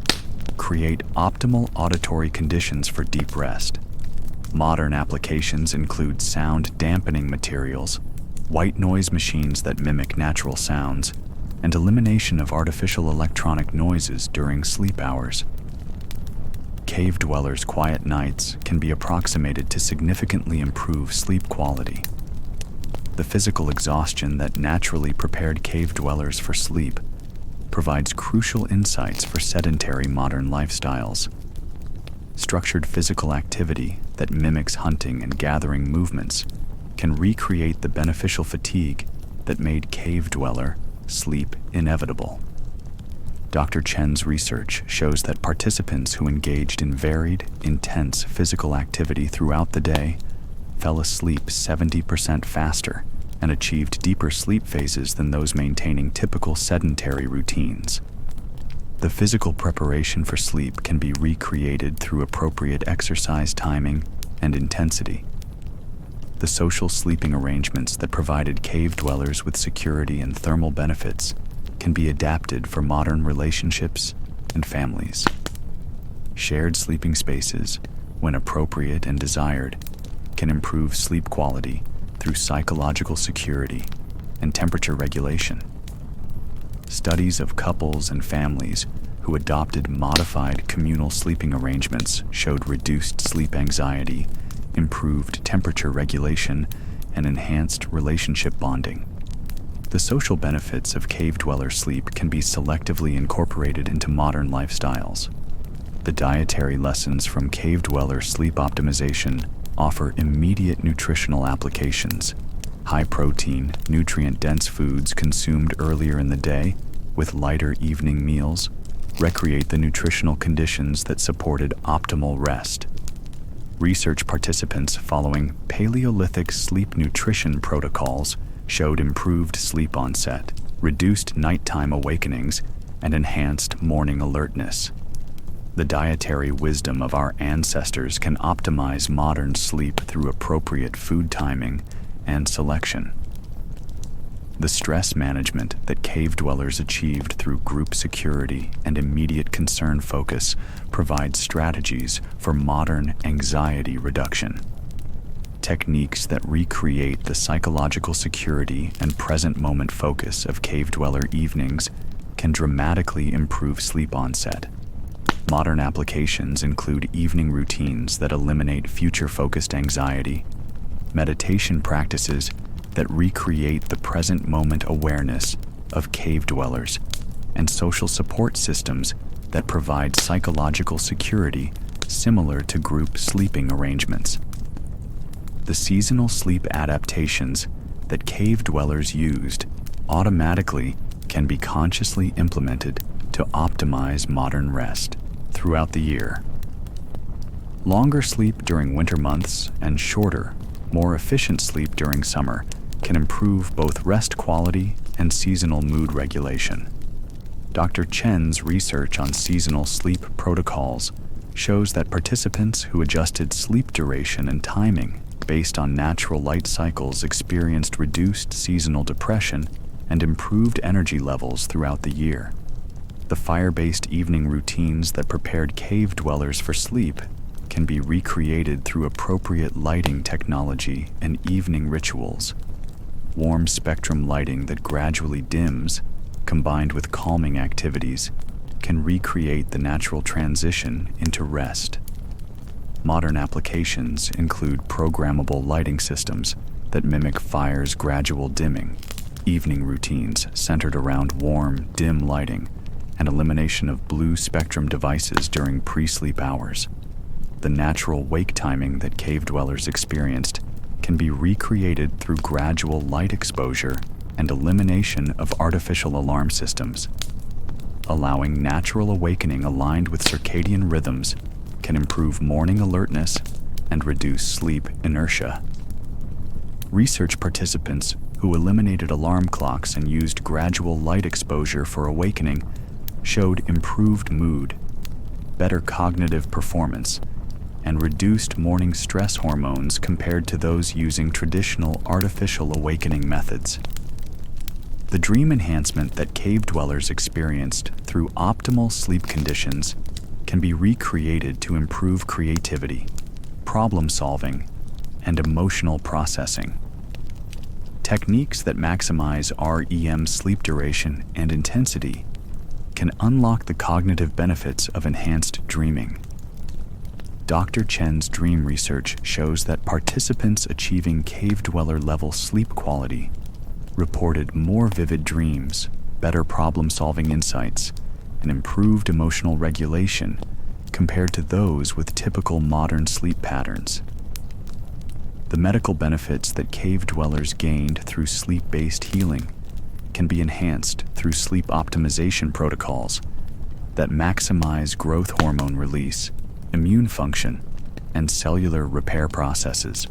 create optimal auditory conditions for deep rest. Modern applications include sound dampening materials, white noise machines that mimic natural sounds, and elimination of artificial electronic noises during sleep hours. Cave dwellers' quiet nights can be approximated to significantly improve sleep quality. The physical exhaustion that naturally prepared cave dwellers for sleep provides crucial insights for sedentary modern lifestyles. Structured physical activity that mimics hunting and gathering movements can recreate the beneficial fatigue that made cave dweller sleep inevitable. Dr. Chen's research shows that participants who engaged in varied, intense physical activity throughout the day fell asleep 70% faster and achieved deeper sleep phases than those maintaining typical sedentary routines. The physical preparation for sleep can be recreated through appropriate exercise timing and intensity. The social sleeping arrangements that provided cave dwellers with security and thermal benefits can be adapted for modern relationships and families. Shared sleeping spaces, when appropriate and desired, can improve sleep quality through psychological security and temperature regulation. Studies of couples and families who adopted modified communal sleeping arrangements showed reduced sleep anxiety, improved temperature regulation, and enhanced relationship bonding. The social benefits of cave dweller sleep can be selectively incorporated into modern lifestyles. The dietary lessons from cave dweller sleep optimization offer immediate nutritional applications. High-protein, nutrient-dense foods consumed earlier in the day with lighter evening meals recreate the nutritional conditions that supported optimal rest. Research participants following Paleolithic sleep nutrition protocols showed improved sleep onset, reduced nighttime awakenings, and enhanced morning alertness. The dietary wisdom of our ancestors can optimize modern sleep through appropriate food timing and selection. The stress management that cave dwellers achieved through group security and immediate concern focus provides strategies for modern anxiety reduction. Techniques that recreate the psychological security and present moment focus of cave dweller evenings can dramatically improve sleep onset. Modern applications include evening routines that eliminate future-focused anxiety, meditation practices that recreate the present moment awareness of cave dwellers, and social support systems that provide psychological security similar to group sleeping arrangements. The seasonal sleep adaptations that cave dwellers used automatically can be consciously implemented to optimize modern rest throughout the year. Longer sleep during winter months and shorter, more efficient sleep during summer can improve both rest quality and seasonal mood regulation. Dr. Chen's research on seasonal sleep protocols shows that participants who adjusted sleep duration and timing based on natural light cycles experienced reduced seasonal depression and improved energy levels throughout the year. The fire-based evening routines that prepared cave dwellers for sleep can be recreated through appropriate lighting technology and evening rituals. Warm spectrum lighting that gradually dims, combined with calming activities, can recreate the natural transition into rest. Modern applications include programmable lighting systems that mimic fire's gradual dimming, evening routines centered around warm, dim lighting, and elimination of blue spectrum devices during pre-sleep hours. The natural wake timing that cave dwellers experienced can be recreated through gradual light exposure and elimination of artificial alarm systems. Allowing natural awakening aligned with circadian rhythms can improve morning alertness and reduce sleep inertia. Research participants who eliminated alarm clocks and used gradual light exposure for awakening showed improved mood, better cognitive performance, and reduced morning stress hormones compared to those using traditional artificial awakening methods. The dream enhancement that cave dwellers experienced through optimal sleep conditions can be recreated to improve creativity, problem solving, and emotional processing. Techniques that maximize REM sleep duration and intensity can unlock the cognitive benefits of enhanced dreaming. Dr. Chen's dream research shows that participants achieving cave dweller level sleep quality reported more vivid dreams, better problem-solving insights, and improved emotional regulation compared to those with typical modern sleep patterns. The medical benefits that cave dwellers gained through sleep-based healing can be enhanced through sleep optimization protocols that maximize growth hormone release, immune function, and cellular repair processes.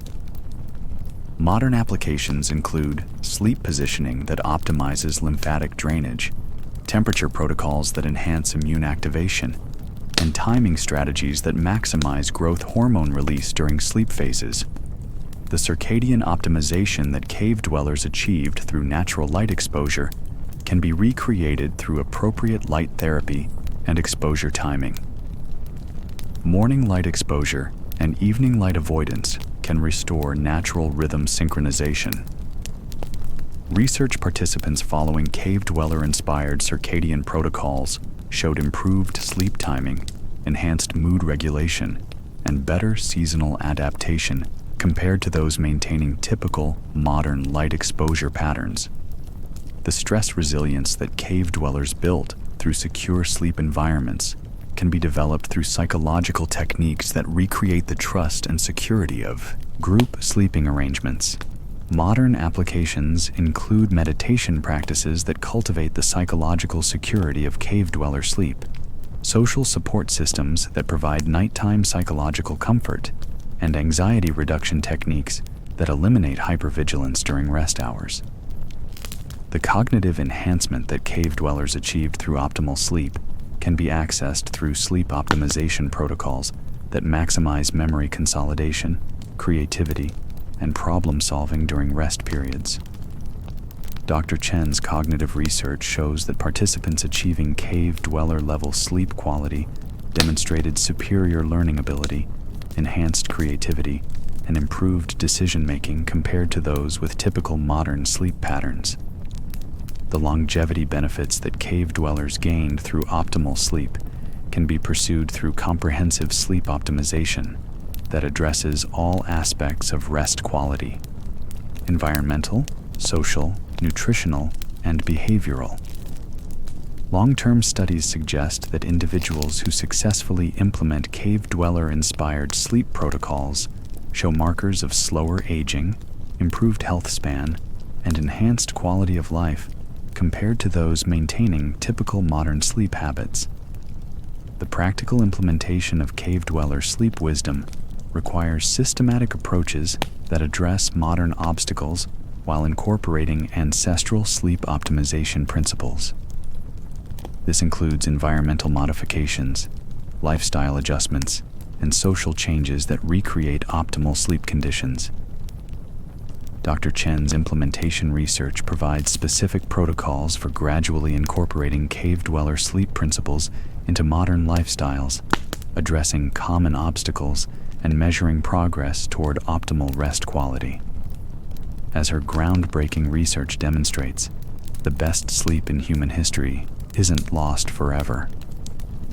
Modern applications include sleep positioning that optimizes lymphatic drainage, temperature protocols that enhance immune activation, and timing strategies that maximize growth hormone release during sleep phases. The circadian optimization that cave dwellers achieved through natural light exposure can be recreated through appropriate light therapy and exposure timing. Morning light exposure and evening light avoidance can restore natural rhythm synchronization. Research participants following cave dweller-inspired circadian protocols showed improved sleep timing, enhanced mood regulation, and better seasonal adaptation compared to those maintaining typical modern light exposure patterns. The stress resilience that cave dwellers built through secure sleep environments can be developed through psychological techniques that recreate the trust and security of group sleeping arrangements. Modern applications include meditation practices that cultivate the psychological security of cave dweller sleep, social support systems that provide nighttime psychological comfort, and anxiety reduction techniques that eliminate hypervigilance during rest hours. The cognitive enhancement that cave dwellers achieved through optimal sleep can be accessed through sleep optimization protocols that maximize memory consolidation, creativity, and problem-solving during rest periods. Dr. Chen's cognitive research shows that participants achieving cave dweller-level sleep quality demonstrated superior learning ability, enhanced creativity, and improved decision-making compared to those with typical modern sleep patterns. The longevity benefits that cave dwellers gained through optimal sleep can be pursued through comprehensive sleep optimization that addresses all aspects of rest quality: environmental, social, nutritional, and behavioral. Long-term studies suggest that individuals who successfully implement cave dweller-inspired sleep protocols show markers of slower aging, improved health span, and enhanced quality of life compared to those maintaining typical modern sleep habits. The practical implementation of cave dweller sleep wisdom requires systematic approaches that address modern obstacles while incorporating ancestral sleep optimization principles. This includes environmental modifications, lifestyle adjustments, and social changes that recreate optimal sleep conditions. Dr. Chen's implementation research provides specific protocols for gradually incorporating cave dweller sleep principles into modern lifestyles, addressing common obstacles and measuring progress toward optimal rest quality. As her groundbreaking research demonstrates, the best sleep in human history isn't lost forever.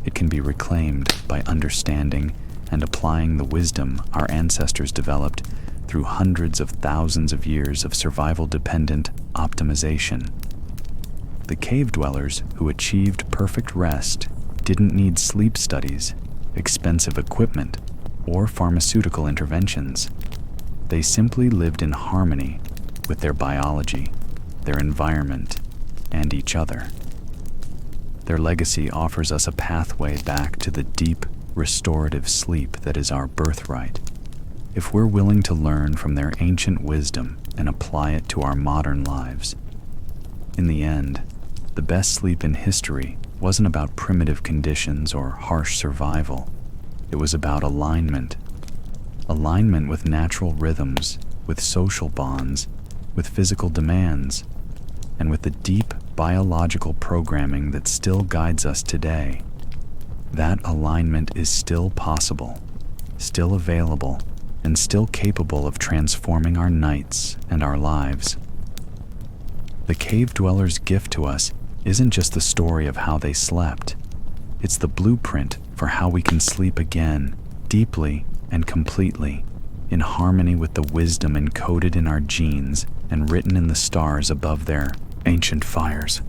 It can be reclaimed by understanding and applying the wisdom our ancestors developed through hundreds of thousands of years of survival-dependent optimization. The cave dwellers who achieved perfect rest didn't need sleep studies, expensive equipment, or pharmaceutical interventions. They simply lived in harmony with their biology, their environment, and each other. Their legacy offers us a pathway back to the deep, restorative sleep that is our birthright. If we're willing to learn from their ancient wisdom and apply it to our modern lives. In the end, the best sleep in history wasn't about primitive conditions or harsh survival. It was about alignment. Alignment with natural rhythms, with social bonds, with physical demands, and with the deep biological programming that still guides us today. That alignment is still possible, still available, and still capable of transforming our nights and our lives. The cave dwellers' gift to us isn't just the story of how they slept. It's the blueprint for how we can sleep again, deeply and completely, in harmony with the wisdom encoded in our genes and written in the stars above their ancient fires.